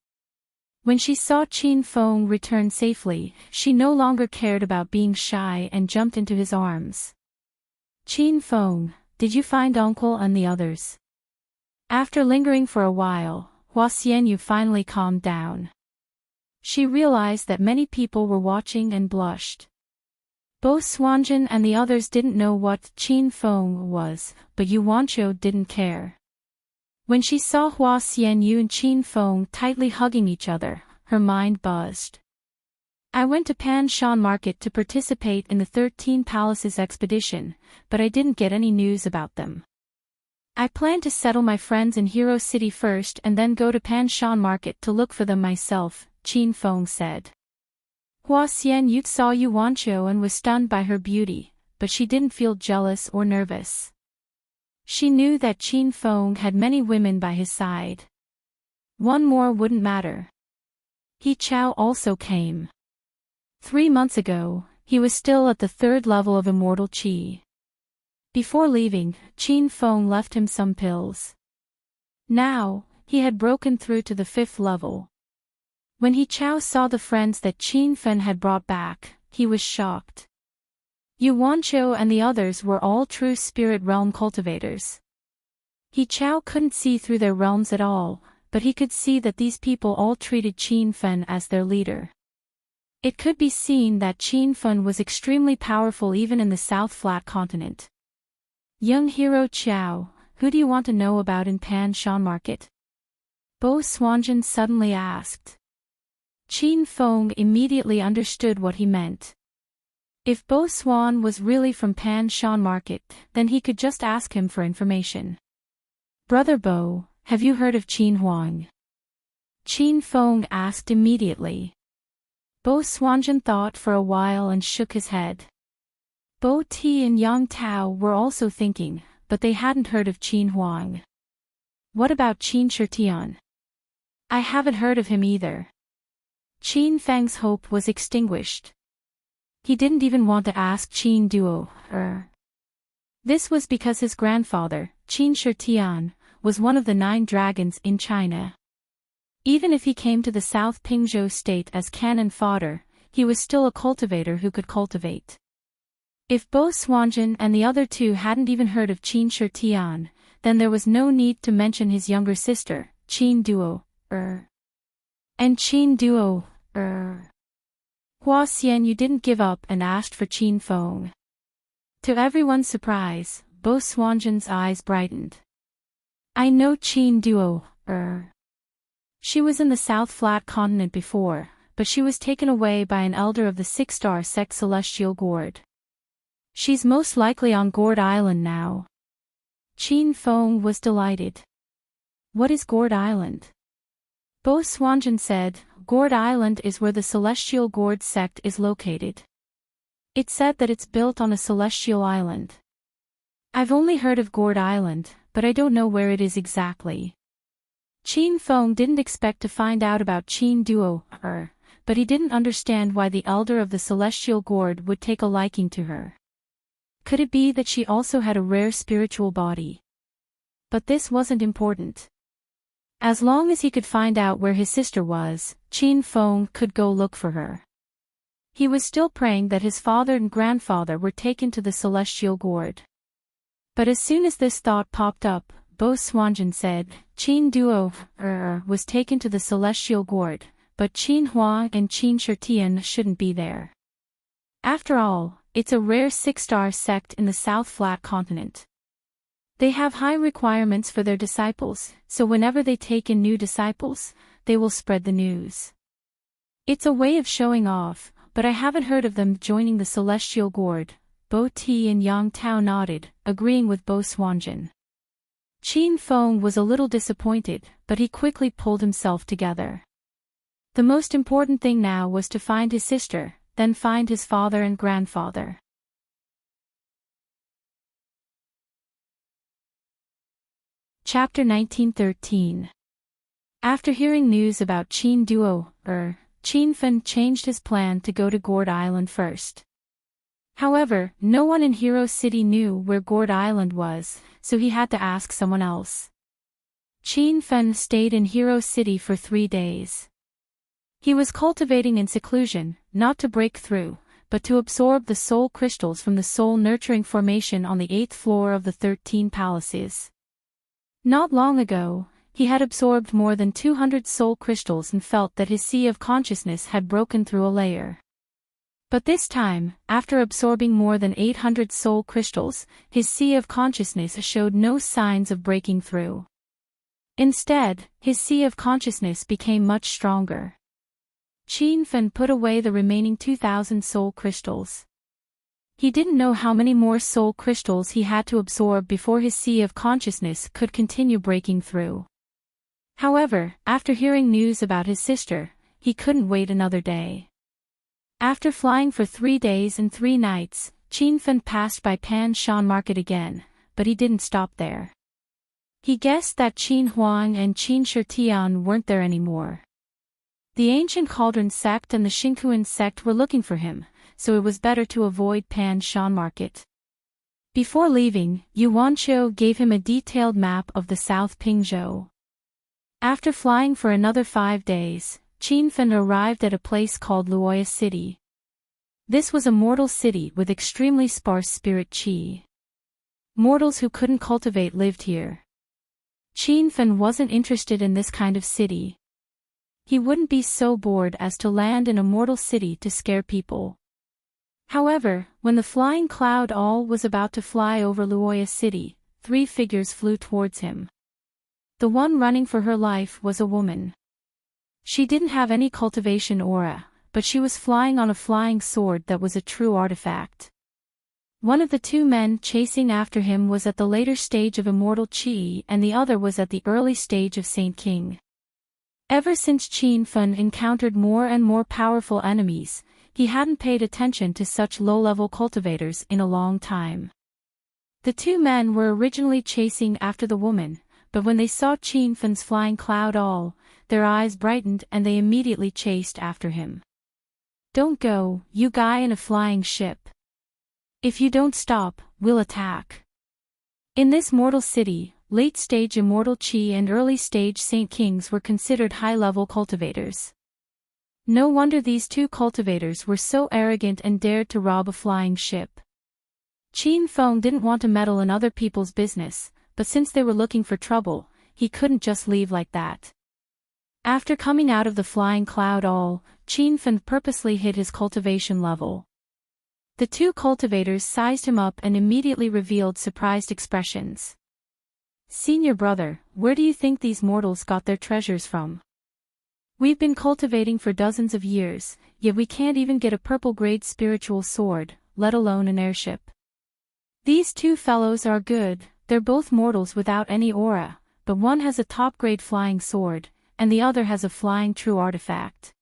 When she saw Qin Feng return safely, she no longer cared about being shy and jumped into his arms. Qin Feng, did you find Uncle and the others? After lingering for a while, Hua Xianyu finally calmed down. She realized that many people were watching and blushed. Both Xuanzhen and the others didn't know what Qin Feng was, but Yu Wanqiu didn't care. When she saw Hua Xianyu and Qin Feng tightly hugging each other, her mind buzzed. I went to Pan Shan Market to participate in the 13 Palaces expedition, but I didn't get any news about them. I planned to settle my friends in Hero City first and then go to Pan Shan Market to look for them myself, Qin Feng said. Hua Xianyu saw Yu Wanqiu and was stunned by her beauty, but she didn't feel jealous or nervous. She knew that Qin Feng had many women by his side. One more wouldn't matter. He Chao also came. 3 months ago, he was still at the 3rd level of immortal qi. Before leaving, Qin Feng left him some pills. Now, he had broken through to the 5th level. When He Chao saw the friends that Qin Fen had brought back, he was shocked. Yu Wanqiu and the others were all true spirit realm cultivators. He Chao couldn't see through their realms at all, but he could see that these people all treated Qin Fen as their leader. It could be seen that Qin Fen was extremely powerful even in the South Flat Continent. Young hero Chao, who do you want to know about in Pan Shan Market? Bo Swanjin suddenly asked. Qin Feng immediately understood what he meant. If Bo Swan was really from Pan Shan Market, then he could just ask him for information. Brother Bo, have you heard of Qin Huang? Qin Feng asked immediately. Bo Swanjin thought for a while and shook his head. Bo Ti and Yang Tao were also thinking, but they hadn't heard of Qin Huang. What about Qin Shirtian? I haven't heard of him either. Qin Feng's hope was extinguished. He didn't even want to ask Qin Duo. This was because his grandfather, Qin Shirtian, was one of the 9 dragons in China. Even if he came to the South Pingzhou state as cannon fodder, he was still a cultivator who could cultivate. If Bo Swanjin and the other 2 hadn't even heard of Qin Shirtian, then there was no need to mention his younger sister, Qin Duo, And Qin Duo, Hua Xian you didn't give up and asked for Qin Feng. To everyone's surprise, Bo Swanjin's eyes brightened. I know Qin Duo, She was in the South Flat Continent before, but she was taken away by an elder of the 6-star sect Celestial Gourd. She's most likely on Gourd Island now. Qin Feng was delighted. What is Gourd Island? Bo Swanjin said, Gourd Island is where the Celestial Gourd sect is located. It said that it's built on a celestial island. I've only heard of Gourd Island, but I don't know where it is exactly. Qin Feng didn't expect to find out about Qin Duo, but he didn't understand why the elder of the Celestial Gourd would take a liking to her. Could it be that she also had a rare spiritual body? But this wasn't important. As long as he could find out where his sister was, Qin Feng could go look for her. He was still praying that his father and grandfather were taken to the Celestial Gourd. But as soon as this thought popped up, Bo Swanjin said, Qin Duo, was taken to the Celestial Gourd, but Qin Hua and Qin Shirtian shouldn't be there. After all, it's a rare 6-star sect in the South Flat Continent. They have high requirements for their disciples, so whenever they take in new disciples, they will spread the news. It's a way of showing off, but I haven't heard of them joining the Celestial Gourd. Bo Ti and Yang Tao nodded, agreeing with Bo Swanjin. Qin Feng was a little disappointed, but he quickly pulled himself together. The most important thing now was to find his sister, then find his father and grandfather. Chapter 1913. After hearing news about Qin Duo, Qin Fen changed his plan to go to Gourd Island first. However, no one in Hero City knew where Gourd Island was, so he had to ask someone else. Qin Fen stayed in Hero City for 3 days. He was cultivating in seclusion, not to break through, but to absorb the soul crystals from the soul-nurturing formation on the 8th floor of the 13 palaces. Not long ago, he had absorbed more than 200 soul crystals and felt that his sea of consciousness had broken through a layer. But this time, after absorbing more than 800 soul crystals, his sea of consciousness showed no signs of breaking through. Instead, his sea of consciousness became much stronger. Qin Fen put away the remaining 2,000 soul crystals. He didn't know how many more soul crystals he had to absorb before his sea of consciousness could continue breaking through. However, after hearing news about his sister, he couldn't wait another day. After flying for 3 days and 3 nights, Qin Fen passed by Pan Shan Market again, but he didn't stop there. He guessed that Qin Huang and Qin Shirtian weren't there anymore. The ancient Cauldron sect and the Xinghuan sect were looking for him, so it was better to avoid Pan Shan Market. Before leaving, Yu Wanqiu gave him a detailed map of the South Pingzhou. After flying for another 5 days, Qin arrived at a place called Luoya City. This was a mortal city with extremely sparse spirit qi. Mortals who couldn't cultivate lived here. Qin wasn't interested in this kind of city. He wouldn't be so bored as to land in a mortal city to scare people. However, when the flying cloud all was about to fly over Luoya City, 3 figures flew towards him. The one running for her life was a woman. She didn't have any cultivation aura, but she was flying on a flying sword that was a true artifact. One of the 2 men chasing after him was at the later stage of immortal qi and the other was at the early stage of Saint King. Ever since Qin encountered more and more powerful enemies, he hadn't paid attention to such low-level cultivators in a long time. The 2 men were originally chasing after the woman, but when they saw Qin's flying cloud all, their eyes brightened and they immediately chased after him. "Don't go, you guy in a flying ship. If you don't stop, we'll attack." In this mortal city, late-stage immortal qi and early-stage Saint Kings were considered high-level cultivators. No wonder these 2 cultivators were so arrogant and dared to rob a flying ship. Qin didn't want to meddle in other people's business, but since they were looking for trouble, he couldn't just leave like that. After coming out of the flying cloud all, Qin purposely hid his cultivation level. The 2 cultivators sized him up and immediately revealed surprised expressions. "Senior brother, where do you think these mortals got their treasures from? We've been cultivating for dozens of years, yet we can't even get a purple-grade spiritual sword, let alone an airship. These 2 fellows are good, they're both mortals without any aura, but one has a top-grade flying sword, and the other has a flying true artifact.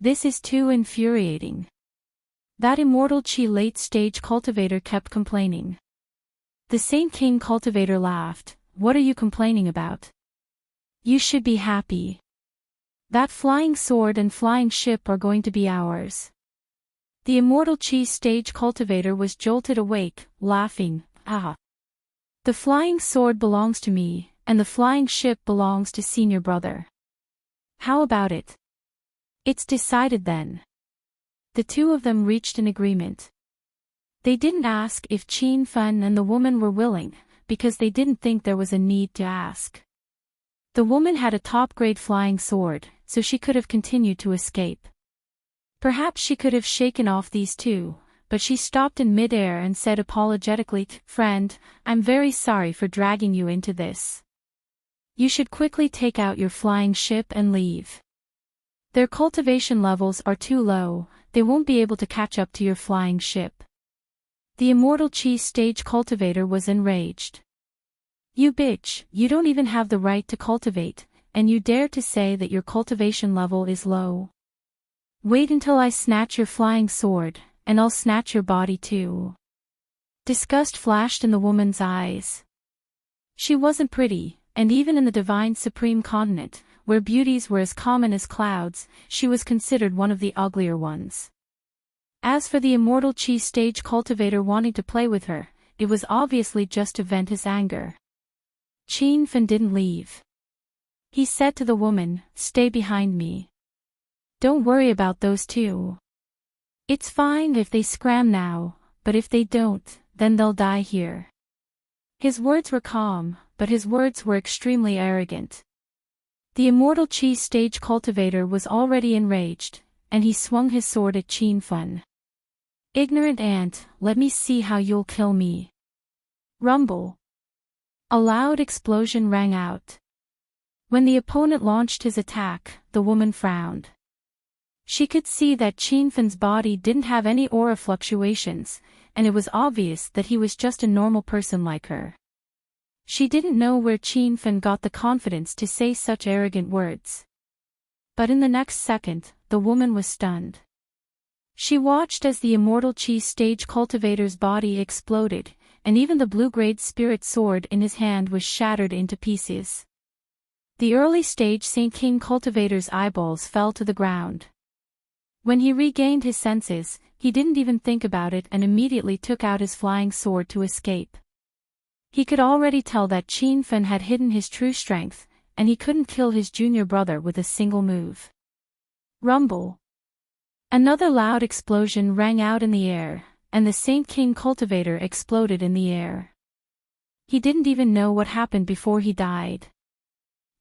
This is too infuriating." That immortal qi late-stage cultivator kept complaining. The Saint King cultivator laughed. "What are you complaining about? You should be happy. That flying sword and flying ship are going to be ours." The immortal qi stage cultivator was jolted awake, laughing. "Ah! The flying sword belongs to me, and the flying ship belongs to senior brother. How about it? It's decided then." The 2 of them reached an agreement. They didn't ask if Qin and the woman were willing, because they didn't think there was a need to ask. The woman had a top-grade flying sword, so she could have continued to escape. Perhaps she could have shaken off these 2, but she stopped in mid-air and said apologetically, "Friend, I'm very sorry for dragging you into this. You should quickly take out your flying ship and leave. Their cultivation levels are too low, they won't be able to catch up to your flying ship." The immortal qi stage cultivator was enraged. "You bitch, you don't even have the right to cultivate, and you dare to say that your cultivation level is low. Wait until I snatch your flying sword, and I'll snatch your body too." Disgust flashed in the woman's eyes. She wasn't pretty, and even in the divine supreme continent, where beauties were as common as clouds, she was considered one of the uglier ones. As for the immortal qi stage cultivator wanting to play with her, it was obviously just to vent his anger. Qin didn't leave. He said to the woman, "Stay behind me. Don't worry about those 2. It's fine if they scram now, but if they don't, then they'll die here." His words were calm, but his words were extremely arrogant. The immortal qi stage cultivator was already enraged, and he swung his sword at Qin. "Ignorant ant, let me see how you'll kill me." Rumble. A loud explosion rang out. When the opponent launched his attack, the woman frowned. She could see that Qin's body didn't have any aura fluctuations, and it was obvious that he was just a normal person like her. She didn't know where Qin got the confidence to say such arrogant words. But in the next second, the woman was stunned. She watched as the immortal qi stage cultivator's body exploded, and even the blue-grade spirit sword in his hand was shattered into pieces. The early stage Saint King cultivator's eyeballs fell to the ground. When he regained his senses, he didn't even think about it and immediately took out his flying sword to escape. He could already tell that Qin had hidden his true strength, and he couldn't kill his junior brother with a single move. Rumble. Another loud explosion rang out in the air, and the Saint King cultivator exploded in the air. He didn't even know what happened before he died.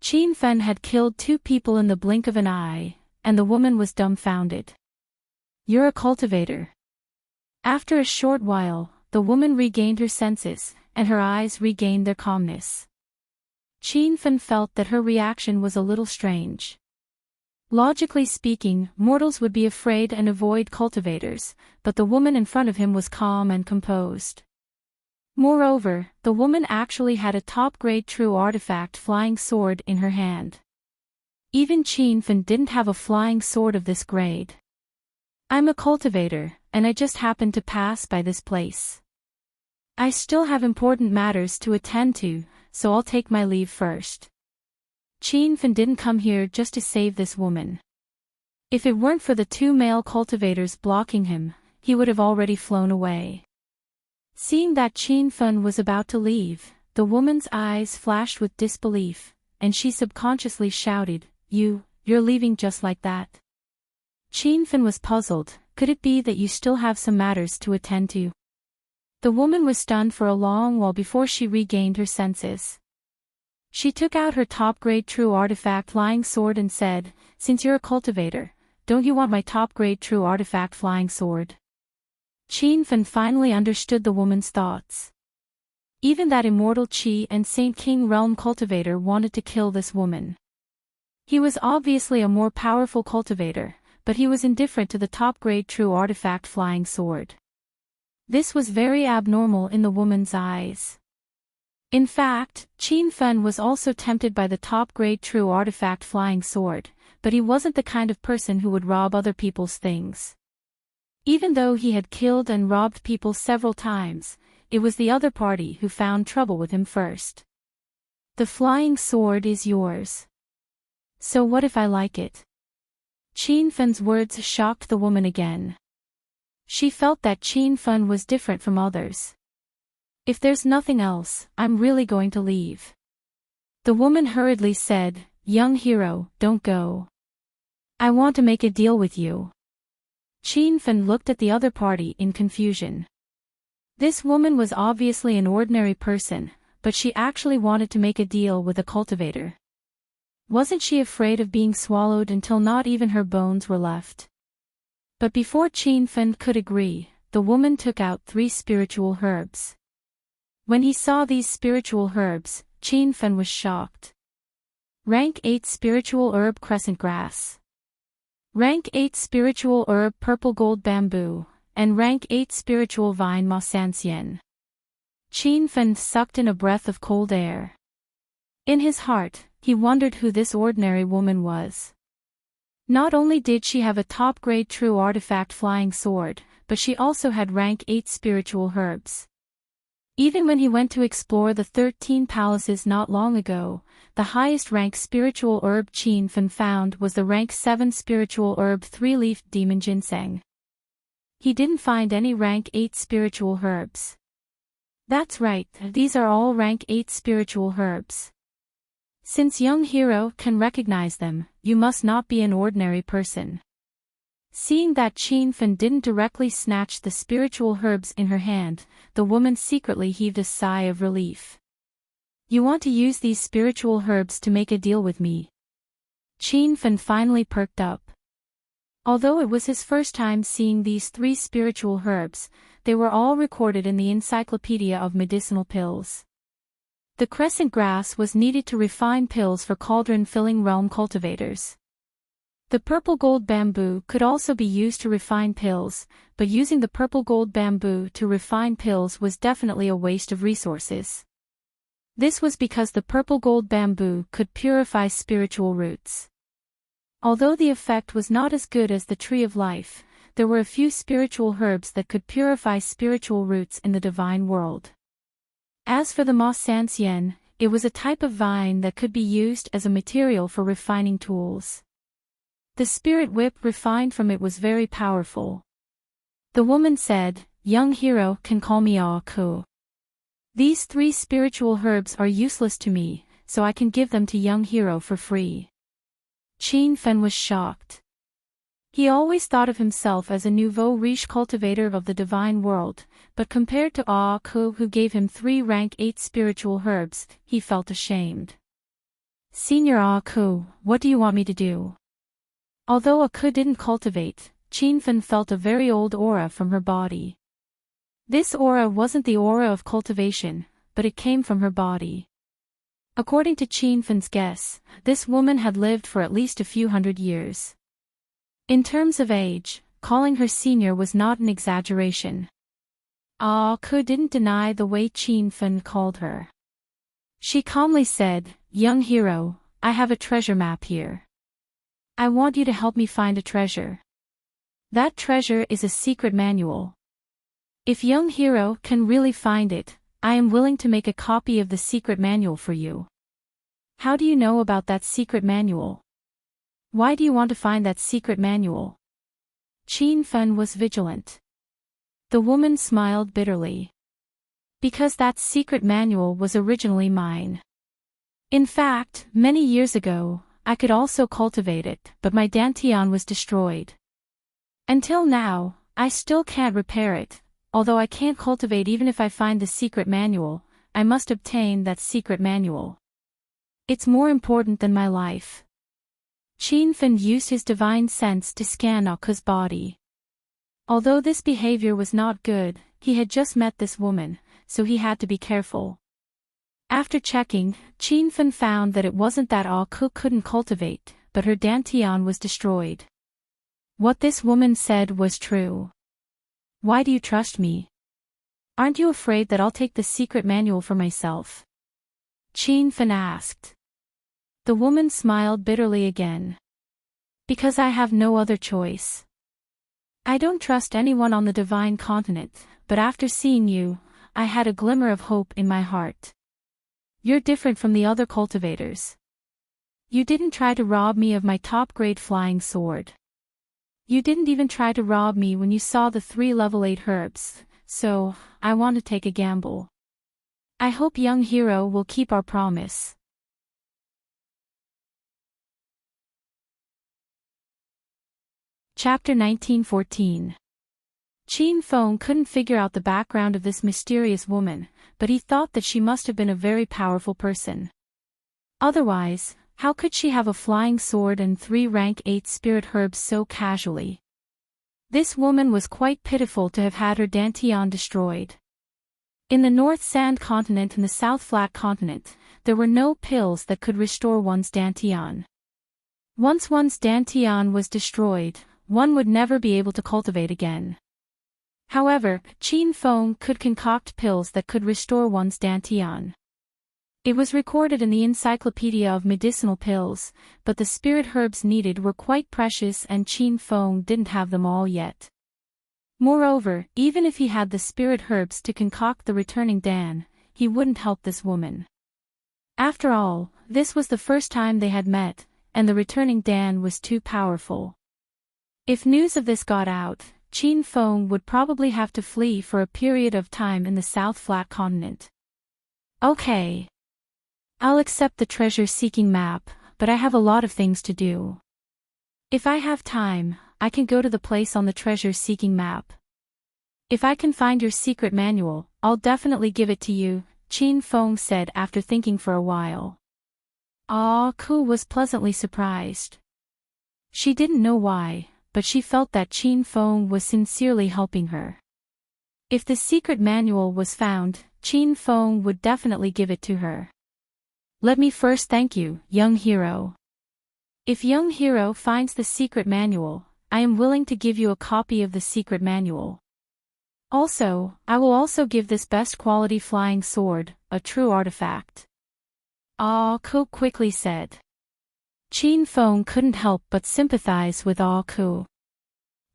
Qin Fen had killed 2 people in the blink of an eye, and the woman was dumbfounded. "You're a cultivator." After a short while, the woman regained her senses, and her eyes regained their calmness. Qin Fen felt that her reaction was a little strange. Logically speaking, mortals would be afraid and avoid cultivators, but the woman in front of him was calm and composed. Moreover, the woman actually had a top-grade true artifact flying sword in her hand. Even Qin Fen didn't have a flying sword of this grade. "I'm a cultivator, and I just happened to pass by this place. I still have important matters to attend to, so I'll take my leave first." Qin Fen didn't come here just to save this woman. If it weren't for the 2 male cultivators blocking him, he would have already flown away. Seeing that Qin Fen was about to leave, the woman's eyes flashed with disbelief, and she subconsciously shouted, You're leaving just like that?" Qin Fen was puzzled. Could it be that you still have some matters to attend to? The woman was stunned for a long while before she regained her senses. She took out her top-grade true artifact flying sword and said, "Since you're a cultivator, don't you want my top-grade true artifact flying sword?" Qin Fen finally understood the woman's thoughts. Even that immortal Qi and Saint King realm cultivator wanted to kill this woman. He was obviously a more powerful cultivator, but he was indifferent to the top-grade true artifact flying sword. This was very abnormal in the woman's eyes. In fact, Qin Fen was also tempted by the top-grade true artifact flying sword, but he wasn't the kind of person who would rob other people's things. Even though he had killed and robbed people several times, it was the other party who found trouble with him first. "The flying sword is yours. So what if I like it?" Qin Fen's words shocked the woman again. She felt that Qin Fen was different from others. "If there's nothing else, I'm really going to leave." The woman hurriedly said, "Young hero, don't go. I want to make a deal with you." Qin Fen looked at the other party in confusion. This woman was obviously an ordinary person, but she actually wanted to make a deal with a cultivator. Wasn't she afraid of being swallowed until not even her bones were left? But before Qin Fen could agree, the woman took out 3 spiritual herbs. When he saw these spiritual herbs, Qin Fen was shocked. Rank 8 spiritual herb crescent grass. Rank 8 spiritual herb purple gold bamboo, and rank 8 spiritual vine ma sansien. Qin Fen sucked in a breath of cold air. In his heart, he wondered who this ordinary woman was. Not only did she have a top-grade true artifact flying sword, but she also had rank 8 spiritual herbs. Even when he went to explore the 13 palaces not long ago, the highest rank spiritual herb Qin Fen found was the rank 7 spiritual herb 3-leafed demon ginseng. He didn't find any rank 8 spiritual herbs. That's right, these are all rank 8 spiritual herbs. Since young hero can recognize them, you must not be an ordinary person. Seeing that Qin Fen didn't directly snatch the spiritual herbs in her hand, the woman secretly heaved a sigh of relief. "You want to use these spiritual herbs to make a deal with me?" Qin Fen finally perked up. Although it was his first time seeing these 3 spiritual herbs, they were all recorded in the Encyclopedia of Medicinal Pills. The crescent grass was needed to refine pills for cauldron-filling realm cultivators. The purple gold bamboo could also be used to refine pills, but using the purple gold bamboo to refine pills was definitely a waste of resources. This was because the purple gold bamboo could purify spiritual roots. Although the effect was not as good as the Tree of Life, there were a few spiritual herbs that could purify spiritual roots in the divine world. As for the ma sansien, it was a type of vine that could be used as a material for refining tools. The spirit whip refined from it was very powerful. The woman said, "Young hero can call me Aku. These 3 spiritual herbs are useless to me, so I can give them to young hero for free. Qin Fen was shocked. He always thought of himself as a nouveau riche cultivator of the divine world, but compared to Ah Ku, who gave him 3 rank 8 spiritual herbs, he felt ashamed. Senior Ah Ku, what do you want me to do? Although Ah Ku didn't cultivate, Qin Fen felt a very old aura from her body. This aura wasn't the aura of cultivation, but it came from her body. According to Qin Fen's guess, this woman had lived for at least a few hundred years. In terms of age, calling her senior was not an exaggeration. Ah Ku didn't deny the way Qin Fen called her. She calmly said, "Young hero, I have a treasure map here. I want you to help me find a treasure. That treasure is a secret manual. If young hero can really find it, I am willing to make a copy of the secret manual for you." How do you know about that secret manual? Why do you want to find that secret manual? Qin Fen was vigilant. The woman smiled bitterly. Because that secret manual was originally mine. In fact, many years ago, I could also cultivate it, but my dantian was destroyed. Until now, I still can't repair it, although I can't cultivate even if I find the secret manual, I must obtain that secret manual. It's more important than my life. Qin Fen used his divine sense to scan Ah Ku's body. Although this behavior was not good, he had just met this woman, so he had to be careful. After checking, Qin Fen found that it wasn't that Ah Ku couldn't cultivate, but her dantian was destroyed. What this woman said was true. Why do you trust me? Aren't you afraid that I'll take the secret manual for myself? Qin Fen asked. The woman smiled bitterly again. Because I have no other choice. I don't trust anyone on the divine continent, but after seeing you, I had a glimmer of hope in my heart. You're different from the other cultivators. You didn't try to rob me of my top-grade flying sword. You didn't even try to rob me when you saw the 3 level 8 herbs, so, I want to take a gamble. I hope young hero will keep our promise. Chapter 1914. Qin Fen couldn't figure out the background of this mysterious woman, but he thought that she must have been a very powerful person. Otherwise, how could she have a flying sword and 3 rank 8 spirit herbs so casually? This woman was quite pitiful to have had her dantian destroyed. In the North Sand Continent and the South Flat Continent, there were no pills that could restore one's dantian. Once one's dantian was destroyed, one would never be able to cultivate again. However, Qin Fen could concoct pills that could restore one's dantian. It was recorded in the Encyclopedia of Medicinal Pills, but the spirit herbs needed were quite precious and Qin Fen didn't have them all yet. Moreover, even if he had the spirit herbs to concoct the returning Dan, he wouldn't help this woman. After all, this was the first time they had met, and the returning Dan was too powerful. If news of this got out, Qin Fen would probably have to flee for a period of time in the South Flat Continent. Okay. I'll accept the treasure-seeking map, but I have a lot of things to do. If I have time, I can go to the place on the treasure-seeking map. If I can find your secret manual, I'll definitely give it to you, Qin Fen said after thinking for a while. Ah Ku was pleasantly surprised. She didn't know why, but she felt that Qin Fen was sincerely helping her. If the secret manual was found, Qin Fen would definitely give it to her. Let me first thank you, young hero. If young hero finds the secret manual, I am willing to give you a copy of the secret manual. Also, I will also give this best quality flying sword, a true artifact. Ah Ku quickly said. Qin Fen couldn't help but sympathize with Ah Ku.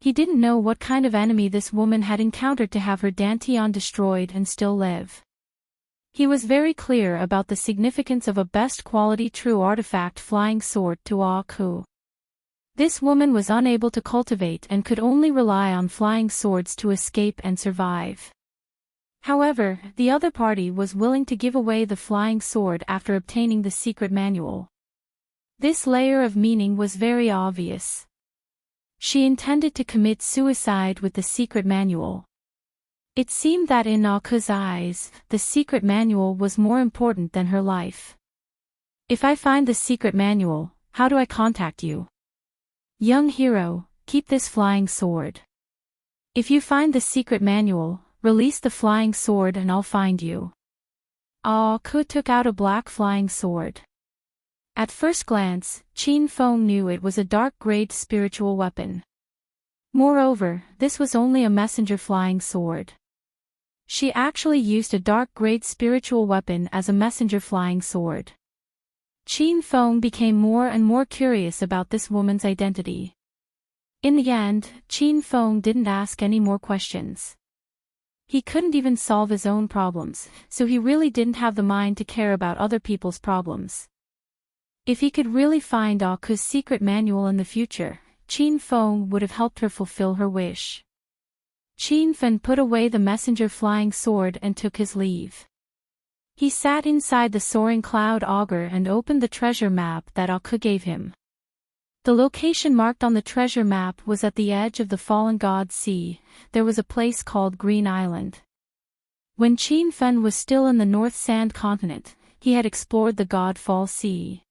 He didn't know what kind of enemy this woman had encountered to have her dantian destroyed and still live. He was very clear about the significance of a best quality true artifact flying sword to Ah Ku. This woman was unable to cultivate and could only rely on flying swords to escape and survive. However, the other party was willing to give away the flying sword after obtaining the secret manual. This layer of meaning was very obvious. She intended to commit suicide with the secret manual. It seemed that in Aku's eyes, the secret manual was more important than her life. If I find the secret manual, how do I contact you? Young hero, keep this flying sword. If you find the secret manual, release the flying sword and I'll find you. Aku took out a black flying sword. At first glance, Qin Feng knew it was a dark-grade spiritual weapon. Moreover, this was only a messenger flying sword. She actually used a dark-grade spiritual weapon as a messenger flying sword. Qin Feng became more and more curious about this woman's identity. In the end, Qin Feng didn't ask any more questions. He couldn't even solve his own problems, so he really didn't have the mind to care about other people's problems. If he could really find Aku's secret manual in the future, Qin Feng would have helped her fulfill her wish. Qin Feng put away the messenger flying sword and took his leave. He sat inside the soaring cloud auger and opened the treasure map that Aku gave him. The location marked on the treasure map was at the edge of the Fallen God Sea. There was a place called Green Island. When Qin Feng was still in the North Sand Continent, he had explored the Godfall Sea.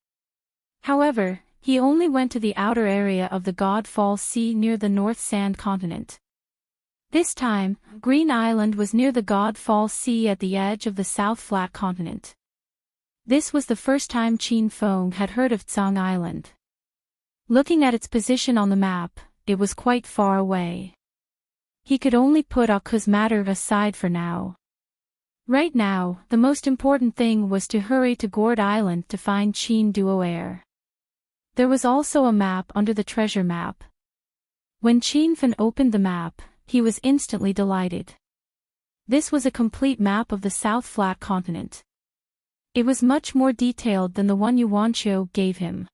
However, he only went to the outer area of the Godfall Sea near the North Sand Continent. This time, Green Island was near the Godfall Sea at the edge of the South Flat Continent. This was the first time Qin Feng had heard of Tsang Island. Looking at its position on the map, it was quite far away. He could only put Aku's matter aside for now. Right now, the most important thing was to hurry to Gourd Island to find Qin Duoer. There was also a map under the treasure map. When Qin Feng opened the map, he was instantly delighted. This was a complete map of the South Flat Continent. It was much more detailed than the one Yuanqiu gave him.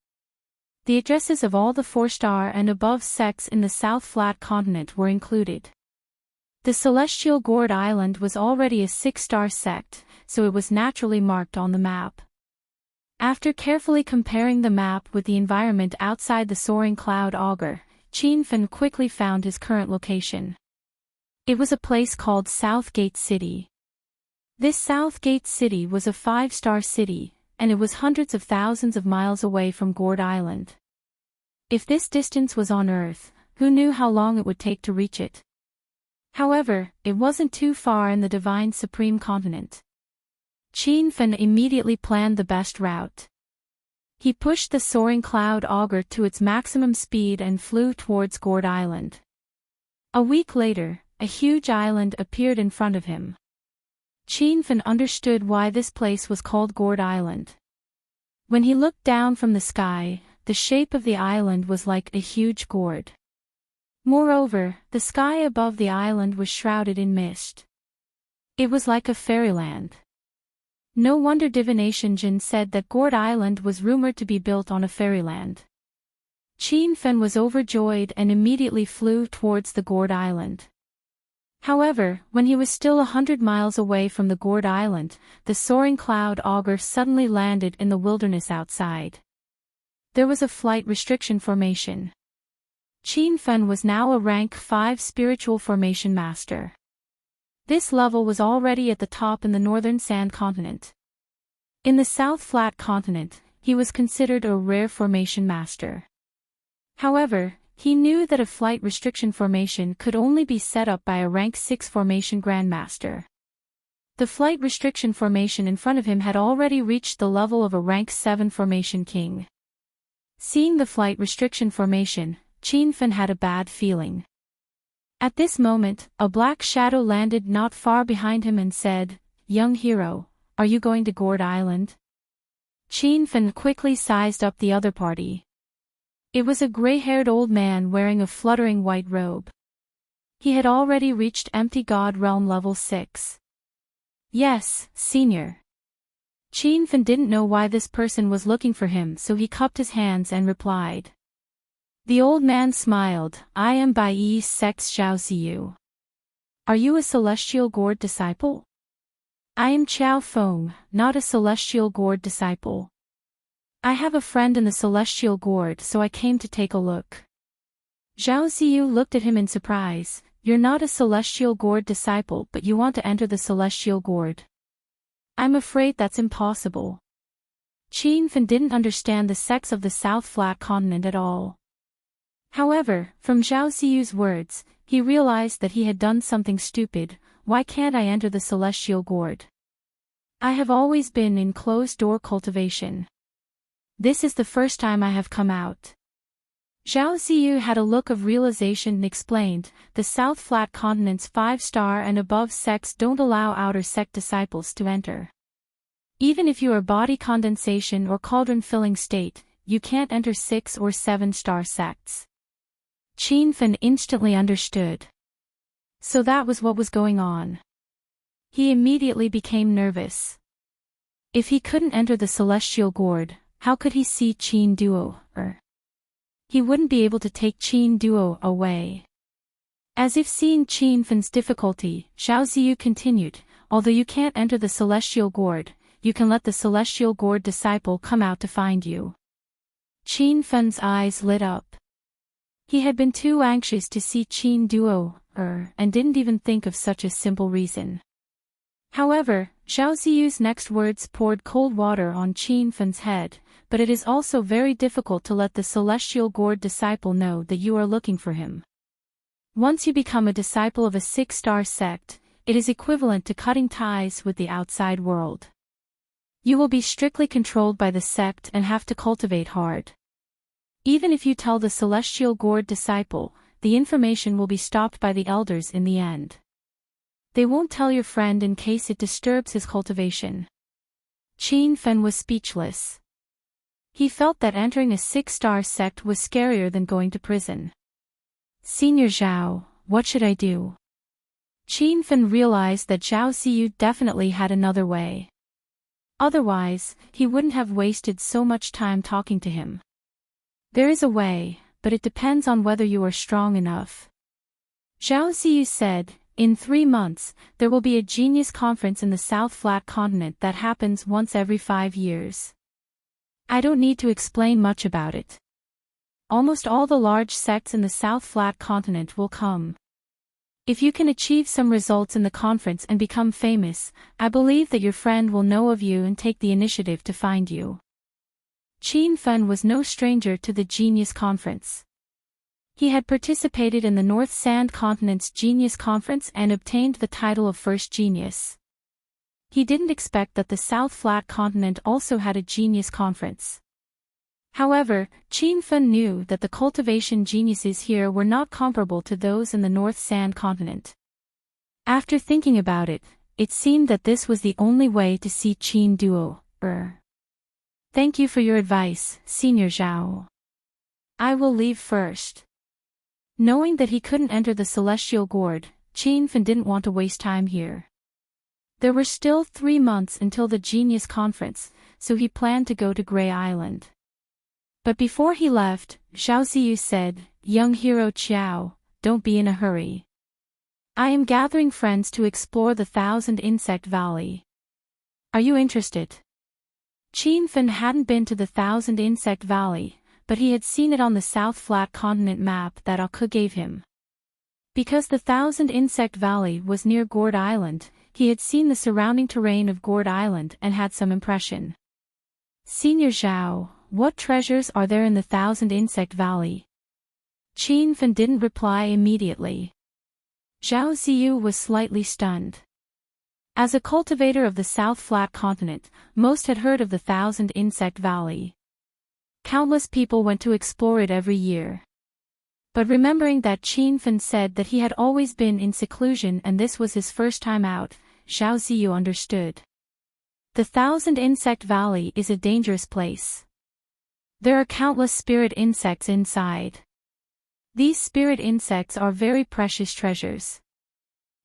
The addresses of all the 4-star and above sects in the South Flat Continent were included. The Celestial Gourd Island was already a 6-star sect, so it was naturally marked on the map. After carefully comparing the map with the environment outside the soaring cloud auger, Qin Feng quickly found his current location. It was a place called Southgate City. This Southgate City was a 5-star city, and it was hundreds of thousands of miles away from Gourd Island. If this distance was on Earth, who knew how long it would take to reach it? However, it wasn't too far in the Divine Supreme Continent. Qin Feng immediately planned the best route. He pushed the soaring cloud auger to its maximum speed and flew towards Gourd Island. A week later, a huge island appeared in front of him. Qin Feng understood why this place was called Gourd Island. When he looked down from the sky, the shape of the island was like a huge gourd. Moreover, the sky above the island was shrouded in mist. It was like a fairyland. No wonder Divination Jin said that Gourd Island was rumored to be built on a fairyland. Qin Feng was overjoyed and immediately flew towards the Gourd Island. However, when he was still 100 miles away from the Gourd Island, the soaring cloud auger suddenly landed in the wilderness outside. There was a flight restriction formation. Qin Feng was now a rank 5 spiritual formation master. This level was already at the top in the Northern Sand Continent. In the South Flat Continent, he was considered a rare formation master. However, he knew that a flight restriction formation could only be set up by a rank 6 formation grandmaster. The flight restriction formation in front of him had already reached the level of a rank 7 formation king. Seeing the flight restriction formation, Qin Feng had a bad feeling. At this moment, a black shadow landed not far behind him and said, "Young hero, are you going to Gourd Island?" Qin Feng quickly sized up the other party. It was a gray-haired old man wearing a fluttering white robe. He had already reached Empty God Realm level 6. "Yes, senior." Qin Feng didn't know why this person was looking for him, so he cupped his hands and replied. The old man smiled, "I am Bai Yi Sect's Zhao Ziyu. Are you a celestial gourd disciple?" I am Qiao Feng, not a celestial gourd disciple. I have a friend in the celestial gourd, so I came to take a look. Zhao Ziyu looked at him in surprise. You're not a celestial gourd disciple, but you want to enter the celestial gourd. I'm afraid that's impossible. Qin Fen didn't understand the sects of the South Flat Continent at all. However, from Zhao Ziyu's words, he realized that he had done something stupid. Why can't I enter the celestial gourd? I have always been in closed-door cultivation. This is the first time I have come out. Zhao Ziyu had a look of realization and explained, the South Flat Continent's 5-star and above sects don't allow outer sect disciples to enter. Even if you are body condensation or cauldron-filling state, you can't enter 6 or 7-star sects. Qin Fen instantly understood. So that was what was going on. He immediately became nervous. If he couldn't enter the celestial gourd, how could he see Qin Duo? He wouldn't be able to take Qin Duo away. As if seeing Qin Fen's difficulty, Zhao Ziyu continued, although you can't enter the celestial gourd, you can let the celestial gourd disciple come out to find you. Qin Fen's eyes lit up. He had been too anxious to see Qin Duo, and didn't even think of such a simple reason. However, Zhao Ziyu's next words poured cold water on Qin Fen's head, but it is also very difficult to let the celestial gourd disciple know that you are looking for him. Once you become a disciple of a 6-star sect, it is equivalent to cutting ties with the outside world. You will be strictly controlled by the sect and have to cultivate hard. Even if you tell the celestial gourd disciple, the information will be stopped by the elders in the end. They won't tell your friend in case it disturbs his cultivation. Qin Fen was speechless. He felt that entering a 6-star sect was scarier than going to prison. Senior Zhao, what should I do? Qin Fen realized that Zhao Ziyu definitely had another way. Otherwise, he wouldn't have wasted so much time talking to him. There is a way, but it depends on whether you are strong enough. Zhao Ziyu said, in 3 months, there will be a genius conference in the South Flat Continent that happens once every 5 years. I don't need to explain much about it. Almost all the large sects in the South Flat Continent will come. If you can achieve some results in the conference and become famous, I believe that your friend will know of you and take the initiative to find you. Qin Fen was no stranger to the Genius Conference. He had participated in the North Sand Continent's Genius Conference and obtained the title of First Genius. He didn't expect that the South Flat Continent also had a Genius Conference. However, Qin Fen knew that the cultivation geniuses here were not comparable to those in the North Sand Continent. After thinking about it, it seemed that this was the only way to see Qin Duo. Thank you for your advice, Senior Zhao. I will leave first. Knowing that he couldn't enter the celestial gourd, Qin Fen didn't want to waste time here. There were still 3 months until the Genius Conference, so he planned to go to Grey Island. But before he left, Zhao Ziyu said, Young hero Qiao, don't be in a hurry. I am gathering friends to explore the 1000 Insect Valley. Are you interested? Qin Fen hadn't been to the 1000 Insect Valley, but he had seen it on the South Flat Continent map that Aku gave him. Because the 1000 Insect Valley was near Gourd Island, he had seen the surrounding terrain of Gourd Island and had some impression. Senior Zhao, what treasures are there in the 1000 Insect Valley? Qin Fen didn't reply immediately. Zhao Ziyu was slightly stunned. As a cultivator of the South Flat Continent, most had heard of the 1000 Insect Valley. Countless people went to explore it every year. But remembering that Qin Fen said that he had always been in seclusion and this was his first time out, Zhao Ziyu understood. The 1000 Insect Valley is a dangerous place. There are countless spirit insects inside. These spirit insects are very precious treasures.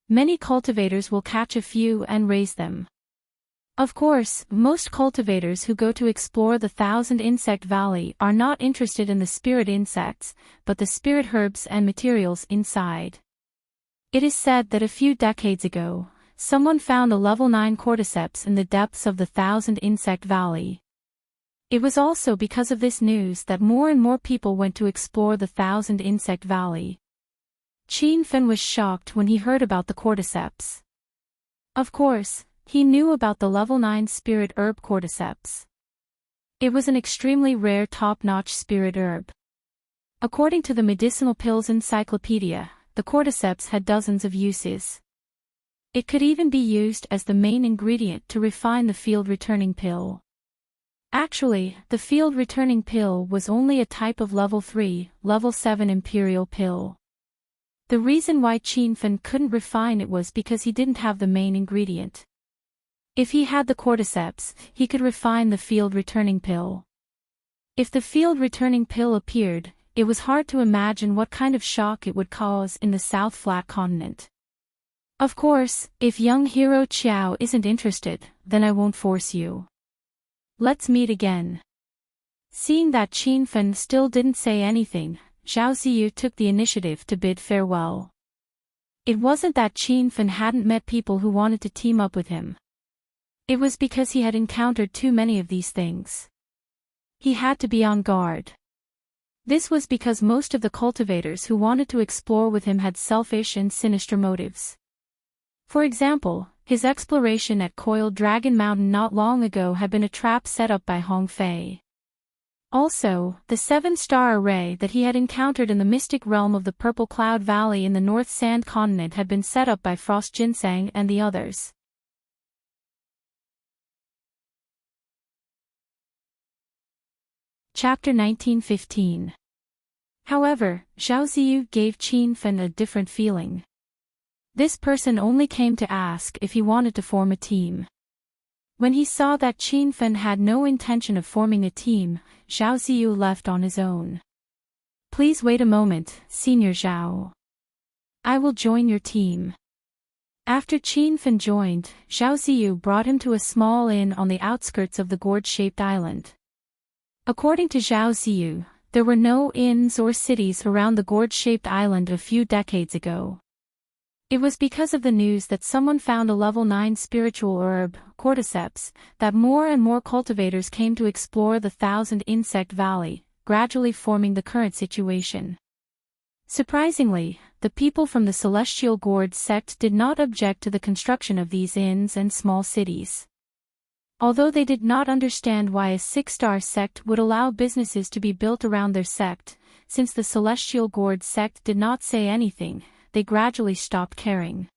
Many cultivators will catch a few and raise them. Of course, most cultivators who go to explore the 1000 Insect Valley are not interested in the spirit insects, but the spirit herbs and materials inside. It is said that a few decades ago, someone found a level 9 cordyceps in the depths of the Thousand Insect Valley. It was also because of this news that more and more people went to explore the Thousand Insect Valley. Qin Fen was shocked when he heard about the cordyceps. Of course, he knew about the level 9 spirit herb cordyceps. It was an extremely rare top-notch spirit herb. According to the Medicinal Pills Encyclopedia, the cordyceps had dozens of uses. It could even be used as the main ingredient to refine the field-returning pill. Actually, the field-returning pill was only a type of level 3, level 7 imperial pill. The reason why Qin Fen couldn't refine it was because he didn't have the main ingredient. If he had the cordyceps, he could refine the field-returning pill. If the field-returning pill appeared, it was hard to imagine what kind of shock it would cause in the South Flat Continent. Of course, if young hero Qiao isn't interested, then I won't force you. Let's meet again. Seeing that Qin Fen still didn't say anything, Zhao Ziyu took the initiative to bid farewell. It wasn't that Qin Fen hadn't met people who wanted to team up with him. It was because he had encountered too many of these things. He had to be on guard. This was because most of the cultivators who wanted to explore with him had selfish and sinister motives. For example, his exploration at Coiled Dragon Mountain not long ago had been a trap set up by Hong Fei. Also, the 7-star array that he had encountered in the mystic realm of the Purple Cloud Valley in the North Sand Continent had been set up by Frost Ginseng and the others. Chapter 1915. However, Zhao Ziyu gave Qin Fen a different feeling. This person only came to ask if he wanted to form a team. When he saw that Qin Fen had no intention of forming a team, Zhao Ziyu left on his own. Please wait a moment, Senior Zhao. I will join your team. After Qin Fen joined, Zhao Ziyu brought him to a small inn on the outskirts of the gourd-shaped island. According to Zhao Ziyu, there were no inns or cities around the gourd-shaped island a few decades ago. It was because of the news that someone found a level 9 spiritual herb, cordyceps, that more and more cultivators came to explore the Thousand Insect Valley, gradually forming the current situation. Surprisingly, the people from the Celestial Gourd sect did not object to the construction of these inns and small cities. Although they did not understand why a 6-star sect would allow businesses to be built around their sect, since the Celestial Gourd sect did not say anything, they gradually stopped caring.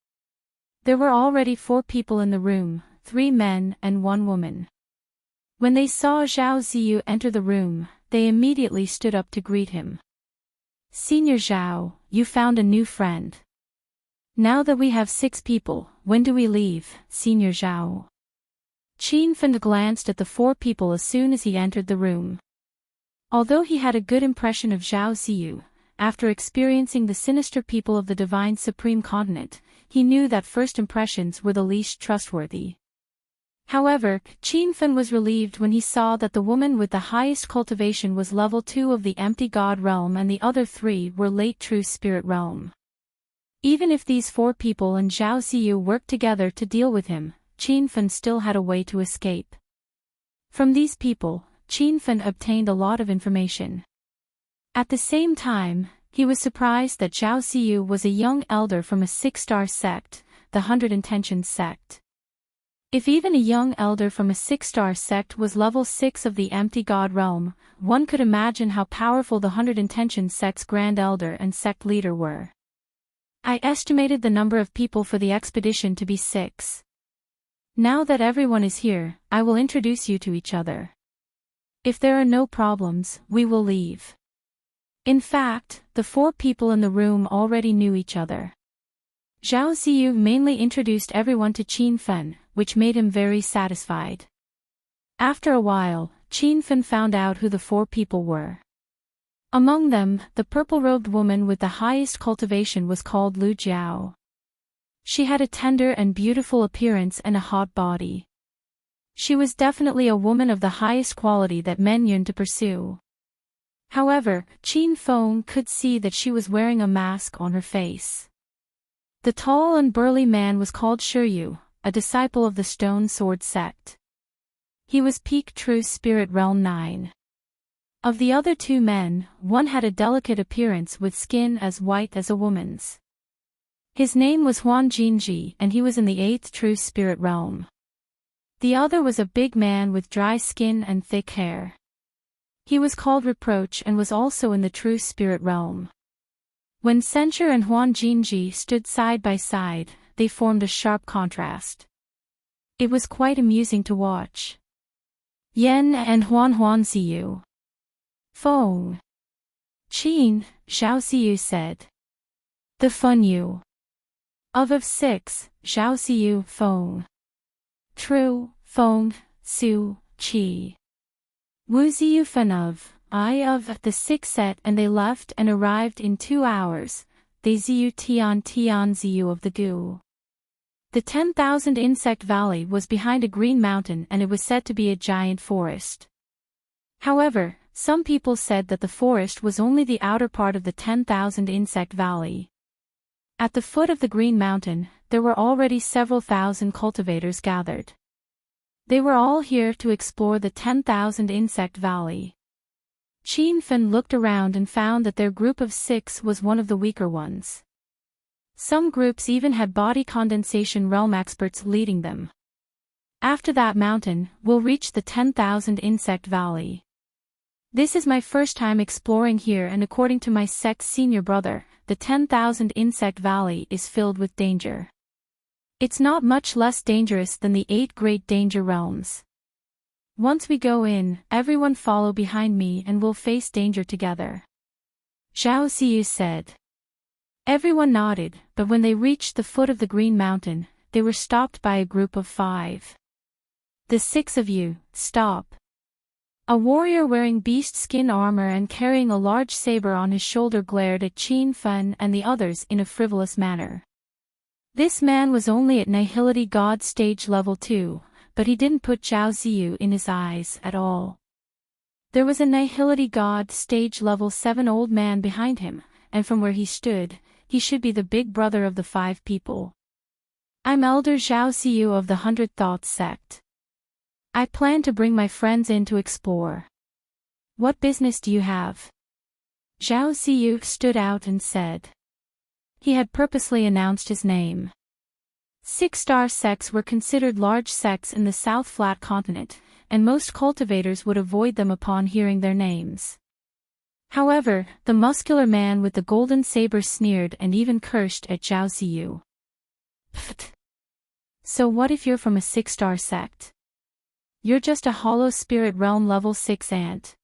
There were already 4 people in the room, 3 men and 1 woman. When they saw Zhao Ziyu enter the room, they immediately stood up to greet him. Senior Zhao, you found a new friend. Now that we have 6 people, when do we leave, Senior Zhao? Qin Fen glanced at the 4 people as soon as he entered the room. Although he had a good impression of Zhao Ziyu, after experiencing the sinister people of the Divine Supreme Continent, he knew that first impressions were the least trustworthy. However, Qin Fen was relieved when he saw that the woman with the highest cultivation was level 2 of the Empty God Realm and the other 3 were late True Spirit Realm. Even if these 4 people and Zhao Ziyu worked together to deal with him, Qin Fen still had a way to escape. From these people, Qin Fen obtained a lot of information. At the same time, he was surprised that Zhao Ziyu was a young elder from a 6-star sect, the 100 Intentions sect. If even a young elder from a 6-star sect was level 6 of the Empty God Realm, one could imagine how powerful the 100 Intentions sect's Grand Elder and sect leader were. I estimated the number of people for the expedition to be 6. Now that everyone is here, I will introduce you to each other. If there are no problems, we will leave. In fact, the 4 people in the room already knew each other. Zhao Ziyu mainly introduced everyone to Qin Fen, which made him very satisfied. After a while, Qin Fen found out who the 4 people were. Among them, the purple-robed woman with the highest cultivation was called Lu Jiao. She had a tender and beautiful appearance and a hot body. She was definitely a woman of the highest quality that men yearned to pursue. However, Qin Feng could see that she was wearing a mask on her face. The tall and burly man was called Shiryu, a disciple of the Stone Sword sect. He was peak True Spirit Realm 9. Of the other two men, one had a delicate appearance with skin as white as a woman's. His name was Huan Jinji and he was in the 8th True Spirit Realm. The other was a big man with dry skin and thick hair. He was called Reproach and was also in the True Spirit Realm. When Censure and Huan Jinji stood side by side, they formed a sharp contrast. It was quite amusing to watch. Yen and Huan Ziyu. Feng. Qin, Xiao Ziyu said. The Fun Yu. Of 6, Xiao Ziyu, Feng. True, Feng, Su, Qi. Wu Ziyu Fen of the 6 set and they left and arrived in 2 hours, they Ziyu Tian Ziyu of the Gu. The 10,000 Insect Valley was behind a green mountain and it was said to be a giant forest. However, some people said that the forest was only the outer part of the 10,000 Insect Valley. At the foot of the Green Mountain, there were already several thousand cultivators gathered. They were all here to explore the 10,000 Insect Valley. Qin Fen looked around and found that their group of 6 was one of the weaker ones. Some groups even had body condensation realm experts leading them. After that mountain, we'll reach the 10,000 Insect Valley. This is my first time exploring here and according to my sect's senior brother, the 10,000 Insect Valley is filled with danger. It's not much less dangerous than the 8 Great Danger Realms. Once we go in, everyone follow behind me and we'll face danger together. Xiao Ziyu said. Everyone nodded, but when they reached the foot of the Green Mountain, they were stopped by a group of 5. The 6 of you, stop. A warrior wearing beast skin armor and carrying a large saber on his shoulder glared at Qin Fen and the others in a frivolous manner. This man was only at Nihility God stage level 2, but he didn't put Zhao Ziyu in his eyes at all. There was a Nihility God stage level 7 old man behind him, and from where he stood, he should be the big brother of the 5 people. I'm Elder Zhao Ziyu of the 100 Thoughts sect. I plan to bring my friends in to explore. What business do you have? Zhao Ziyu stood out and said. He had purposely announced his name. 6-star sects were considered large sects in the South Flat Continent, and most cultivators would avoid them upon hearing their names. However, the muscular man with the golden saber sneered and even cursed at Zhao Ziyu. Pfft. So what if you're from a 6-star sect? You're just a hollow spirit realm level 6 ant.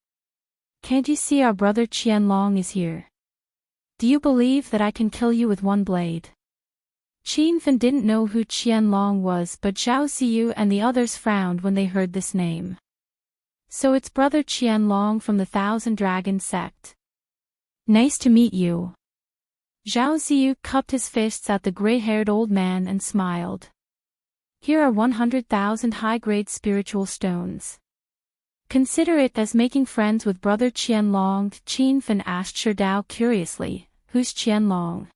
Can't you see our brother Qianlong is here? Do you believe that I can kill you with one blade? Qin Fen didn't know who Qianlong was, but Zhao Ziyu and the others frowned when they heard this name. So it's brother Qianlong from the 1,000 Dragon sect. Nice to meet you. Zhao Ziyu cupped his fists at the gray-haired old man and smiled. Here are 100,000 high-grade spiritual stones. Consider it as making friends with brother Qianlong. Qin Fen asked Sherdao curiously, who's Qianlong?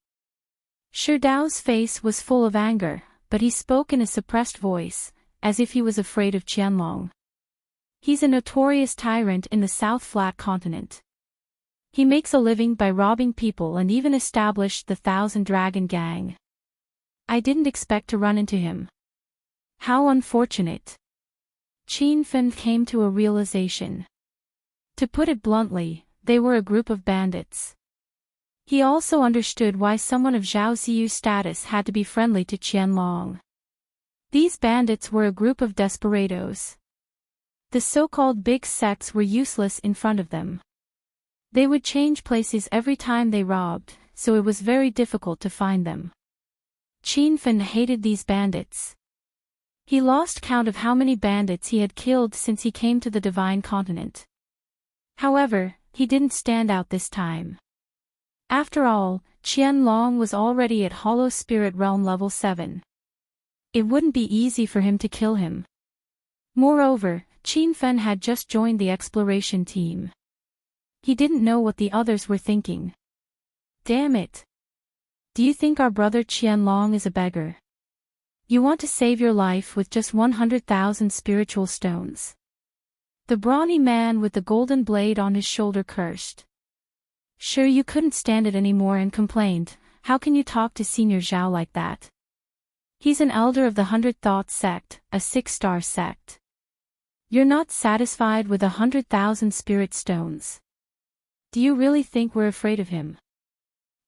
Sherdao's face was full of anger, but he spoke in a suppressed voice, as if he was afraid of Qianlong. He's a notorious tyrant in the South Flat Continent. He makes a living by robbing people and even established the 1,000 Dragon Gang. I didn't expect to run into him. How unfortunate. Qin Fen came to a realization. To put it bluntly, they were a group of bandits. He also understood why someone of Zhao Ziyu's status had to be friendly to Qianlong. These bandits were a group of desperados. The so-called big sects were useless in front of them. They would change places every time they robbed, so it was very difficult to find them. Qin Fen hated these bandits. He lost count of how many bandits he had killed since he came to the Divine Continent. However, he didn't stand out this time. After all, Qianlong was already at Hollow Spirit Realm level 7. It wouldn't be easy for him to kill him. Moreover, Qin Fen had just joined the exploration team. He didn't know what the others were thinking. Damn it. Do you think our brother Qianlong is a beggar? You want to save your life with just 100,000 spiritual stones. The brawny man with the golden blade on his shoulder cursed. Sure, you couldn't stand it anymore and complained, how can you talk to Senior Zhao like that? He's an elder of the 100 Thoughts sect, a 6-star sect. You're not satisfied with 100,000 spirit stones. Do you really think we're afraid of him?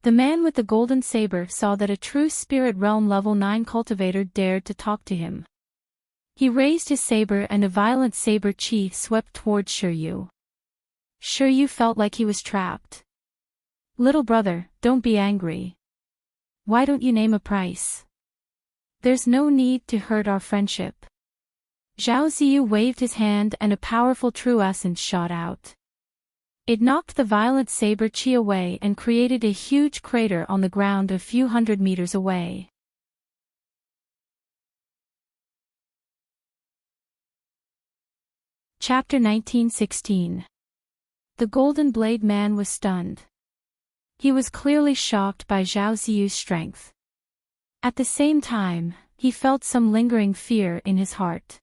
The man with the golden saber saw that a true spirit realm level 9 cultivator dared to talk to him. He raised his saber and a violent saber chi swept towards Shiryu. Shiryu felt like he was trapped. Little brother, don't be angry. Why don't you name a price? There's no need to hurt our friendship. Zhao Ziyu waved his hand and a powerful true essence shot out. It knocked the violent saber chi away and created a huge crater on the ground a few hundred meters away. Chapter 1916. The Golden Blade Man was stunned. He was clearly shocked by Zhao Ziyu's strength. At the same time, he felt some lingering fear in his heart.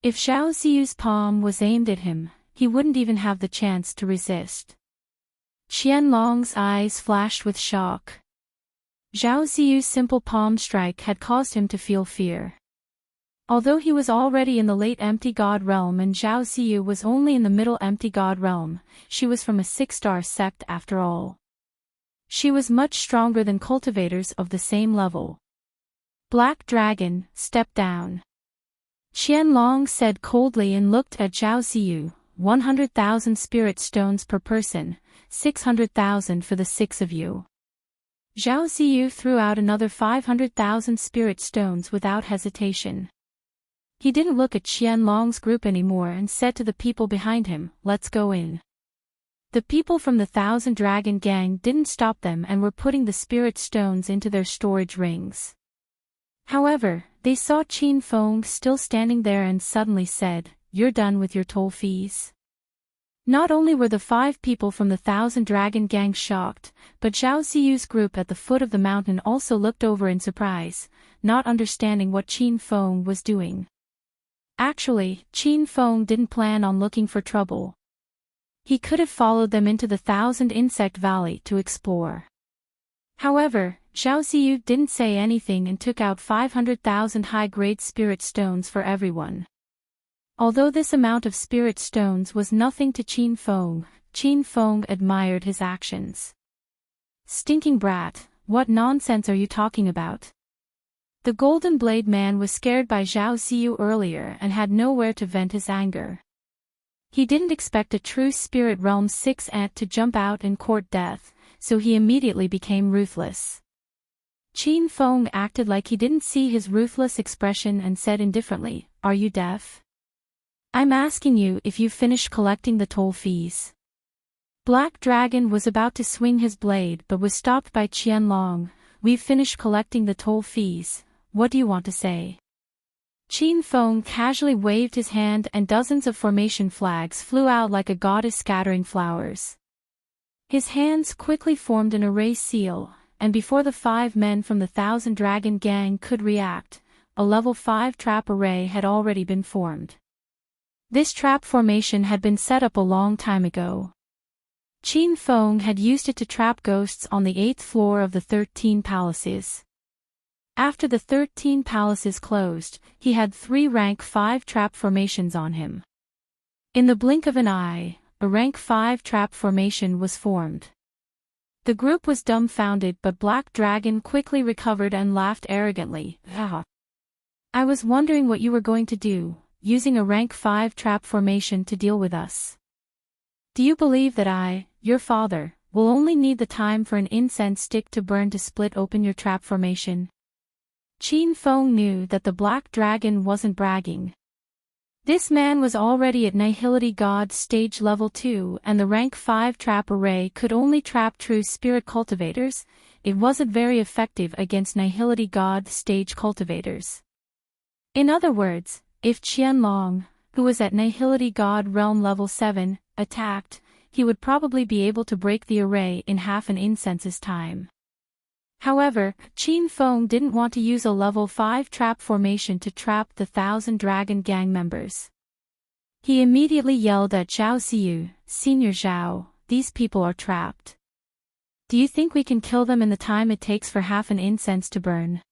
If Zhao Ziyu's palm was aimed at him, he wouldn't even have the chance to resist. Qianlong's eyes flashed with shock. Zhao Ziyu's simple palm strike had caused him to feel fear. Although he was already in the late empty god realm and Zhao Ziyu was only in the middle empty god realm, she was from a 6-star sect after all. She was much stronger than cultivators of the same level. Black Dragon, step down. Qianlong said coldly and looked at Zhao Ziyu, 100,000 spirit stones per person, 600,000 for the 6 of you. Zhao Ziyu threw out another 500,000 spirit stones without hesitation. He didn't look at Qianlong's group anymore and said to the people behind him, let's go in. The people from the 1,000 Dragon Gang didn't stop them and were putting the spirit stones into their storage rings. However, they saw Qin Feng still standing there and suddenly said, you're done with your toll fees. Not only were the 5 people from the 1,000 Dragon Gang shocked, but Zhao Ziyu's group at the foot of the mountain also looked over in surprise, not understanding what Qin Feng was doing. Actually, Qin Feng didn't plan on looking for trouble. He could have followed them into the 1,000 Insect Valley to explore. However, Zhao Ziyu didn't say anything and took out 500,000 high-grade spirit stones for everyone. Although this amount of spirit stones was nothing to Qin Feng admired his actions. Stinking brat, what nonsense are you talking about? The Golden Blade Man was scared by Zhao Ziyu earlier and had nowhere to vent his anger. He didn't expect a true Spirit Realm 6 ant to jump out and court death, so he immediately became ruthless. Qin Feng acted like he didn't see his ruthless expression and said indifferently, are you deaf? I'm asking you if you've finished collecting the toll fees. Black Dragon was about to swing his blade but was stopped by Qianlong. We've finished collecting the toll fees, what do you want to say? Qin Feng casually waved his hand and dozens of formation flags flew out like a goddess scattering flowers. His hands quickly formed an array seal, and before the 5 men from the 1,000 Dragon Gang could react, a level 5 trap array had already been formed. This trap formation had been set up a long time ago. Qin Feng had used it to trap ghosts on the 8th floor of the 13 palaces. After the 13 palaces closed, he had 3 rank 5 trap formations on him. In the blink of an eye, a rank 5 trap formation was formed. The group was dumbfounded but Black Dragon quickly recovered and laughed arrogantly. Ah. I was wondering what you were going to do, using a rank 5 trap formation to deal with us. Do you believe that I, your father, will only need the time for an incense stick to burn to split open your trap formation? Qin Feng knew that the Black Dragon wasn't bragging. This man was already at Nihility God stage level 2 and the rank 5 trap array could only trap true spirit cultivators. It wasn't very effective against Nihility God stage cultivators. In other words, if Qianlong, who was at Nihility God realm level 7, attacked, he would probably be able to break the array in half an incense's time. However, Qin Feng didn't want to use a level 5 trap formation to trap the 1,000 Dragon Gang members. He immediately yelled at Zhao Ziyu, "Senior Zhao, these people are trapped. Do you think we can kill them in the time it takes for half an incense to burn?"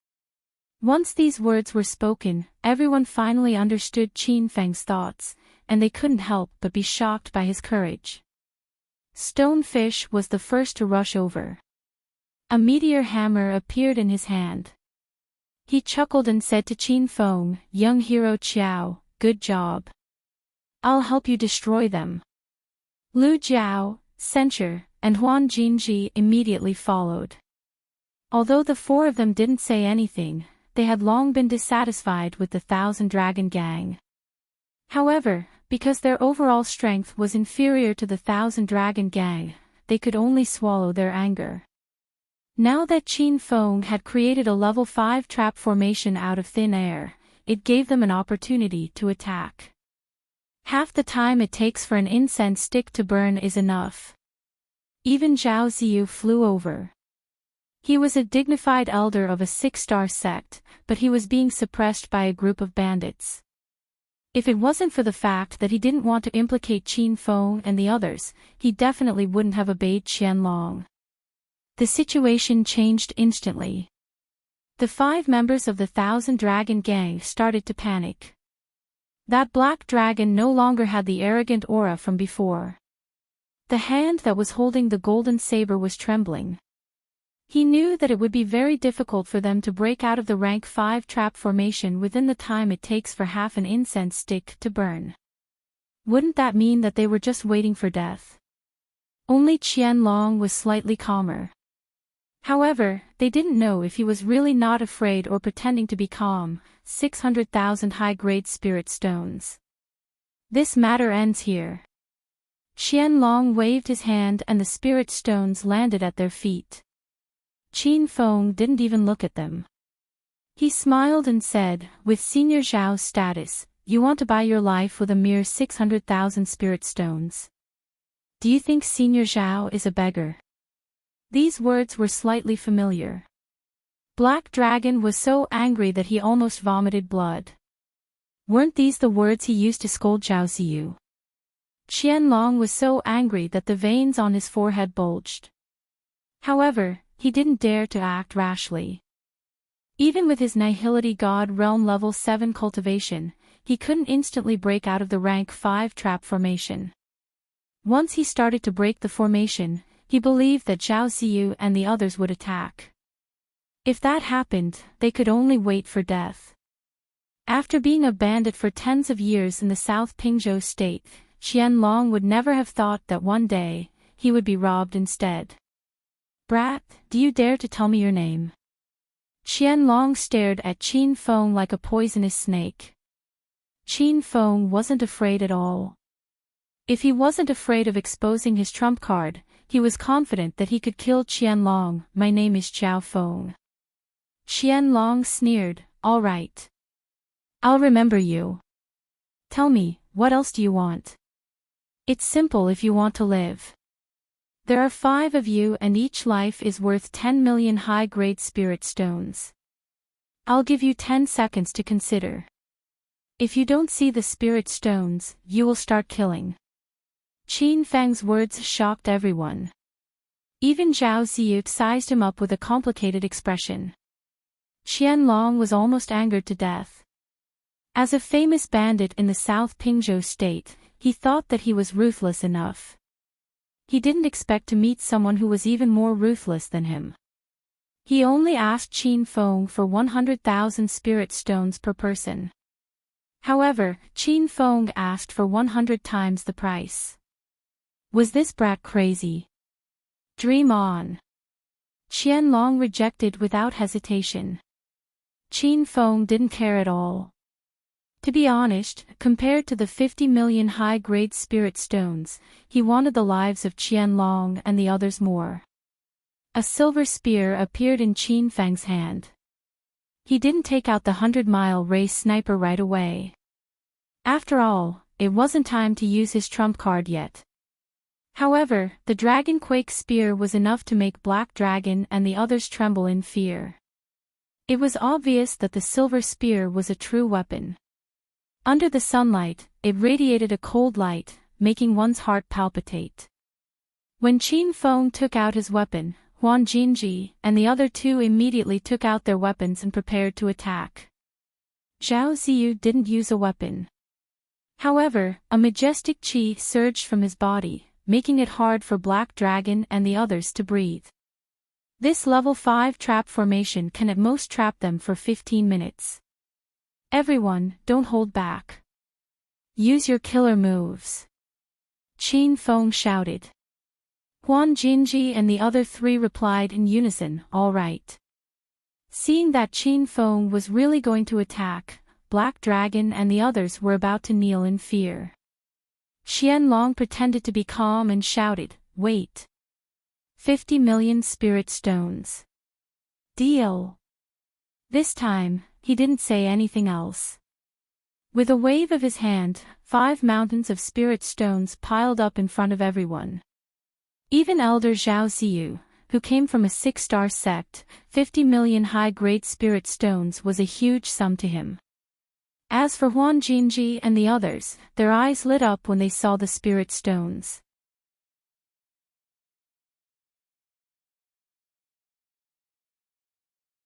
Once these words were spoken, everyone finally understood Qin Feng's thoughts, and they couldn't help but be shocked by his courage. Stonefish was the first to rush over. A meteor hammer appeared in his hand. He chuckled and said to Qin Feng, "Young hero Qiao, good job. I'll help you destroy them." Lu Jiao, Censure, and Huan Jinji immediately followed. Although the four of them didn't say anything, they had long been dissatisfied with the 1,000 Dragon Gang. However, because their overall strength was inferior to the 1,000 Dragon Gang, they could only swallow their anger. Now that Qin Feng had created a level 5 trap formation out of thin air, it gave them an opportunity to attack. Half the time it takes for an incense stick to burn is enough. Even Zhao Ziyu flew over. He was a dignified elder of a 6-star sect, but he was being suppressed by a group of bandits. If it wasn't for the fact that he didn't want to implicate Qin Feng and the others, he definitely wouldn't have obeyed Qianlong. The situation changed instantly. The 5 members of the 1,000 Dragon Gang started to panic. That black dragon no longer had the arrogant aura from before. The hand that was holding the golden saber was trembling. He knew that it would be very difficult for them to break out of the rank 5 trap formation within the time it takes for half an incense stick to burn. Wouldn't that mean that they were just waiting for death? Only Qianlong was slightly calmer. However, they didn't know if he was really not afraid or pretending to be calm. 600,000 high-grade spirit stones. This matter ends here. Qianlong waved his hand and the spirit stones landed at their feet. Qin Feng didn't even look at them. He smiled and said, "With Senior Zhao's status, you want to buy your life with a mere 600,000 spirit stones. Do you think Senior Zhao is a beggar?" These words were slightly familiar. Black Dragon was so angry that he almost vomited blood. Weren't these the words he used to scold Zhao Ziyu? Qianlong was so angry that the veins on his forehead bulged. However, he didn't dare to act rashly. Even with his Nihility God Realm level 7 cultivation, he couldn't instantly break out of the rank 5 trap formation. Once he started to break the formation, he believed that Zhao Ziyu and the others would attack. If that happened, they could only wait for death. After being a bandit for tens of years in the South Pingzhou state, Qianlong would never have thought that one day, he would be robbed instead. "Brat, do you dare to tell me your name?" Qianlong stared at Qin Feng like a poisonous snake. Qin Feng wasn't afraid at all. If he wasn't afraid of exposing his trump card, he was confident that he could kill Qianlong. "My name is Zhao Feng." Qianlong sneered, "All right. I'll remember you. Tell me, what else do you want?" "It's simple if you want to live. There are 5 of you and each life is worth 10 million high-grade spirit stones. I'll give you 10 seconds to consider. If you don't see the spirit stones, you will start killing." Qin Feng's words shocked everyone. Even Zhao Ziyu sized him up with a complicated expression. Qianlong was almost angered to death. As a famous bandit in the South Pingzhou state, he thought that he was ruthless enough. He didn't expect to meet someone who was even more ruthless than him. He only asked Qin Feng for 100,000 spirit stones per person. However, Qin Feng asked for 100 times the price. Was this brat crazy? Dream on. Qianlong rejected without hesitation. Qin Feng didn't care at all. To be honest, compared to the 50 million high-grade spirit stones, he wanted the lives of Qianlong and the others more. A silver spear appeared in Qin Feng's hand. He didn't take out the 100-mile race sniper right away. After all, it wasn't time to use his trump card yet. However, the Dragon Quake spear was enough to make Black Dragon and the others tremble in fear. It was obvious that the silver spear was a true weapon. Under the sunlight, it radiated a cold light, making one's heart palpitate. When Qin Feng took out his weapon, Huan Jinji and the other two immediately took out their weapons and prepared to attack. Zhao Ziyu didn't use a weapon. However, a majestic qi surged from his body, making it hard for Black Dragon and the others to breathe. This level 5 trap formation can at most trap them for 15 minutes. Everyone, don't hold back. Use your killer moves. Qin Feng shouted. Huan Jinji and the other three replied in unison, all right. Seeing that Qin Feng was really going to attack, Black Dragon and the others were about to kneel in fear. Qianlong pretended to be calm and shouted, wait. 50 million spirit stones. Deal. This time, he didn't say anything else. With a wave of his hand, 5 mountains of spirit stones piled up in front of everyone. Even Elder Zhao Ziyu, who came from a 6-star sect, 50 million high-grade spirit stones was a huge sum to him. As for Huan Jinji and the others, their eyes lit up when they saw the spirit stones.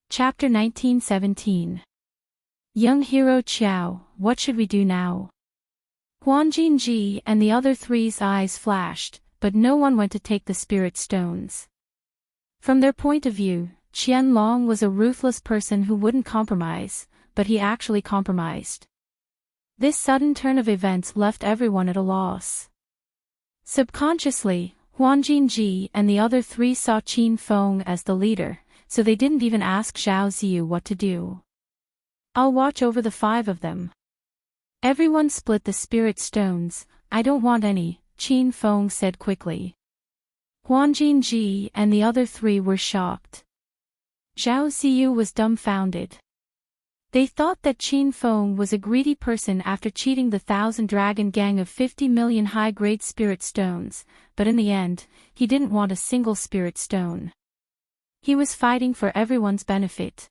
Chapter 1917. Young Hero Qiao, what should we do now? Huan Jinji and the other three's eyes flashed, but no one went to take the spirit stones. From their point of view, Qianlong was a ruthless person who wouldn't compromise, but he actually compromised. This sudden turn of events left everyone at a loss. Subconsciously, Huan Jinji and the other three saw Qin Feng as the leader, so they didn't even ask Zhao Ziyu what to do. I'll watch over the 5 of them. Everyone split the spirit stones. I don't want any, Qin Feng said quickly. Huan Jinji and the other 3 were shocked. Zhao Ziyu was dumbfounded. They thought that Qin Feng was a greedy person after cheating the 1,000 dragon gang of 50 million high-grade spirit stones, but in the end, he didn't want a single spirit stone. He was fighting for everyone's benefit.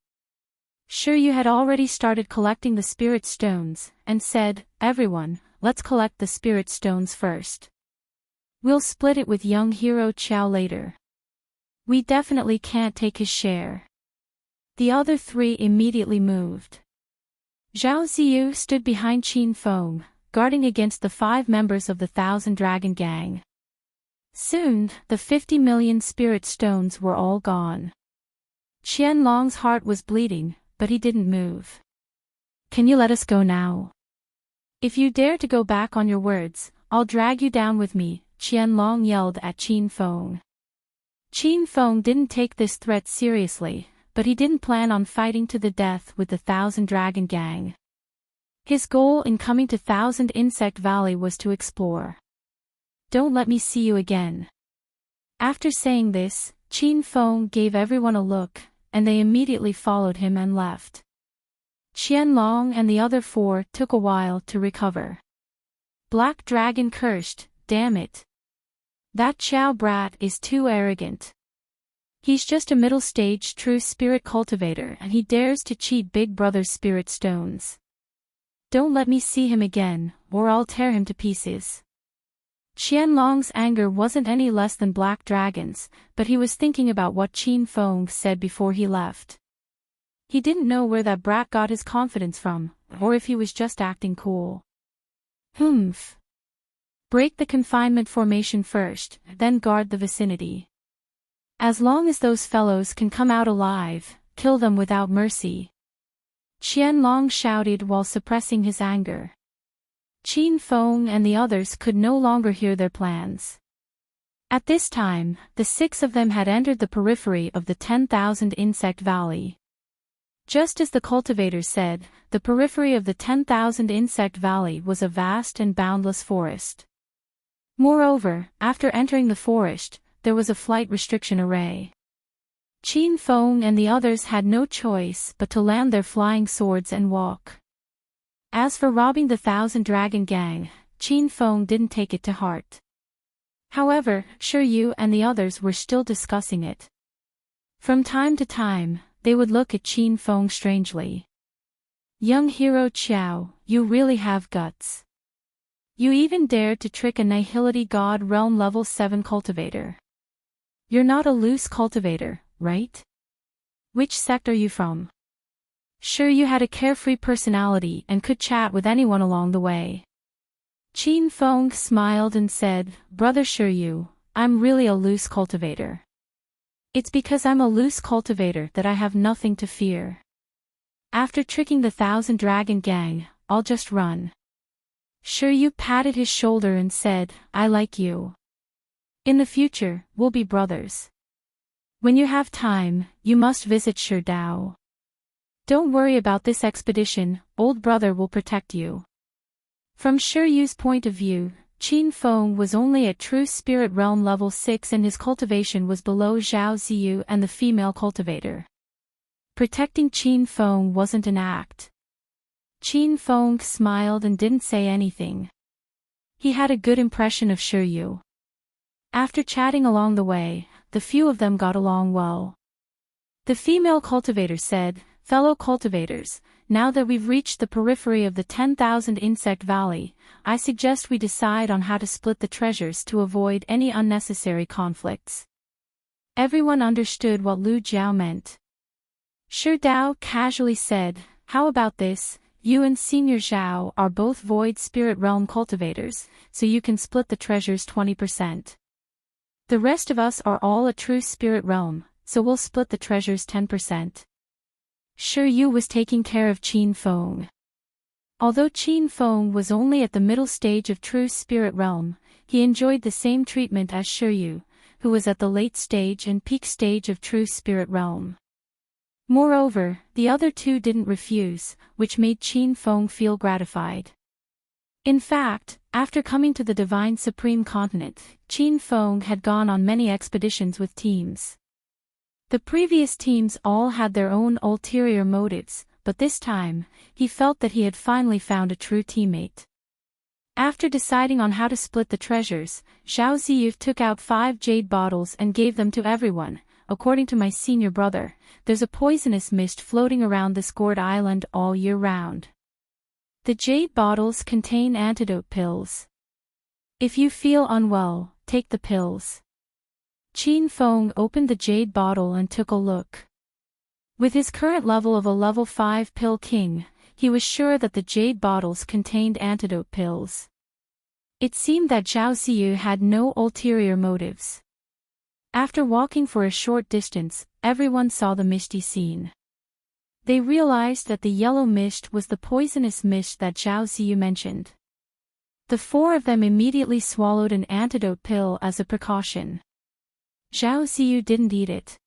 Sure, you had already started collecting the spirit stones, and said, everyone, let's collect the spirit stones first. We'll split it with young hero Qiao later. We definitely can't take his share. The other 3 immediately moved. Zhao Ziyu stood behind Qin Feng, guarding against the 5 members of the 1,000 dragon gang. Soon, the 50 million spirit stones were all gone. Qianlong's heart was bleeding, but he didn't move. Can you let us go now? If you dare to go back on your words, I'll drag you down with me, Qianlong yelled at Qin Feng. Qin Feng didn't take this threat seriously, but he didn't plan on fighting to the death with the 1,000 dragon gang. His goal in coming to 1,000 Insect Valley was to explore. Don't let me see you again. After saying this, Qin Feng gave everyone a look, and they immediately followed him and left. Qianlong and the other 4 took a while to recover. Black Dragon cursed, damn it. That Qiao brat is too arrogant. He's just a middle-stage true spirit cultivator and he dares to cheat Big Brother's spirit stones. Don't let me see him again, or I'll tear him to pieces. Qianlong's anger wasn't any less than Black Dragon's, but he was thinking about what Qin Feng said before he left. He didn't know where that brat got his confidence from, or if he was just acting cool. Humph. Break the confinement formation first, then guard the vicinity. As long as those fellows can come out alive, kill them without mercy. Qianlong shouted while suppressing his anger. Qin Feng and the others could no longer hear their plans. At this time, the 6 of them had entered the periphery of the 10,000 Insect Valley. Just as the cultivators said, the periphery of the 10,000 Insect Valley was a vast and boundless forest. Moreover, after entering the forest, there was a flight restriction array. Qin Feng and the others had no choice but to land their flying swords and walk. As for robbing the 1,000 dragon gang, Qin Feng didn't take it to heart. However, Shiryu and the others were still discussing it. From time to time, they would look at Qin Feng strangely. Young hero Qiao, you really have guts. You even dared to trick a Nihility God Realm level 7 cultivator. You're not a loose cultivator, right? Which sect are you from? Sure, you had a carefree personality and could chat with anyone along the way. Qin Feng smiled and said, Brother Shiryu, I'm really a loose cultivator. It's because I'm a loose cultivator that I have nothing to fear. After tricking the 1,000 Dragon Gang, I'll just run. Shiryu patted his shoulder and said, I like you. In the future, we'll be brothers. When you have time, you must visit Sherdao. Don't worry about this expedition, old brother will protect you. From Shiryu's point of view, Qin Feng was only at True Spirit Realm level 6 and his cultivation was below Zhao Ziyu and the female cultivator. Protecting Qin Feng wasn't an act. Qin Feng smiled and didn't say anything. He had a good impression of Shiryu. After chatting along the way, the few of them got along well. The female cultivator said, Fellow cultivators, now that we've reached the periphery of the 10,000 Insect Valley, I suggest we decide on how to split the treasures to avoid any unnecessary conflicts. Everyone understood what Lu Jiao meant. Sherdao casually said, How about this? You and Senior Zhao are both Void Spirit Realm cultivators, so you can split the treasures 20%. The rest of us are all a True Spirit Realm, so we'll split the treasures 10%. Shiryu was taking care of Qin Feng. Although Qin Feng was only at the middle stage of True Spirit Realm, he enjoyed the same treatment as Shiryu, who was at the late stage and peak stage of True Spirit Realm. Moreover, the other two didn't refuse, which made Qin Feng feel gratified. In fact, after coming to the Divine Supreme Continent, Qin Feng had gone on many expeditions with teams. The previous teams all had their own ulterior motives, but this time, he felt that he had finally found a true teammate. After deciding on how to split the treasures, Zhao Ziyu took out 5 jade bottles and gave them to everyone. According to my senior brother, there's a poisonous mist floating around this gourd island all year round. The jade bottles contain antidote pills. If you feel unwell, take the pills. Qin Feng opened the jade bottle and took a look. With his current level of a level 5 pill king, he was sure that the jade bottles contained antidote pills. It seemed that Zhao Ziyu had no ulterior motives. After walking for a short distance, everyone saw the misty scene. They realized that the yellow mist was the poisonous mist that Zhao Ziyu mentioned. The 4 of them immediately swallowed an antidote pill as a precaution. Zhao Ziyu didn't eat it.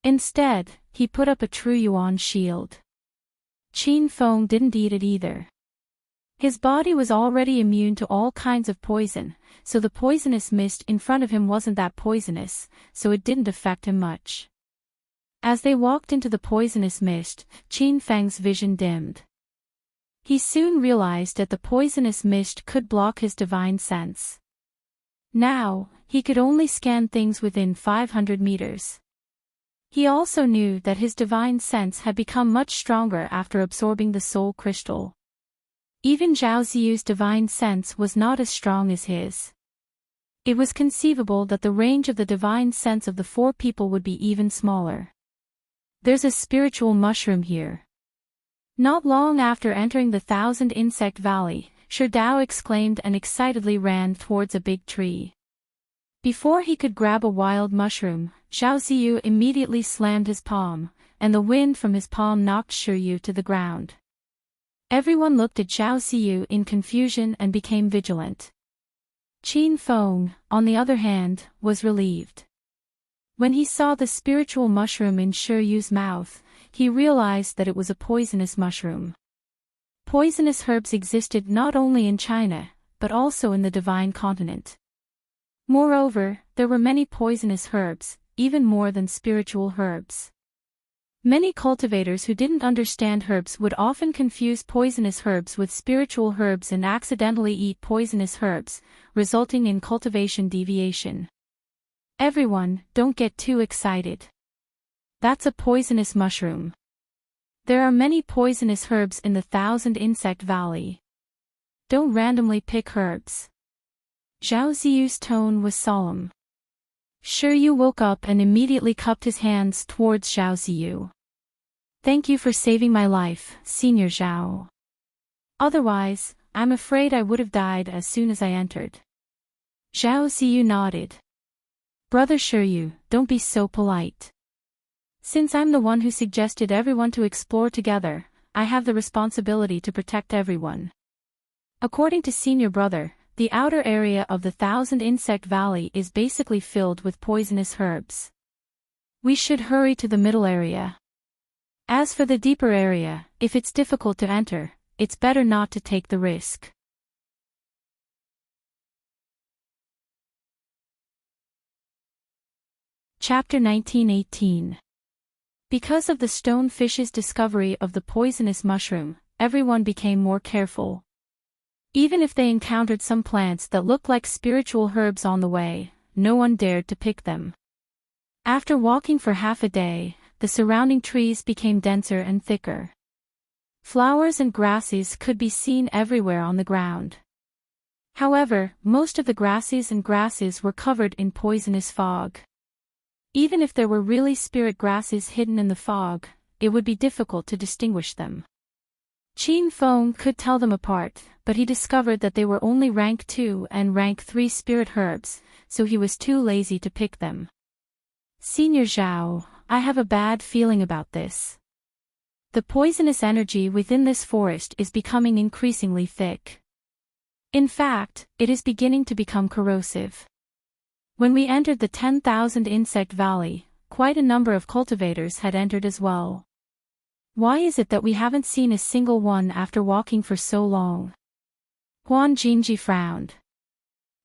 Instead, he put up a true yuan shield. Qin Feng didn't eat it either. His body was already immune to all kinds of poison, so the poisonous mist in front of him wasn't that poisonous, so it didn't affect him much. As they walked into the poisonous mist, Qin Feng's vision dimmed. He soon realized that the poisonous mist could block his divine sense. Now, he could only scan things within 500 meters. He also knew that his divine sense had become much stronger after absorbing the soul crystal. Even Zhao Ziyu's divine sense was not as strong as his. It was conceivable that the range of the divine sense of the 4 people would be even smaller. There's a spiritual mushroom here. Not long after entering the 1,000 Insect Valley, Sherdao exclaimed and excitedly ran towards a big tree. Before he could grab a wild mushroom, Zhao Ziyu immediately slammed his palm, and the wind from his palm knocked Shiryu to the ground. Everyone looked at Zhao Ziyu in confusion and became vigilant. Qin Feng, on the other hand, was relieved. When he saw the spiritual mushroom in Shiryu's mouth, he realized that it was a poisonous mushroom. Poisonous herbs existed not only in China, but also in the Divine Continent. Moreover, there were many poisonous herbs, even more than spiritual herbs. Many cultivators who didn't understand herbs would often confuse poisonous herbs with spiritual herbs and accidentally eat poisonous herbs, resulting in cultivation deviation. Everyone, don't get too excited. That's a poisonous mushroom. There are many poisonous herbs in the Thousand Insect Valley. Don't randomly pick herbs. Zhao Ziyu's tone was solemn. Shi Yu woke up and immediately cupped his hands towards Zhao Ziyu. Thank you for saving my life, Senior Zhao. Otherwise, I'm afraid I would have died as soon as I entered. Zhao Ziyu nodded. Brother Shi Yu, don't be so polite. Since I'm the one who suggested everyone to explore together, I have the responsibility to protect everyone. According to Senior Brother, the outer area of the Thousand Insect Valley is basically filled with poisonous herbs. We should hurry to the middle area. As for the deeper area, if it's difficult to enter, it's better not to take the risk. Chapter 1918. Because of the stonefish's discovery of the poisonous mushroom, everyone became more careful. Even if they encountered some plants that looked like spiritual herbs on the way, no one dared to pick them. After walking for half a day, the surrounding trees became denser and thicker. Flowers and grasses could be seen everywhere on the ground. However, most of the grasses were covered in poisonous fog. Even if there were really spirit grasses hidden in the fog, it would be difficult to distinguish them. Qin Feng could tell them apart, but he discovered that they were only rank 2 and rank 3 spirit herbs, so he was too lazy to pick them. Senior Zhao, I have a bad feeling about this. The poisonous energy within this forest is becoming increasingly thick. In fact, it is beginning to become corrosive. When we entered the 10,000 Insect Valley, quite a number of cultivators had entered as well. Why is it that we haven't seen a single one after walking for so long? Huan Jinji frowned.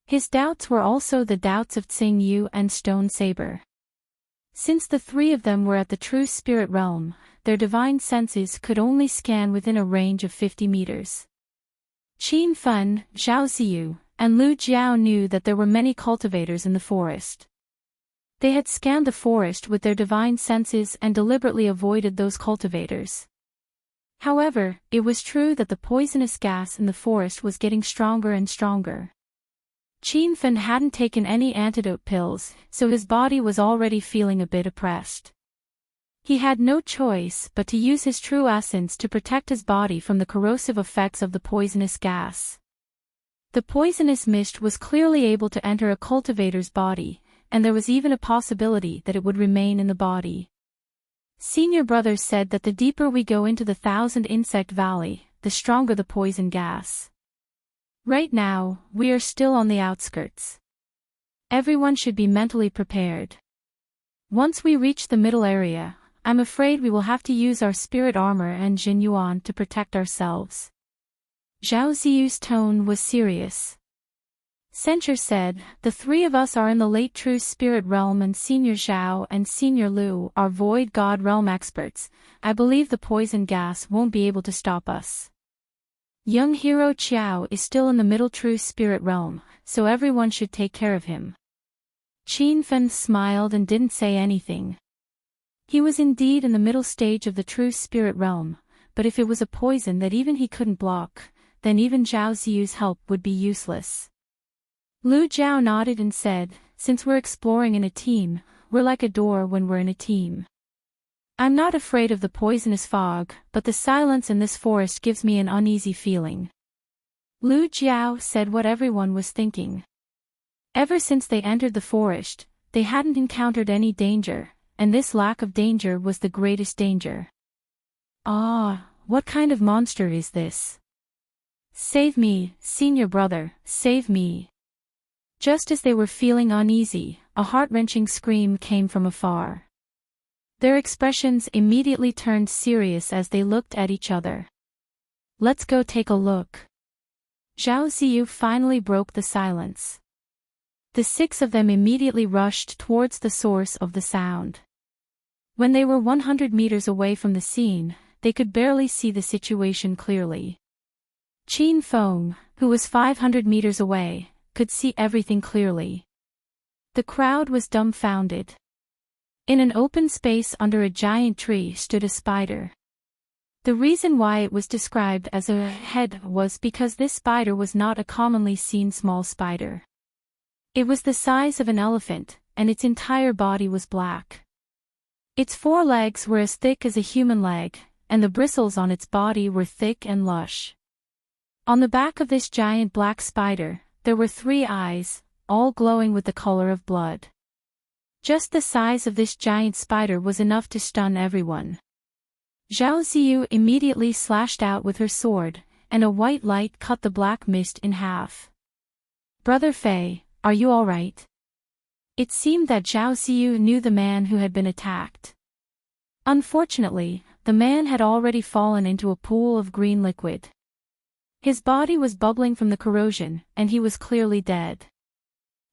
His doubts were also the doubts of Tsing Yu and Stone Saber. Since the three of them were at the true spirit realm, their divine senses could only scan within a range of 50 meters. Qin Fen, Zhao Ziyu, and Lu Jiao knew that there were many cultivators in the forest. They had scanned the forest with their divine senses and deliberately avoided those cultivators. However, it was true that the poisonous gas in the forest was getting stronger and stronger. Qin Fen hadn't taken any antidote pills, so his body was already feeling a bit oppressed. He had no choice but to use his true essence to protect his body from the corrosive effects of the poisonous gas. The poisonous mist was clearly able to enter a cultivator's body, and there was even a possibility that it would remain in the body. Senior Brother said that the deeper we go into the Thousand Insect Valley, the stronger the poison gas. Right now, we are still on the outskirts. Everyone should be mentally prepared. Once we reach the middle area, I'm afraid we will have to use our spirit armor and Jin Yuan to protect ourselves. Zhao Ziyu's tone was serious. Censure said, the three of us are in the late true spirit realm and Senior Zhao and Senior Lu are void god realm experts. I believe the poison gas won't be able to stop us. Young hero Qiao is still in the middle true spirit realm, so everyone should take care of him. Qin Fen smiled and didn't say anything. He was indeed in the middle stage of the true spirit realm, but if it was a poison that even he couldn't block, then even Zhao Ziyu's help would be useless. Lu Jiao nodded and said, since we're exploring in a team, we're like a door when we're in a team. I'm not afraid of the poisonous fog, but the silence in this forest gives me an uneasy feeling. Lu Jiao said what everyone was thinking. Ever since they entered the forest, they hadn't encountered any danger, and this lack of danger was the greatest danger. Ah, what kind of monster is this? Save me, Senior Brother, save me. Just as they were feeling uneasy, a heart-wrenching scream came from afar. Their expressions immediately turned serious as they looked at each other. Let's go take a look. Zhao Ziyu finally broke the silence. The six of them immediately rushed towards the source of the sound. When they were 100 meters away from the scene, they could barely see the situation clearly. Qin Feng, who was 500 meters away, could see everything clearly. The crowd was dumbfounded. In an open space under a giant tree stood a spider. The reason why it was described as a head was because this spider was not a commonly seen small spider. It was the size of an elephant, and its entire body was black. Its 4 legs were as thick as a human leg, and the bristles on its body were thick and lush. On the back of this giant black spider, there were 3 eyes, all glowing with the color of blood. Just the size of this giant spider was enough to stun everyone. Zhao Ziyu immediately slashed out with her sword, and a white light cut the black mist in half. "Brother Fei, are you all right?" It seemed that Zhao Ziyu knew the man who had been attacked. Unfortunately, the man had already fallen into a pool of green liquid. His body was bubbling from the corrosion, and he was clearly dead.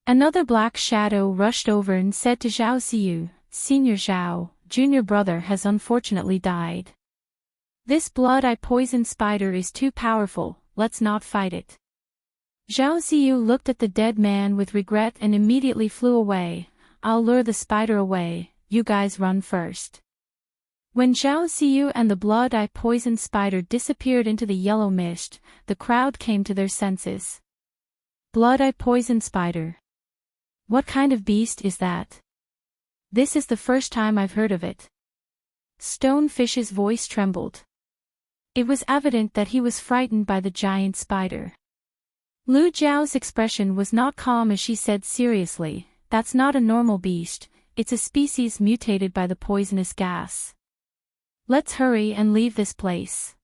Another black shadow rushed over and said to Zhao Ziyu, "Senior Zhao, junior brother has unfortunately died. This blood-eye poison spider is too powerful, let's not fight it." Zhao Ziyu looked at the dead man with regret and immediately flew away. "I'll lure the spider away, you guys run first." When Zhao Ziyu and the blood-eye poison spider disappeared into the yellow mist, the crowd came to their senses. Blood-eye poison spider. What kind of beast is that? This is the first time I've heard of it. Stonefish's voice trembled. It was evident that he was frightened by the giant spider. Lu Jiao's expression was not calm as she said seriously, "That's not a normal beast, it's a species mutated by the poisonous gas. Let's hurry and leave this place."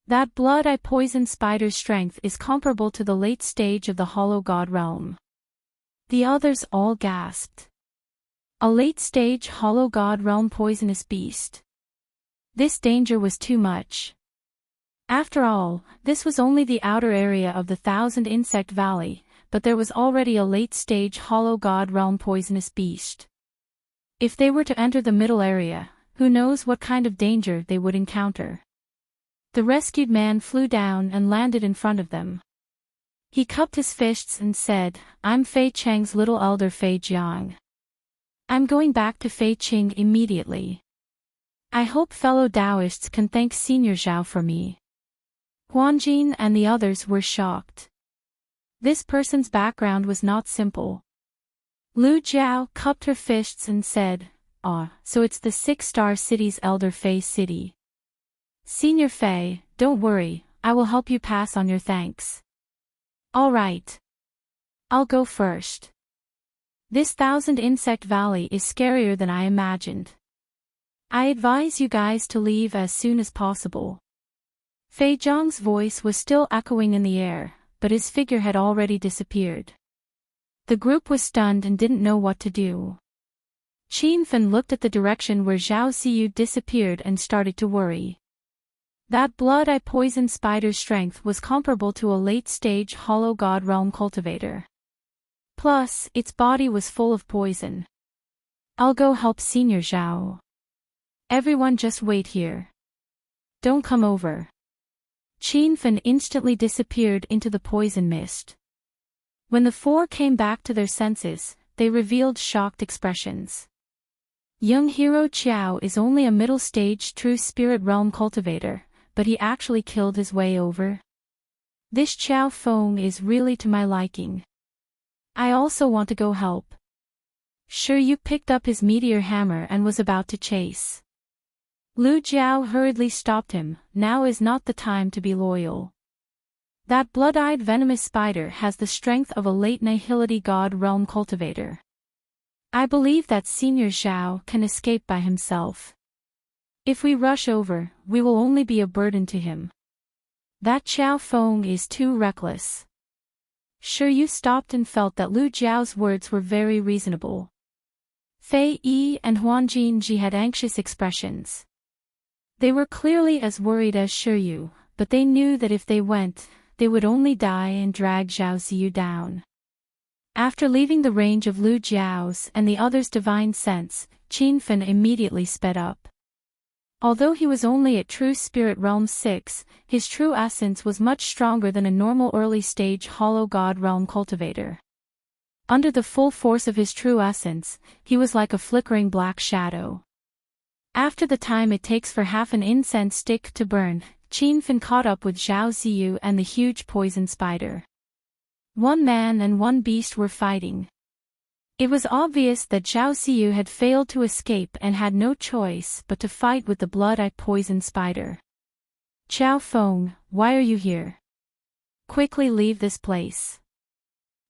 That blood-eye poison spider's strength is comparable to the late stage of the Hollow God realm. The others all gasped. A late-stage Hollow God realm poisonous beast. This danger was too much. After all, this was only the outer area of the Thousand Insect Valley, but there was already a late-stage Hollow God realm poisonous beast. If they were to enter the middle area, who knows what kind of danger they would encounter. The rescued man flew down and landed in front of them. He cupped his fists and said, "I'm Fei Cheng's little elder Fei Jiang. I'm going back to Fei Qing immediately. I hope fellow Taoists can thank Senior Zhao for me." Huanjin and the others were shocked. This person's background was not simple. Lu Jiao cupped her fists and said, "Ah, so it's the 6-star city's elder Fei City. Senior Fei, don't worry, I will help you pass on your thanks." "All right. I'll go first. This Thousand Insect Valley is scarier than I imagined. I advise you guys to leave as soon as possible." Fei Zhang's voice was still echoing in the air, but his figure had already disappeared. The group was stunned and didn't know what to do. Qin Fan looked at the direction where Zhao Ziyu disappeared and started to worry. That blood-eye poison spider's strength was comparable to a late-stage Hollow God realm cultivator. Plus, its body was full of poison. "I'll go help Senior Zhao. Everyone just wait here. Don't come over." Qin Fan instantly disappeared into the poison mist. When the 4 came back to their senses, they revealed shocked expressions. Young hero Qiao is only a middle-stage true spirit realm cultivator, but he actually killed his way over. This Qiao Feng is really to my liking. I also want to go help. Sure, you picked up his meteor hammer and was about to chase. Lu Jiao hurriedly stopped him. Now is not the time to be loyal. That blood-eyed venomous spider has the strength of a late nihility god realm cultivator. I believe that Senior Zhao can escape by himself. If we rush over, we will only be a burden to him. That Qiao Feng is too reckless. Sure, you stopped and felt that Lu Jiao's words were very reasonable. Fei Yi and Huan Jinji had anxious expressions. They were clearly as worried as Shiryu, but they knew that if they went, they would only die and drag Zhao Ziyu down. After leaving the range of Lu Jiao's and the others' divine sense, Qin immediately sped up. Although he was only at True Spirit Realm 6, his true essence was much stronger than a normal early-stage Hollow God Realm cultivator. Under the full force of his true essence, he was like a flickering black shadow. After the time it takes for half an incense stick to burn, Qin caught up with Zhao Ziyu and the huge poison spider. One man and one beast were fighting. It was obvious that Zhao Ziyu had failed to escape and had no choice but to fight with the blood-eye poison spider. Qiao Feng, why are you here? Quickly leave this place.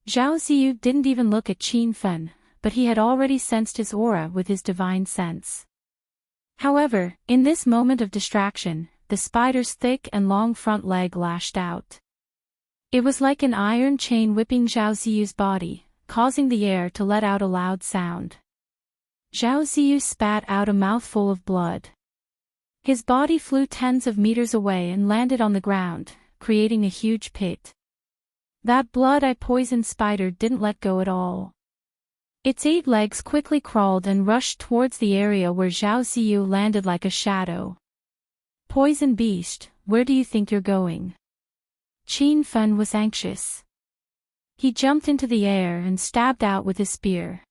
Zhao Ziyu didn't even look at Qin, but he had already sensed his aura with his divine sense. However, in this moment of distraction, the spider's thick and long front leg lashed out. It was like an iron chain whipping Zhao Ziyu's body, causing the air to let out a loud sound. Zhao Ziyu spat out a mouthful of blood. His body flew tens of meters away and landed on the ground, creating a huge pit. That blood-eye poison spider didn't let go at all. Its 8 legs quickly crawled and rushed towards the area where Zhao Ziyu landed like a shadow. Poison beast, where do you think you're going? Qin was anxious. He jumped into the air and stabbed out with his spear.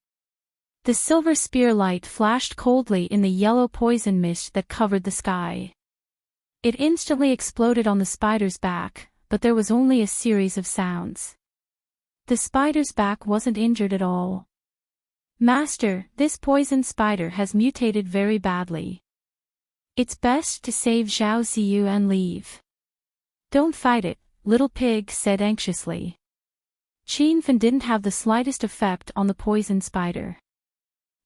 The silver spear light flashed coldly in the yellow poison mist that covered the sky. It instantly exploded on the spider's back, but there was only a series of sounds. The spider's back wasn't injured at all. Master, this poison spider has mutated very badly. It's best to save Zhao Ziyu and leave. Don't fight it, little pig said anxiously. Qin didn't have the slightest effect on the poison spider.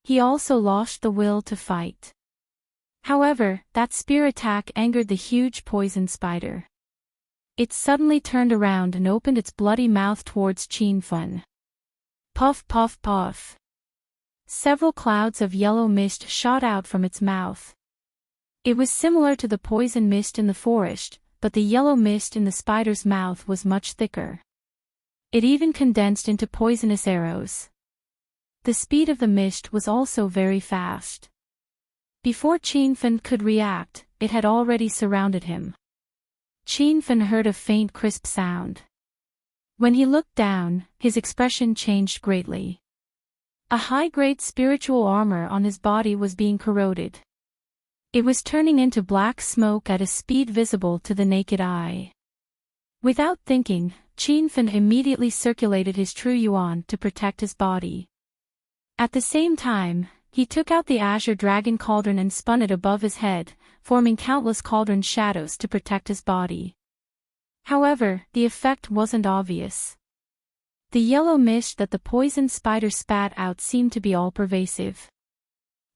He also lost the will to fight. However, that spear attack angered the huge poison spider. It suddenly turned around and opened its bloody mouth towards Qin. Puff puff puff. Several clouds of yellow mist shot out from its mouth. It was similar to the poison mist in the forest, but the yellow mist in the spider's mouth was much thicker. It even condensed into poisonous arrows. The speed of the mist was also very fast. Before Qin could react, it had already surrounded him. Qin heard a faint crisp sound. When he looked down, his expression changed greatly. A high-grade spiritual armor on his body was being corroded. It was turning into black smoke at a speed visible to the naked eye. Without thinking, Qin immediately circulated his true yuan to protect his body. At the same time, he took out the azure dragon cauldron and spun it above his head, forming countless cauldron shadows to protect his body. However, the effect wasn't obvious. The yellow mist that the poison spider spat out seemed to be all-pervasive.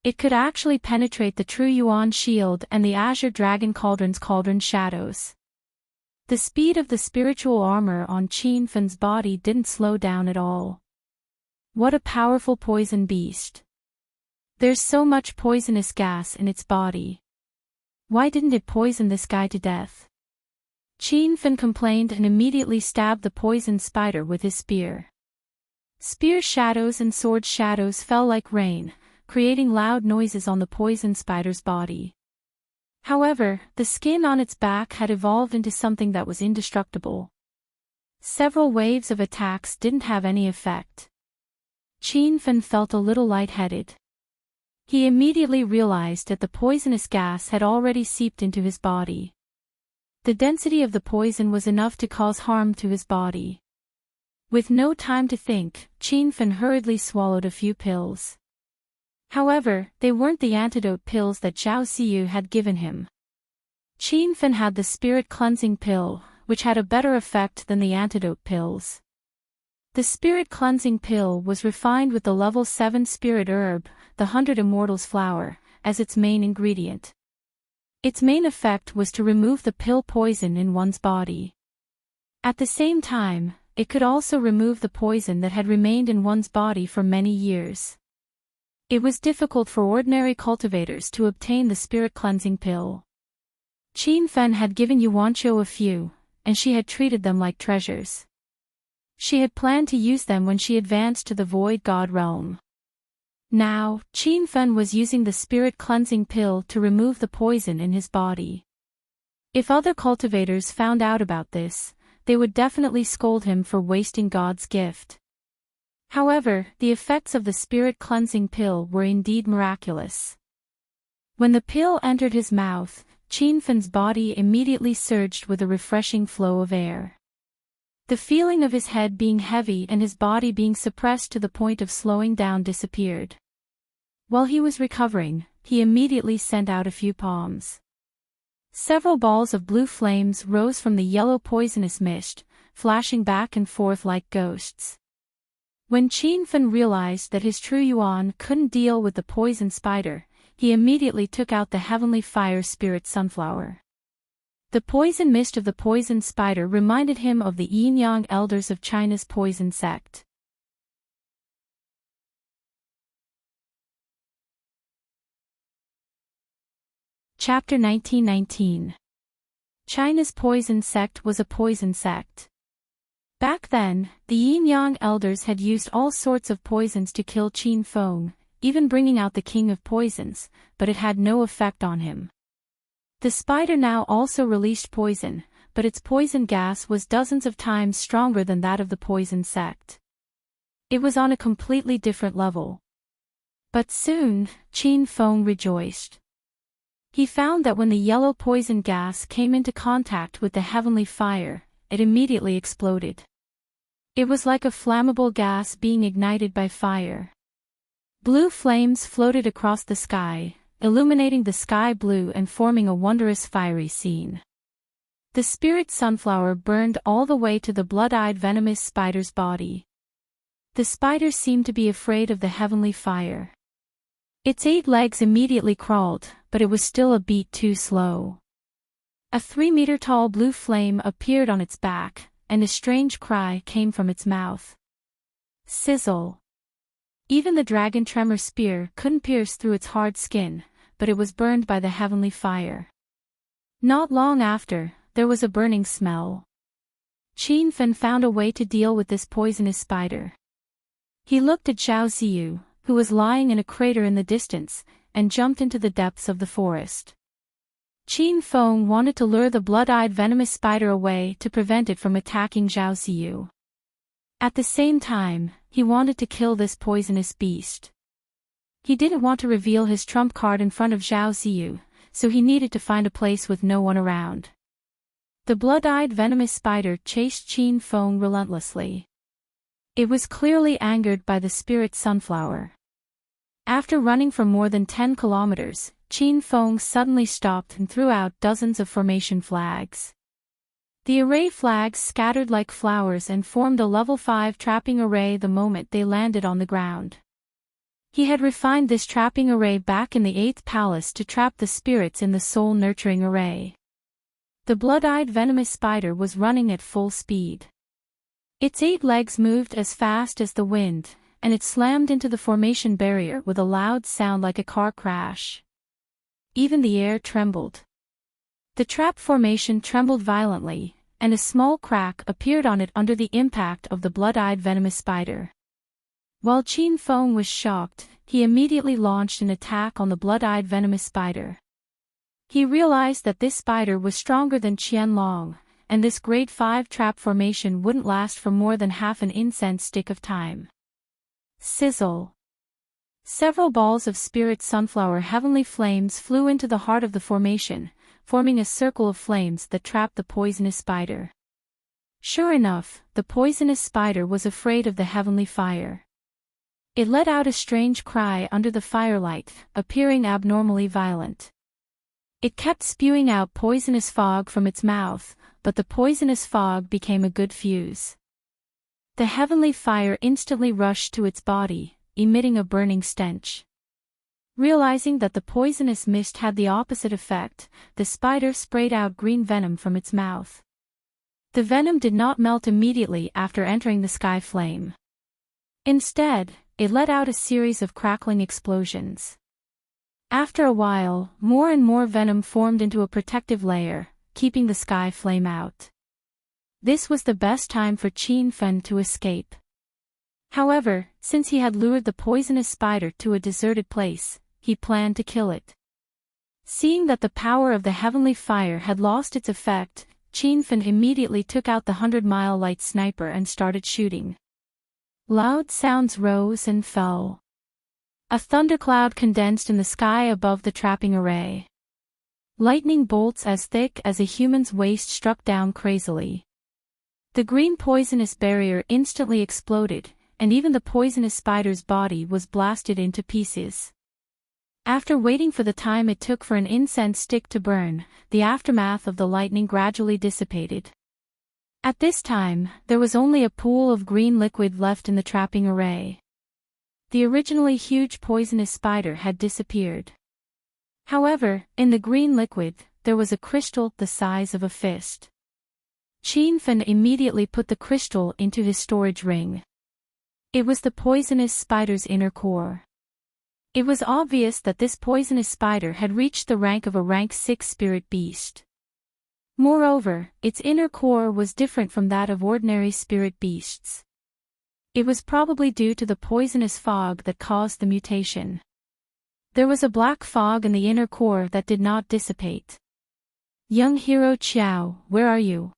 It could actually penetrate the true yuan shield and the azure dragon cauldron's cauldron shadows. The speed of the spiritual armor on Qin's body didn't slow down at all. What a powerful poison beast. There's so much poisonous gas in its body. Why didn't it poison this guy to death? Qin complained and immediately stabbed the poison spider with his spear. Spear shadows and sword shadows fell like rain, creating loud noises on the poison spider's body. However, the skin on its back had evolved into something that was indestructible. Several waves of attacks didn't have any effect. Qin felt a little lightheaded. He immediately realized that the poisonous gas had already seeped into his body. The density of the poison was enough to cause harm to his body. With no time to think, Qin hurriedly swallowed a few pills. However, they weren't the antidote pills that Zhao Ziyu had given him. Qin had the spirit cleansing pill, which had a better effect than the antidote pills. The spirit cleansing pill was refined with the level 7 spirit herb, the 100 Immortals flower, as its main ingredient. Its main effect was to remove the pill poison in one's body. At the same time, it could also remove the poison that had remained in one's body for many years. It was difficult for ordinary cultivators to obtain the spirit cleansing pill. Qin had given Yuanqiu a few, and she had treated them like treasures. She had planned to use them when she advanced to the Void God realm. Now, Qin Fen was using the spirit cleansing pill to remove the poison in his body. If other cultivators found out about this, they would definitely scold him for wasting God's gift. However, the effects of the spirit cleansing pill were indeed miraculous. When the pill entered his mouth, Qin Fen's body immediately surged with a refreshing flow of air. The feeling of his head being heavy and his body being suppressed to the point of slowing down disappeared. While he was recovering, he immediately sent out a few palms. Several balls of blue flames rose from the yellow poisonous mist, flashing back and forth like ghosts. When Qin Fen realized that his true yuan couldn't deal with the poison spider, he immediately took out the heavenly fire spirit sunflower. The poison mist of the poison spider reminded him of the yin-yang elders of China's poison sect. Chapter 1919. China's poison sect was a poison sect. Back then, the yin-yang elders had used all sorts of poisons to kill Qin Feng, even bringing out the king of poisons, but it had no effect on him. The spider now also released poison, but its poison gas was dozens of times stronger than that of the poison sect. It was on a completely different level. But soon, Qin Feng rejoiced. He found that when the yellow poison gas came into contact with the heavenly fire, it immediately exploded. It was like a flammable gas being ignited by fire. Blue flames floated across the sky, illuminating the sky blue and forming a wondrous fiery scene. The spirit sunflower burned all the way to the blood-eyed venomous spider's body. The spider seemed to be afraid of the heavenly fire. Its 8 legs immediately crawled, but it was still a beat too slow. A 3-meter-tall blue flame appeared on its back, and a strange cry came from its mouth. Sizzle! Even the dragon tremor spear couldn't pierce through its hard skin, but it was burned by the heavenly fire. Not long after, there was a burning smell. Qin Fen found a way to deal with this poisonous spider. He looked at Zhao Ziyu, who was lying in a crater in the distance, and jumped into the depths of the forest. Qin Feng wanted to lure the blood-eyed venomous spider away to prevent it from attacking Zhao Ziyu. At the same time, he wanted to kill this poisonous beast. He didn't want to reveal his trump card in front of Zhao Ziyu, so he needed to find a place with no one around. The blood-eyed venomous spider chased Qin Feng relentlessly. It was clearly angered by the spirit sunflower. After running for more than 10 kilometers, Qin Feng suddenly stopped and threw out dozens of formation flags. The array flags scattered like flowers and formed a level 5 trapping array the moment they landed on the ground. He had refined this trapping array back in the 8th palace to trap the spirits in the soul-nurturing array. The blood-eyed venomous spider was running at full speed. Its 8 legs moved as fast as the wind, and it slammed into the formation barrier with a loud sound like a car crash. Even the air trembled. The trap formation trembled violently, and a small crack appeared on it under the impact of the blood-eyed venomous spider. While Qin Feng was shocked, he immediately launched an attack on the blood-eyed venomous spider. He realized that this spider was stronger than Qianlong, and this grade 5 trap formation wouldn't last for more than half an incense stick of time. Sizzle! Several balls of spirit sunflower heavenly flames flew into the heart of the formation, forming a circle of flames that trapped the poisonous spider. Sure enough, the poisonous spider was afraid of the heavenly fire. It let out a strange cry under the firelight, appearing abnormally violent. It kept spewing out poisonous fog from its mouth, but the poisonous fog became a good fuse. The heavenly fire instantly rushed to its body, emitting a burning stench. Realizing that the poisonous mist had the opposite effect, the spider sprayed out green venom from its mouth. The venom did not melt immediately after entering the sky flame. Instead, it let out a series of crackling explosions. After a while, more and more venom formed into a protective layer, keeping the sky flame out. This was the best time for Qin Fen to escape. However, since he had lured the poisonous spider to a deserted place, he planned to kill it. Seeing that the power of the heavenly fire had lost its effect, Qianfen immediately took out the 100-mile light sniper and started shooting. Loud sounds rose and fell. A thundercloud condensed in the sky above the trapping array. Lightning bolts as thick as a human's waist struck down crazily. The green poisonous barrier instantly exploded, and even the poisonous spider's body was blasted into pieces. After waiting for the time it took for an incense stick to burn, the aftermath of the lightning gradually dissipated. At this time, there was only a pool of green liquid left in the trapping array. The originally huge poisonous spider had disappeared. However, in the green liquid, there was a crystal the size of a fist. Qianfen immediately put the crystal into his storage ring. It was the poisonous spider's inner core. It was obvious that this poisonous spider had reached the rank of a rank 6 spirit beast. Moreover, its inner core was different from that of ordinary spirit beasts. It was probably due to the poisonous fog that caused the mutation. There was a black fog in the inner core that did not dissipate. Young hero Qiao, where are you?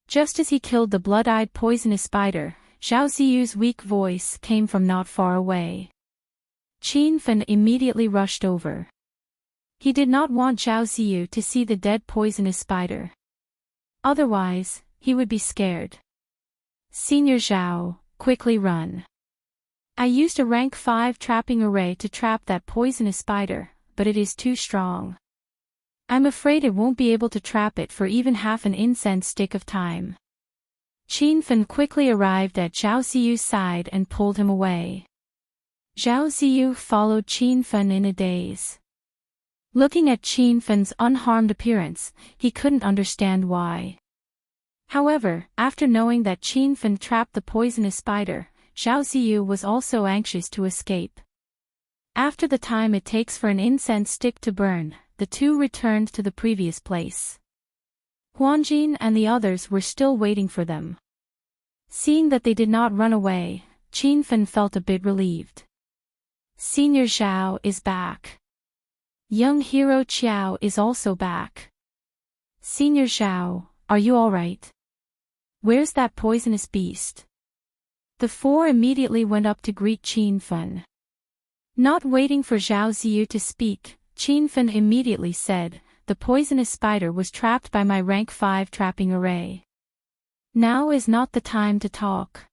Just as he killed the blood-eyed poisonous spider, Xiao Ziyu's weak voice came from not far away. Qianfen immediately rushed over. He did not want Xiao Ziyu to see the dead poisonous spider. Otherwise, he would be scared. Senior Zhao, quickly run. I used a rank 5 trapping array to trap that poisonous spider, but it is too strong. I'm afraid it won't be able to trap it for even half an incense stick of time. Qianfen quickly arrived at Zhao Ziyu's side and pulled him away. Zhao Ziyu followed Qianfen in a daze. Looking at Qianfen's unharmed appearance, he couldn't understand why. However, after knowing that Qianfen trapped the poisonous spider, Zhao Ziyu was also anxious to escape. After the time it takes for an incense stick to burn, the two returned to the previous place. Huanjin and the others were still waiting for them. Seeing that they did not run away, Qianfen felt a bit relieved. Senior Zhao is back. Young hero Qiao is also back. Senior Zhao, are you alright? Where's that poisonous beast? The four immediately went up to greet Qianfen. Not waiting for Zhao Ziyu to speak, Qianfen immediately said, the poisonous spider was trapped by my rank 5 trapping array. Now is not the time to talk.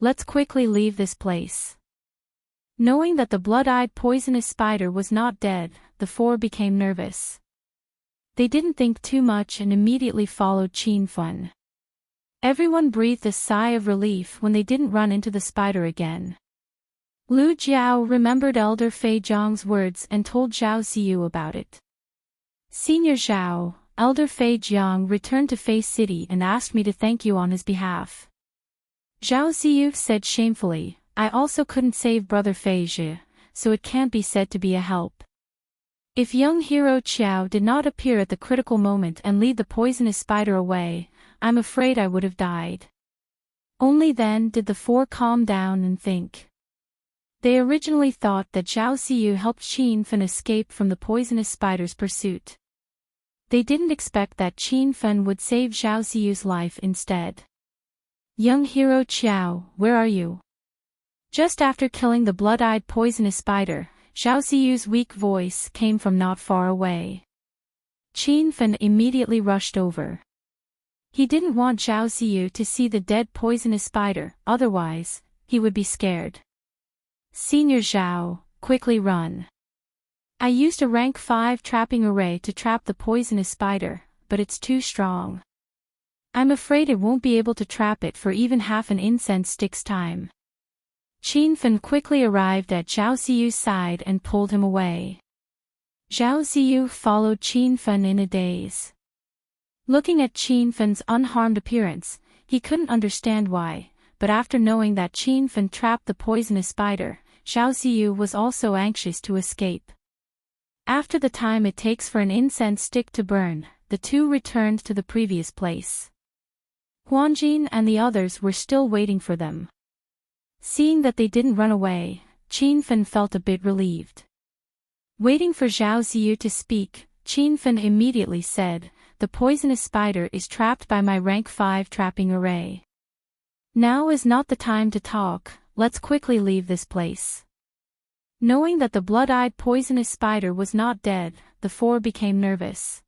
Let's quickly leave this place. Knowing that the blood-eyed poisonous spider was not dead, the four became nervous. They didn't think too much and immediately followed Qianfen. Everyone breathed a sigh of relief when they didn't run into the spider again. Lu Jiao remembered Elder Fei Zhang's words and told Zhao Ziyu about it. Senior Zhao, Elder Fei Jiang returned to Fei City and asked me to thank you on his behalf. Zhao Ziyu said shamefully, I also couldn't save Brother Fei Zhi, so it can't be said to be a help. If young hero Qiao did not appear at the critical moment and lead the poisonous spider away, I'm afraid I would have died. Only then did the four calm down and think. They originally thought that Zhao Ziyu helped Qianfen escape from the poisonous spider's pursuit. They didn't expect that Qianfen would save Zhao Ziyu's life instead. Young hero Qiao, where are you? Just after killing the blood-eyed poisonous spider, Zhao Ziyu's weak voice came from not far away. Qianfen immediately rushed over. He didn't want Zhao Ziyu to see the dead poisonous spider, otherwise, he would be scared. Senior Zhao, quickly run. I used a rank 5 trapping array to trap the poisonous spider, but it's too strong. I'm afraid it won't be able to trap it for even half an incense stick's time. Qianfen quickly arrived at Zhao Ziyu's side and pulled him away. Zhao Ziyu followed Qianfen in a daze. Looking at Qianfen's unharmed appearance, he couldn't understand why, but after knowing that Qianfen trapped the poisonous spider, Zhao Ziyu was also anxious to escape. After the time it takes for an incense stick to burn, the two returned to the previous place. Huanjin and the others were still waiting for them. Seeing that they didn't run away, Qin Fen felt a bit relieved. Waiting for Zhao Ziyu to speak, Qin Fen immediately said, "The poisonous spider is trapped by my rank 5 trapping array. Now is not the time to talk, let's quickly leave this place." Knowing that the blood-eyed poisonous spider was not dead, the four became nervous.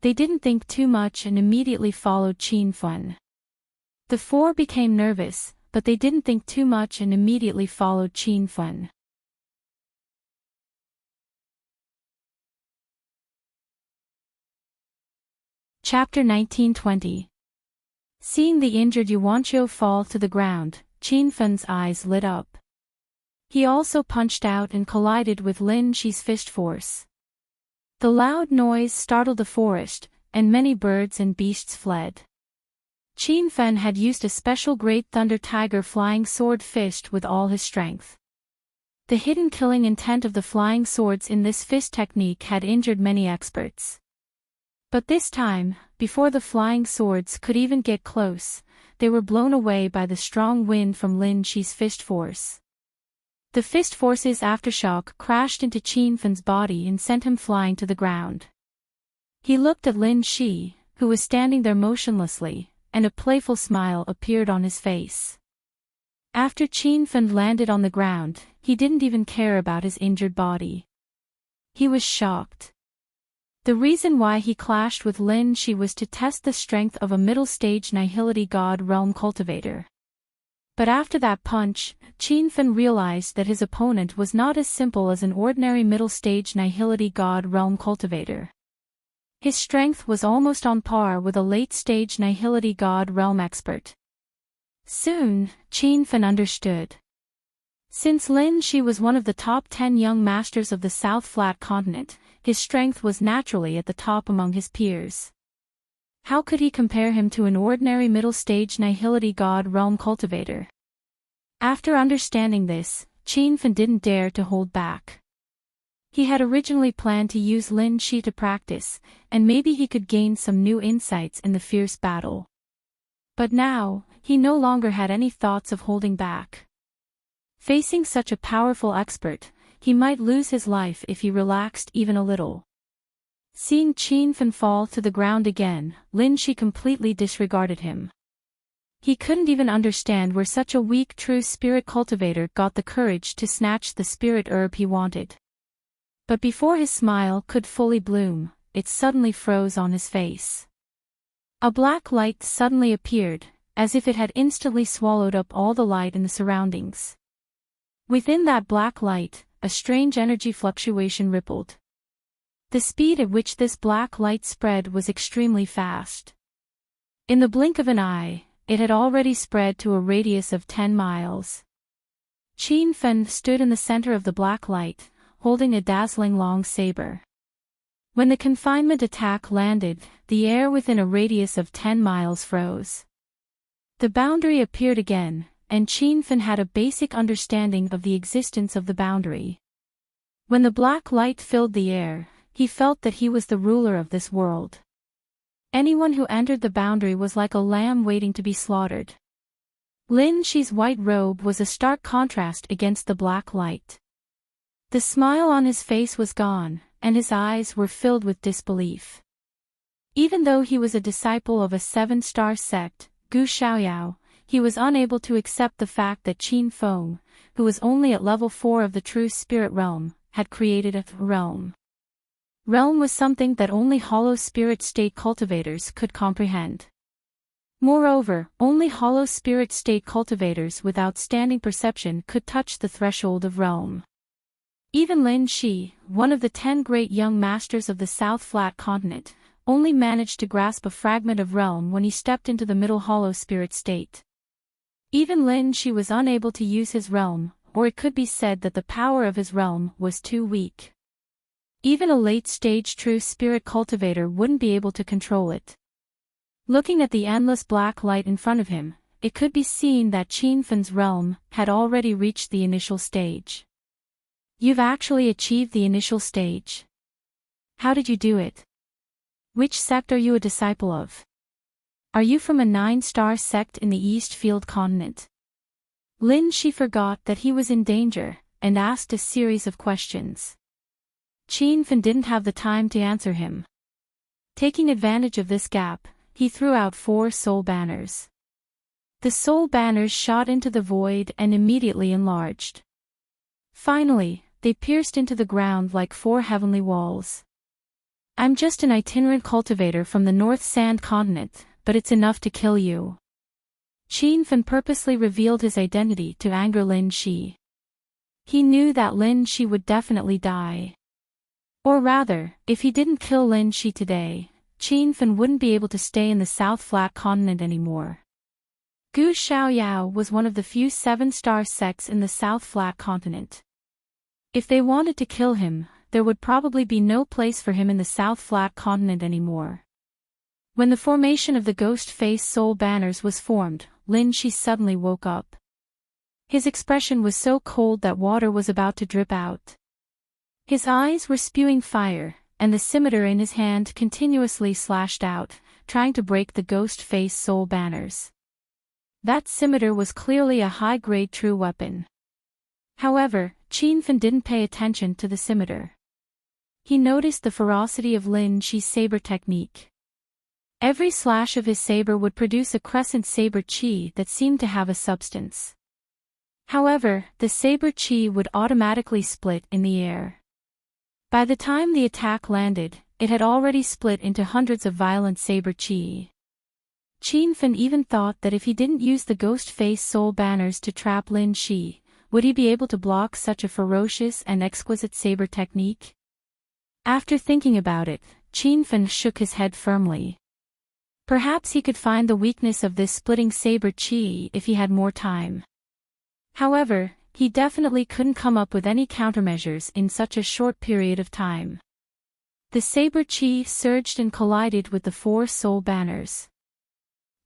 They didn't think too much and immediately followed Qin Fen. The four became nervous, but they didn't think too much and immediately followed Qin Fen. Chapter 1920. Seeing the injured Yuanqiu fall to the ground, Qin Fen's eyes lit up. He also punched out and collided with Lin Shi's fist force. The loud noise startled the forest, and many birds and beasts fled. Qin Fen had used a special Great Thunder Tiger flying sword fist with all his strength. The hidden killing intent of the flying swords in this fist technique had injured many experts. But this time, before the flying swords could even get close, they were blown away by the strong wind from Lin Shi's fist force. The fist force's aftershock crashed into Qin Fen's body and sent him flying to the ground. He looked at Lin Shi, who was standing there motionlessly, and a playful smile appeared on his face. After Qin Fen landed on the ground, he didn't even care about his injured body. He was shocked. The reason why he clashed with Lin Shi was to test the strength of a middle-stage Nihility God Realm cultivator. But after that punch, Qin Fen realized that his opponent was not as simple as an ordinary middle-stage Nihility God Realm cultivator. His strength was almost on par with a late-stage Nihility God Realm expert. Soon, Qin Fen understood. Since Lin Shi was one of the top 10 young masters of the South Flat Continent, his strength was naturally at the top among his peers. How could he compare him to an ordinary middle-stage Nihility God Realm cultivator? After understanding this, Qin Fen didn't dare to hold back. He had originally planned to use Lin Shi to practice, and maybe he could gain some new insights in the fierce battle. But now, he no longer had any thoughts of holding back. Facing such a powerful expert, he might lose his life if he relaxed even a little. Seeing Qin Fen fall to the ground again, Lin Shi completely disregarded him. He couldn't even understand where such a weak true spirit cultivator got the courage to snatch the spirit herb he wanted. But before his smile could fully bloom, it suddenly froze on his face. A black light suddenly appeared, as if it had instantly swallowed up all the light in the surroundings. Within that black light, a strange energy fluctuation rippled. The speed at which this black light spread was extremely fast. In the blink of an eye, it had already spread to a radius of 10 miles. Qin Fen stood in the center of the black light, holding a dazzling long saber. When the confinement attack landed, the air within a radius of 10 miles froze. The boundary appeared again, and Qin Fen had a basic understanding of the existence of the boundary. When the black light filled the air, he felt that he was the ruler of this world. Anyone who entered the boundary was like a lamb waiting to be slaughtered. Lin Shi's white robe was a stark contrast against the black light. The smile on his face was gone, and his eyes were filled with disbelief. Even though he was a disciple of a 7-star sect, Gu Xiaoyao, he was unable to accept the fact that Qin Feng, who was only at level 4 of the true spirit realm, had created a realm. Realm was something that only hollow spirit state cultivators could comprehend. Moreover, only hollow spirit state cultivators with outstanding perception could touch the threshold of realm. Even Lin Shi, one of the 10 great young masters of the South Flat Continent, only managed to grasp a fragment of realm when he stepped into the middle hollow spirit state. Even Lin Shi was unable to use his realm, or it could be said that the power of his realm was too weak. Even a late-stage true spirit cultivator wouldn't be able to control it. Looking at the endless black light in front of him, it could be seen that Qin Fen's realm had already reached the initial stage. You've actually achieved the initial stage. How did you do it? Which sect are you a disciple of? Are you from a 9-star sect in the East Field continent? Lin Shi forgot that he was in danger, and asked a series of questions. Qin Fan didn't have the time to answer him. Taking advantage of this gap, he threw out 4 soul banners. The soul banners shot into the void and immediately enlarged. Finally, they pierced into the ground like 4 heavenly walls. I'm just an itinerant cultivator from the North Sand continent, but it's enough to kill you. Qin Fan purposely revealed his identity to anger Lin Shi. He knew that Lin Shi would definitely die. Or rather, if he didn't kill Lin Shi today, Qin Fan wouldn't be able to stay in the South Flat continent anymore. Gu Xiaoyao was one of the few 7-star sects in the South Flat continent. If they wanted to kill him, there would probably be no place for him in the South Flat continent anymore. When the formation of the ghost face soul banners was formed, Lin Shi suddenly woke up. His expression was so cold that water was about to drip out. His eyes were spewing fire, and the scimitar in his hand continuously slashed out, trying to break the ghost face soul banners. That scimitar was clearly a high-grade true weapon. However, Qin Fan didn't pay attention to the scimitar. He noticed the ferocity of Lin Shi's saber technique. Every slash of his saber would produce a crescent saber chi that seemed to have a substance. However, the saber chi would automatically split in the air. By the time the attack landed, it had already split into hundreds of violent saber chi. Qin Fan even thought that if he didn't use the ghost face soul banners to trap Lin Shi, would he be able to block such a ferocious and exquisite saber technique? After thinking about it, Qin Fan shook his head firmly. Perhaps he could find the weakness of this splitting saber chi if he had more time. However, he definitely couldn't come up with any countermeasures in such a short period of time. The saber chi surged and collided with the 4 soul banners.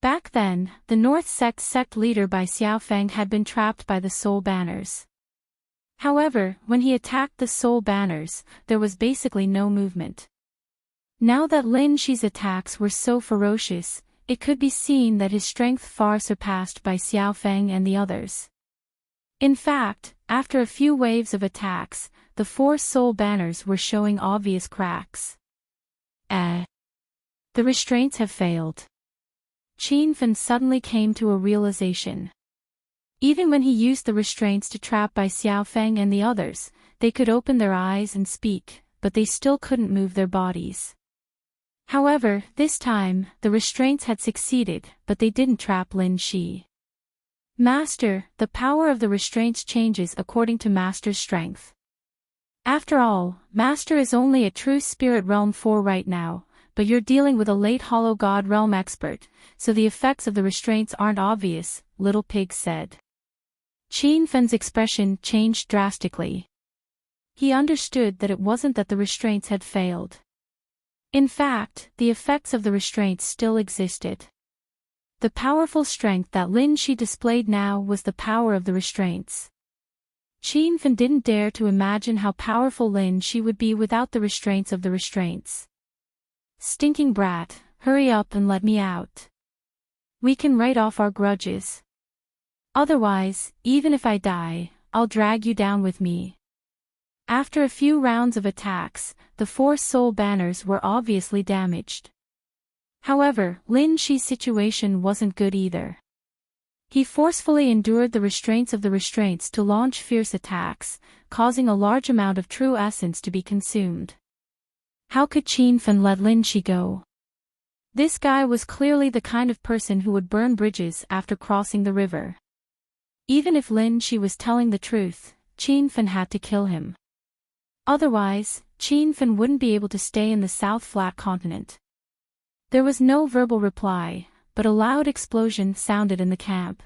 Back then, the North sect leader by Xiao Feng had been trapped by the soul banners. However, when he attacked the soul banners, there was basically no movement. Now that Lin Shi's attacks were so ferocious, it could be seen that his strength far surpassed by Xiao Feng and the others. In fact, after a few waves of attacks, the 4 soul banners were showing obvious cracks. The restraints have failed. Qin Fan suddenly came to a realization. Even when he used the restraints to trap by Xiao Feng and the others, they could open their eyes and speak, but they still couldn't move their bodies. However, this time, the restraints had succeeded, but they didn't trap Lin Shi. Master, the power of the restraints changes according to Master's strength. After all, Master is only a true Spirit Realm 4 right now, but you're dealing with a late Hollow God Realm expert, so the effects of the restraints aren't obvious, Little Pig said. Qin Fan's expression changed drastically. He understood that it wasn't that the restraints had failed. In fact, the effects of the restraints still existed. The powerful strength that Lin Shi displayed now was the power of the restraints. Qin Fan didn't dare to imagine how powerful Lin Shi would be without the restraints of the restraints. Stinking brat, hurry up and let me out. We can write off our grudges. Otherwise, even if I die, I'll drag you down with me. After a few rounds of attacks, the 4 soul banners were obviously damaged. However, Lin Shi's situation wasn't good either. He forcefully endured the restraints of the restraints to launch fierce attacks, causing a large amount of true essence to be consumed. How could Qin Fan let Lin Shi go? This guy was clearly the kind of person who would burn bridges after crossing the river. Even if Lin Shi was telling the truth, Qin Fan had to kill him. Otherwise, Qin Fan wouldn't be able to stay in the South Flat continent. There was no verbal reply, but a loud explosion sounded in the camp.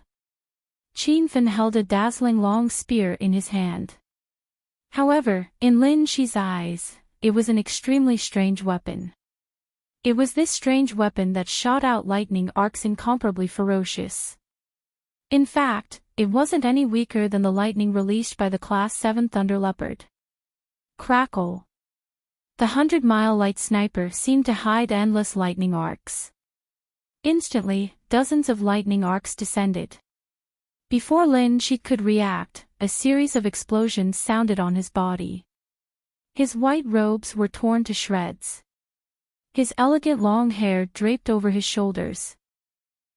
Qin Fan held a dazzling long spear in his hand. However, in Lin Shi's eyes, it was an extremely strange weapon. It was this strange weapon that shot out lightning arcs incomparably ferocious. In fact, it wasn't any weaker than the lightning released by the Class 7 Thunder Leopard. Crackle. The 100-mile light sniper seemed to hide endless lightning arcs. Instantly, dozens of lightning arcs descended. Before Lin Shi could react, a series of explosions sounded on his body. His white robes were torn to shreds. His elegant long hair draped over his shoulders.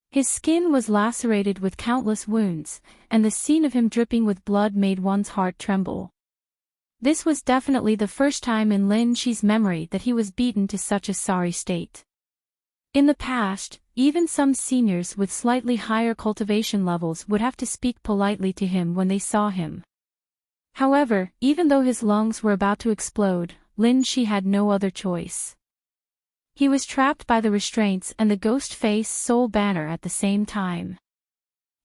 His skin was lacerated with countless wounds, and the scene of him dripping with blood made one's heart tremble. This was definitely the first time in Lin Shi's memory that he was beaten to such a sorry state. In the past, even some seniors with slightly higher cultivation levels would have to speak politely to him when they saw him. However, even though his lungs were about to explode, Lin Shi had no other choice. He was trapped by the restraints and the ghost face soul banner at the same time.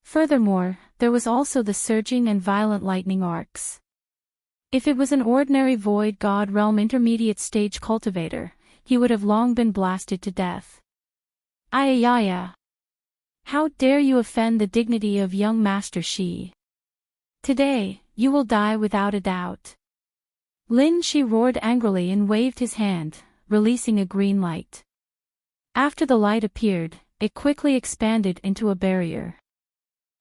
Furthermore, there was also the surging and violent lightning arcs. If it was an ordinary void god realm intermediate stage cultivator, he would have long been blasted to death. Ayayaya! How dare you offend the dignity of young Master Shi? Today, you will die without a doubt. Lin Shi roared angrily and waved his hand, releasing a green light. After the light appeared, it quickly expanded into a barrier.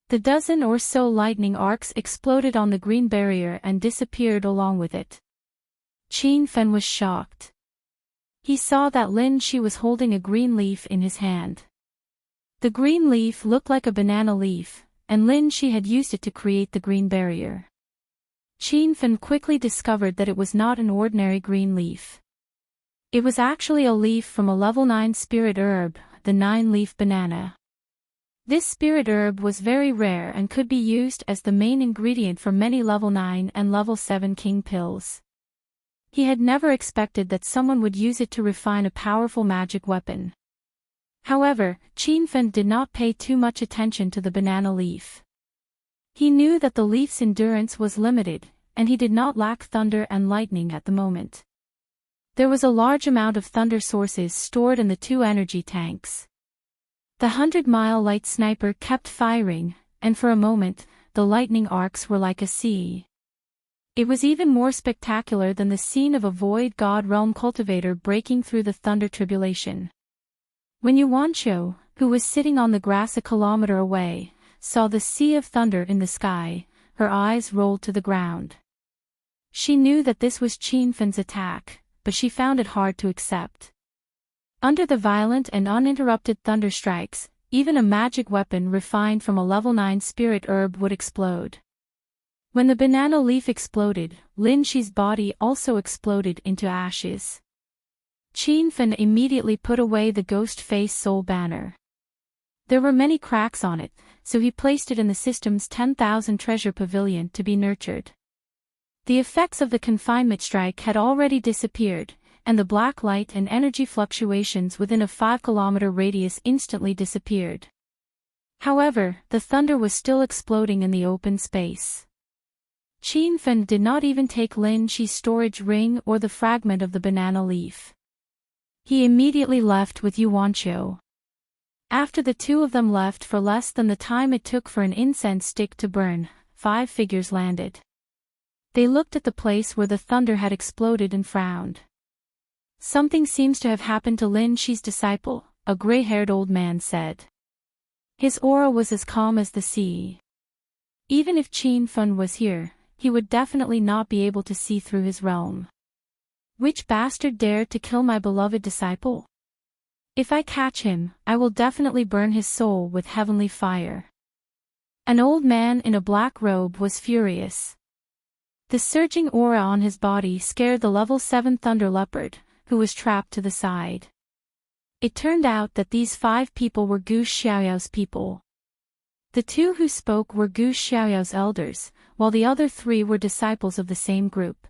The dozen or so lightning arcs exploded on the green barrier and disappeared along with it. Qin Fen was shocked. He saw that Lin Shi was holding a green leaf in his hand. The green leaf looked like a banana leaf, and Lin Shi had used it to create the green barrier. Qin Fen quickly discovered that it was not an ordinary green leaf. It was actually a leaf from a level 9 spirit herb, the 9-leaf banana. This spirit herb was very rare and could be used as the main ingredient for many level 9 and level 7 king pills. He had never expected that someone would use it to refine a powerful magic weapon. However, Qin Fen did not pay too much attention to the banana leaf. He knew that the leaf's endurance was limited, and he did not lack thunder and lightning at the moment. There was a large amount of thunder sources stored in the 2 energy tanks. The 100-mile light sniper kept firing, and for a moment, the lightning arcs were like a sea. It was even more spectacular than the scene of a void god realm cultivator breaking through the thunder tribulation. When Yuanqiu, who was sitting on the grass a kilometer away, saw the sea of thunder in the sky, her eyes rolled to the ground. She knew that this was Qin Fen's attack, but she found it hard to accept. Under the violent and uninterrupted thunder strikes, even a magic weapon refined from a level 9 spirit herb would explode. When the banana leaf exploded, Lin Shi's body also exploded into ashes. Qin Fen immediately put away the ghost face soul banner. There were many cracks on it, so he placed it in the system's 10,000 treasure pavilion to be nurtured. The effects of the confinement strike had already disappeared, and the black light and energy fluctuations within a 5-kilometer radius instantly disappeared. However, the thunder was still exploding in the open space. Qin Fen did not even take Lin Shi's storage ring or the fragment of the banana leaf. He immediately left with Yuanqiu. After the two of them left for less than the time it took for an incense stick to burn, 5 figures landed. They looked at the place where the thunder had exploded and frowned. Something seems to have happened to Lin Shi's disciple, a gray-haired old man said. His aura was as calm as the sea. Even if Qin Fen was here, he would definitely not be able to see through his realm. Which bastard dared to kill my beloved disciple? If I catch him, I will definitely burn his soul with heavenly fire. An old man in a black robe was furious. The surging aura on his body scared the level 7 thunder leopard, who was trapped to the side. It turned out that these 5 people were Gu Xiaoyao's people. The 2 who spoke were Gu Xiaoyao's elders, while the other 3 were disciples of the same group.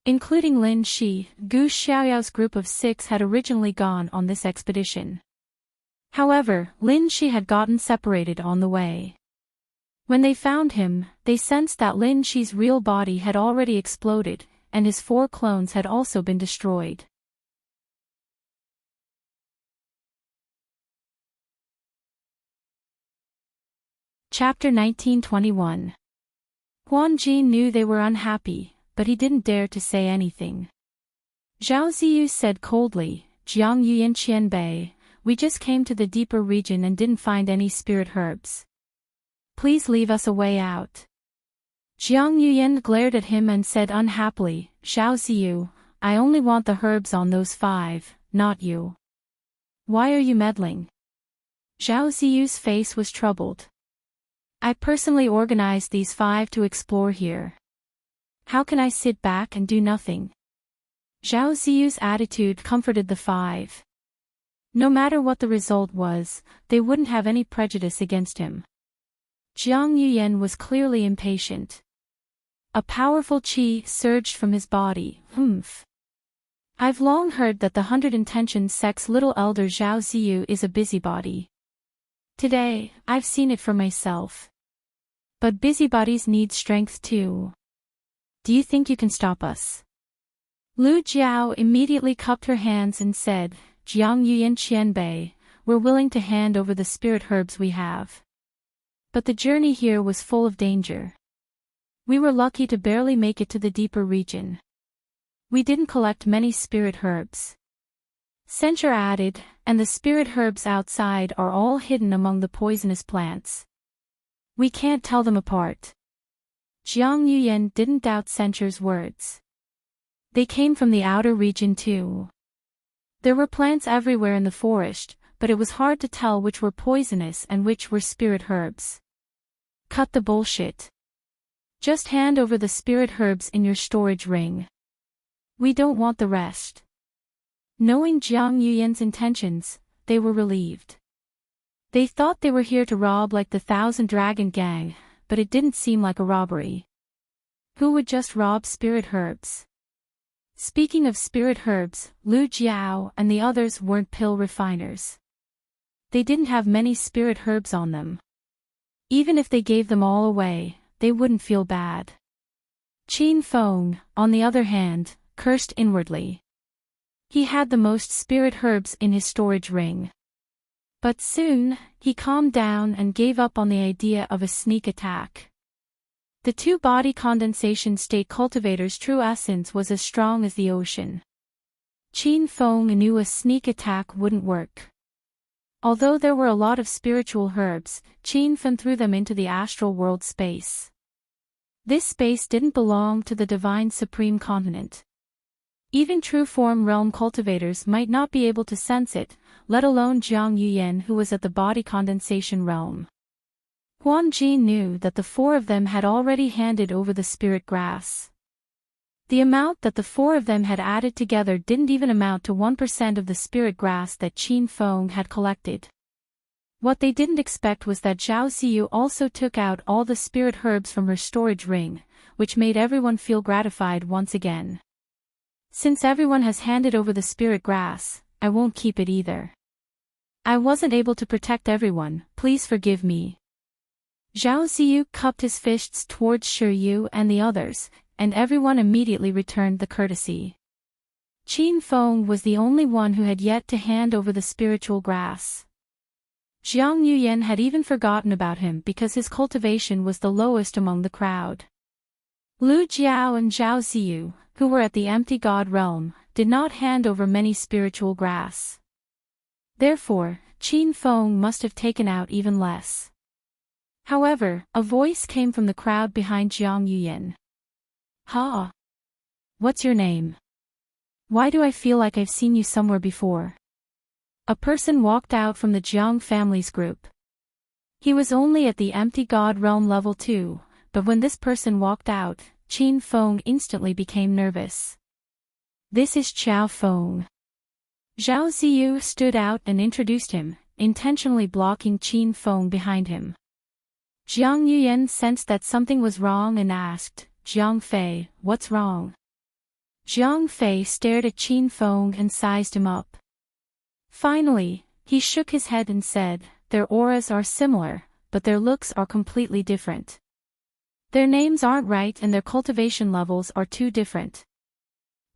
Including Lin Shi, Gu Xiaoyao's group of 6 had originally gone on this expedition. However, Lin Shi had gotten separated on the way. When they found him, they sensed that Lin Shi's real body had already exploded, and his 4 clones had also been destroyed. Chapter 1921. Huan Jin knew they were unhappy, but he didn't dare to say anything. Zhao Ziyu said coldly, Jiang Yuyan Qianbei, we just came to the deeper region and didn't find any spirit herbs. please leave us a way out. Jiang Yuyan glared at him and said unhappily, Zhao Ziyu, I only want the herbs on those 5, not you. Why are you meddling? Zhao Ziyu's face was troubled. I personally organized these 5 to explore here. How can I sit back and do nothing? Zhao Ziyu's attitude comforted the 5. No matter what the result was, they wouldn't have any prejudice against him. Jiang Yuyan was clearly impatient. A powerful qi surged from his body. I've long heard that the 100 Intentions sect's little elder Zhao Ziyu is a busybody. Today, I've seen it for myself. But busybodies need strength too. Do you think you can stop us? Lu Jiao immediately cupped her hands and said, Jiang Yuyan Qianbei, we're willing to hand over the spirit herbs we have. But the journey here was full of danger. We were lucky to barely make it to the deeper region. We didn't collect many spirit herbs. Censure added, and the spirit herbs outside are all hidden among the poisonous plants. We can't tell them apart. Jiang Yuyan didn't doubt Censure's words. They came from the outer region too. There were plants everywhere in the forest, but it was hard to tell which were poisonous and which were spirit herbs. Cut the bullshit. Just hand over the spirit herbs in your storage ring. We don't want the rest. Knowing Jiang Yuyan's intentions, they were relieved. They thought they were here to rob like the 1,000 Dragon Gang, but it didn't seem like a robbery. Who would just rob spirit herbs? Speaking of spirit herbs, Lu Jiao and the others weren't pill refiners. They didn't have many spirit herbs on them. Even if they gave them all away, they wouldn't feel bad. Qin Feng, on the other hand, cursed inwardly. He had the most spirit herbs in his storage ring. But soon, he calmed down and gave up on the idea of a sneak attack. The 2 body condensation state cultivators' true essence was as strong as the ocean. Qin Feng knew a sneak attack wouldn't work. Although there were a lot of spiritual herbs, Qin Feng threw them into the astral world space. This space didn't belong to the divine supreme continent. Even true-form realm cultivators might not be able to sense it, let alone Jiang Yuyan who was at the body condensation realm. Huan Ji knew that the 4 of them had already handed over the spirit grass. The amount that the 4 of them had added together didn't even amount to 1% of the spirit grass that Qin Feng had collected. What they didn't expect was that Zhao Ziyu also took out all the spirit herbs from her storage ring, which made everyone feel gratified once again. Since everyone has handed over the spirit grass, I won't keep it either. I wasn't able to protect everyone, please forgive me. Zhao Ziyu cupped his fists towards Shi Yu and the others, and everyone immediately returned the courtesy. Qin Feng was the only one who had yet to hand over the spiritual grass. Jiang Yuyan had even forgotten about him because his cultivation was the lowest among the crowd. Lu Jiao and Zhao Ziyu, who were at the empty god realm, did not hand over many spiritual grass. Therefore, Qin Feng must have taken out even less. However, a voice came from the crowd behind Jiang Yuyan. Ha! What's your name? Why do I feel like I've seen you somewhere before? A person walked out from the Jiang family's group. He was only at the empty god realm level 2, but when this person walked out, Qin Feng instantly became nervous. This is Qiao Feng. Zhao Ziyu stood out and introduced him, intentionally blocking Qin Feng behind him. Jiang Yuyan sensed that something was wrong and asked, Jiang Fei, what's wrong? Jiang Fei stared at Qin Feng and sized him up. Finally, he shook his head and said, their auras are similar, but their looks are completely different. Their names aren't right and their cultivation levels are too different.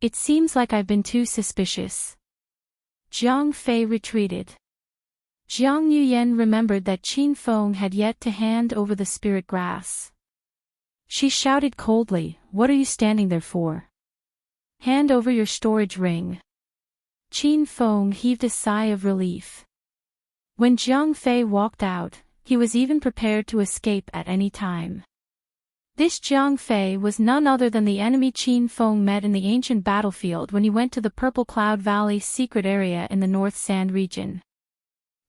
It seems like I've been too suspicious. Jiang Fei retreated. Jiang Yuyan remembered that Qin Feng had yet to hand over the spirit grass. She shouted coldly, what are you standing there for? Hand over your storage ring. Qin Feng heaved a sigh of relief. When Jiang Fei walked out, he was even prepared to escape at any time. This Jiang Fei was none other than the enemy Qin Feng met in the ancient battlefield when he went to the Purple Cloud Valley's secret area in the North Sand region.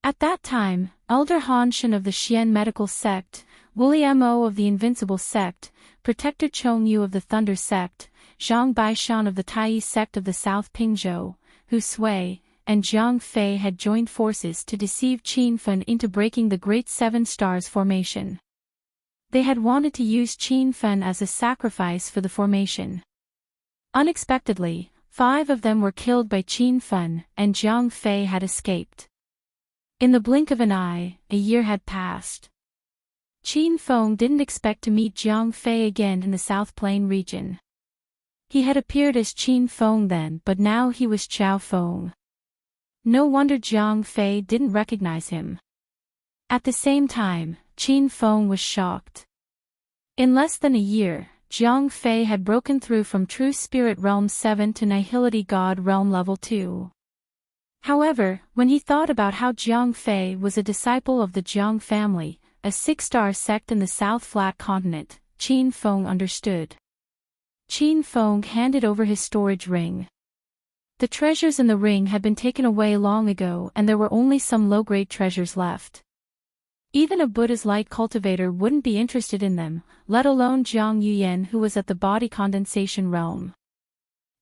At that time, Elder Han Shen of the Xian medical sect, William O of the Invincible sect, Protector Chong Yu of the Thunder sect, Zhang Baishan of the Tai sect of the South Pingzhou, Hu Sui, and Jiang Fei had joined forces to deceive Qin Fen into breaking the Great Seven Stars formation. They had wanted to use Qin Fen as a sacrifice for the formation. Unexpectedly, 5 of them were killed by Qin Fen, and Jiang Fei had escaped. In the blink of an eye, a year had passed. Qin Feng didn't expect to meet Jiang Fei again in the South Plain region. He had appeared as Qin Feng then, but now he was Qiao Feng. No wonder Jiang Fei didn't recognize him. At the same time, Qin Feng was shocked. In less than a year, Jiang Fei had broken through from True Spirit Realm 7 to Nihility God Realm Level 2. However, when he thought about how Jiang Fei was a disciple of the Jiang family, a 6-star sect in the South Flat Continent, Qin Feng understood. Qin Feng handed over his storage ring. The treasures in the ring had been taken away long ago and there were only some low-grade treasures left. Even a Buddha's light cultivator wouldn't be interested in them, let alone Jiang Yuyan who was at the body condensation realm.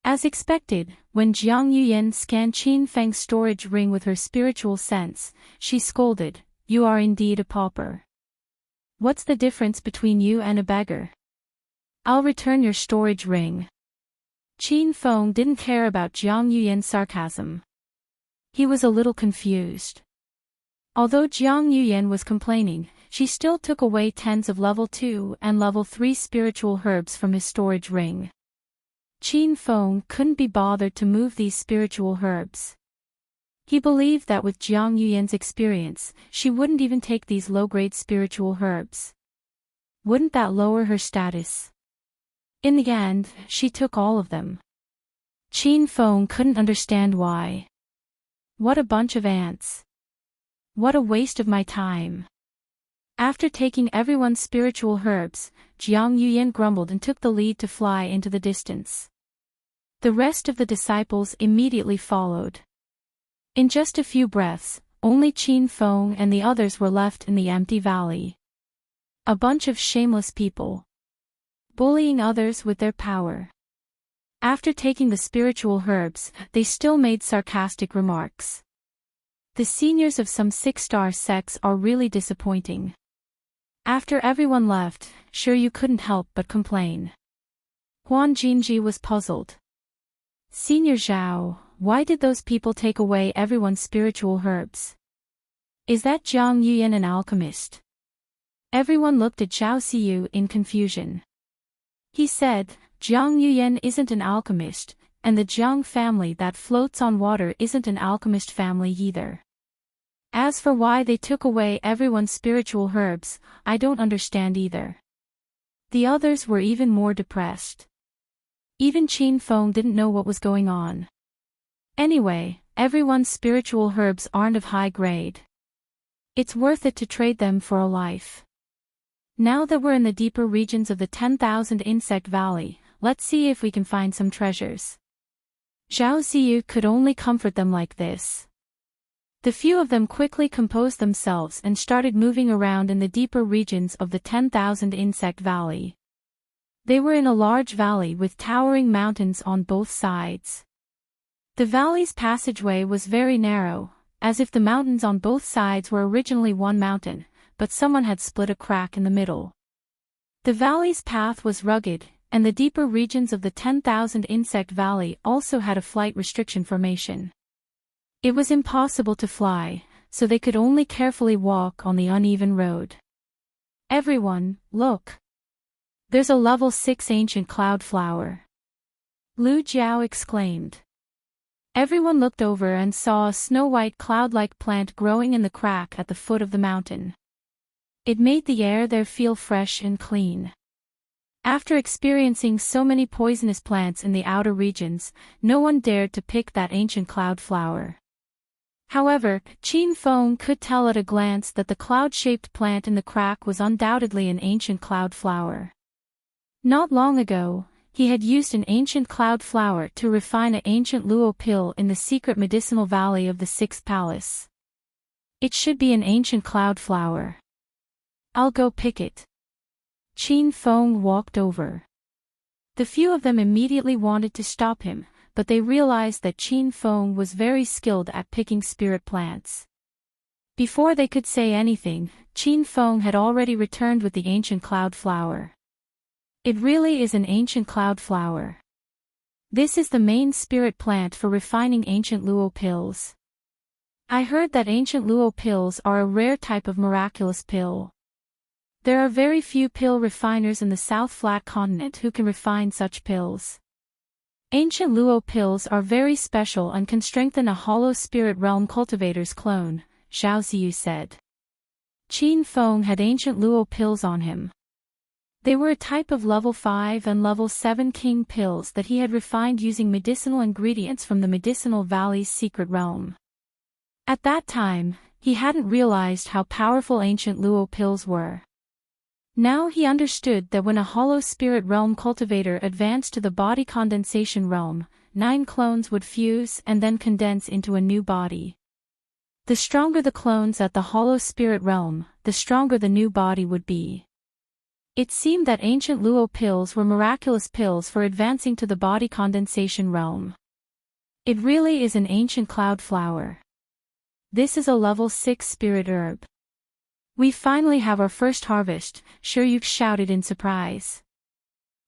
As expected, when Jiang Yuyan scanned Qin Feng's storage ring with her spiritual sense, she scolded, "You are indeed a pauper. What's the difference between you and a beggar? I'll return your storage ring." Qin Feng didn't care about Jiang Yuyan's sarcasm. He was a little confused. Although Jiang Yuyan was complaining, she still took away tens of level 2 and level 3 spiritual herbs from his storage ring. Qin Feng couldn't be bothered to move these spiritual herbs. He believed that with Jiang Yuyan's experience, she wouldn't even take these low-grade spiritual herbs. Wouldn't that lower her status? In the end, she took all of them. Qin Feng couldn't understand why. What a bunch of ants. What a waste of my time. After taking everyone's spiritual herbs, Jiang Yuyan grumbled and took the lead to fly into the distance. The rest of the disciples immediately followed. In just a few breaths, only Qin Feng and the others were left in the empty valley. A bunch of shameless people. Bullying others with their power. After taking the spiritual herbs, they still made sarcastic remarks. The seniors of some 6-star sects are really disappointing. After everyone left, sure you couldn't help but complain. Huan Jinji was puzzled. Senior Zhao, why did those people take away everyone's spiritual herbs? Is that Jiang Yuyan an alchemist? Everyone looked at Zhao Xiyu in confusion. He said, Jiang Yuyan isn't an alchemist, and the Jiang family that floats on water isn't an alchemist family either. As for why they took away everyone's spiritual herbs, I don't understand either. The others were even more depressed. Even Qin Feng didn't know what was going on. Anyway, everyone's spiritual herbs aren't of high grade. It's worth it to trade them for a life. Now that we're in the deeper regions of the 10,000 Insect Valley, let's see if we can find some treasures. Zhao Ziyu could only comfort them like this. The few of them quickly composed themselves and started moving around in the deeper regions of the 10,000 Insect Valley. They were in a large valley with towering mountains on both sides. The valley's passageway was very narrow, as if the mountains on both sides were originally one mountain, but someone had split a crack in the middle. The valley's path was rugged, and the deeper regions of the 10,000 Insect Valley also had a flight restriction formation. It was impossible to fly, so they could only carefully walk on the uneven road. Everyone, look! There's a level 6 ancient cloud flower. Lu Jiao exclaimed. Everyone looked over and saw a snow-white cloud-like plant growing in the crack at the foot of the mountain. It made the air there feel fresh and clean. After experiencing so many poisonous plants in the outer regions, no one dared to pick that ancient cloud flower. However, Qin Feng could tell at a glance that the cloud-shaped plant in the crack was undoubtedly an ancient cloud flower. Not long ago, he had used an ancient cloud flower to refine an ancient luo pill in the secret medicinal valley of the Sixth Palace. It should be an ancient cloud flower. I'll go pick it. Qin Feng walked over. The few of them immediately wanted to stop him, but they realized that Qin Feng was very skilled at picking spirit plants. Before they could say anything, Qin Feng had already returned with the ancient cloud flower. It really is an ancient cloud flower. This is the main spirit plant for refining ancient luo pills. I heard that ancient luo pills are a rare type of miraculous pill. There are very few pill refiners in the South Flat Continent who can refine such pills. Ancient luo pills are very special and can strengthen a hollow spirit realm cultivator's clone, Zhao Ziyu said. Qin Feng had ancient luo pills on him. They were a type of level 5 and level 7 king pills that he had refined using medicinal ingredients from the Medicinal Valley's secret realm. At that time, he hadn't realized how powerful ancient luo pills were. Now he understood that when a hollow spirit realm cultivator advanced to the body condensation realm, 9 clones would fuse and then condense into a new body. The stronger the clones at the hollow spirit realm, the stronger the new body would be. It seemed that ancient luo pills were miraculous pills for advancing to the body condensation realm. It really is an ancient cloud flower. This is a level 6 spirit herb. We finally have our first harvest, Shiryuk shouted in surprise.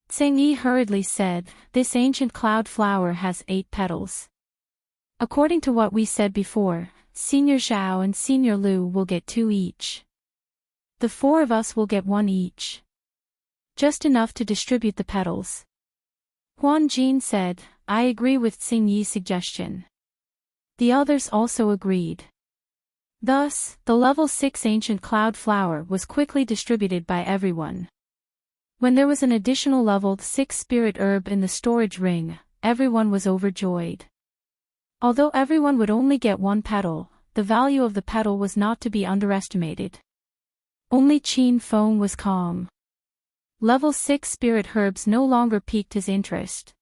Tseng Yi hurriedly said, this ancient cloud flower has 8 petals. According to what we said before, Senior Zhao and Senior Lu will get 2 each. The 4 of us will get 1 each. Just enough to distribute the petals. Huan Jin said, I agree with Tseng Yi's suggestion. The others also agreed. Thus, the level 6 ancient cloud flower was quickly distributed by everyone. When there was an additional level 6 spirit herb in the storage ring, everyone was overjoyed. Although everyone would only get 1 petal, the value of the petal was not to be underestimated. Only Qin Feng was calm. Level 6 spirit herbs no longer piqued his interest.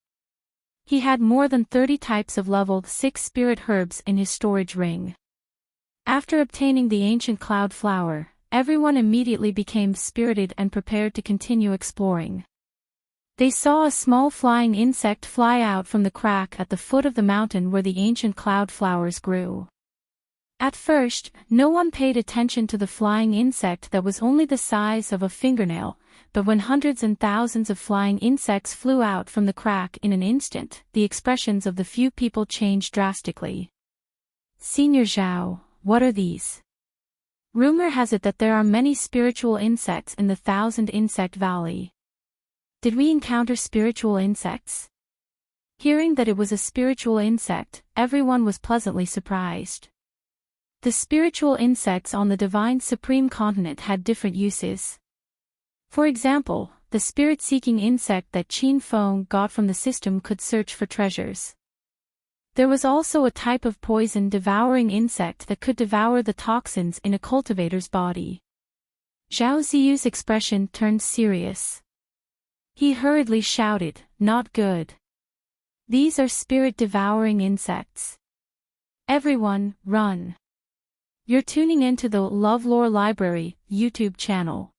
He had more than 30 types of level 6 spirit herbs in his storage ring. After obtaining the ancient cloud flower, everyone immediately became spirited and prepared to continue exploring. They saw a small flying insect fly out from the crack at the foot of the mountain where the ancient cloud flowers grew. At first, no one paid attention to the flying insect that was only the size of a fingernail, but when hundreds and thousands of flying insects flew out from the crack in an instant, the expressions of the few people changed drastically. Senior Zhao, what are these? Rumor has it that there are many spiritual insects in the 1000 Insect Valley. Did we encounter spiritual insects? Hearing that it was a spiritual insect, everyone was pleasantly surprised. The spiritual insects on the Divine Supreme Continent had different uses. For example, the spirit-seeking insect that Qin Feng got from the system could search for treasures. There was also a type of poison-devouring insect that could devour the toxins in a cultivator's body. Zhao Ziyu's expression turned serious. He hurriedly shouted, not good. These are spirit-devouring insects. Everyone, run. You're tuning into the LoveLore Library YouTube channel.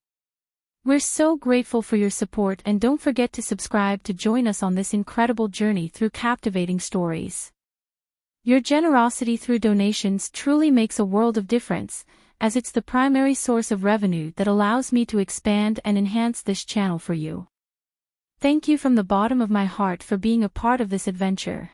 We're so grateful for your support and don't forget to subscribe to join us on this incredible journey through captivating stories. Your generosity through donations truly makes a world of difference, as it's the primary source of revenue that allows me to expand and enhance this channel for you. Thank you from the bottom of my heart for being a part of this adventure.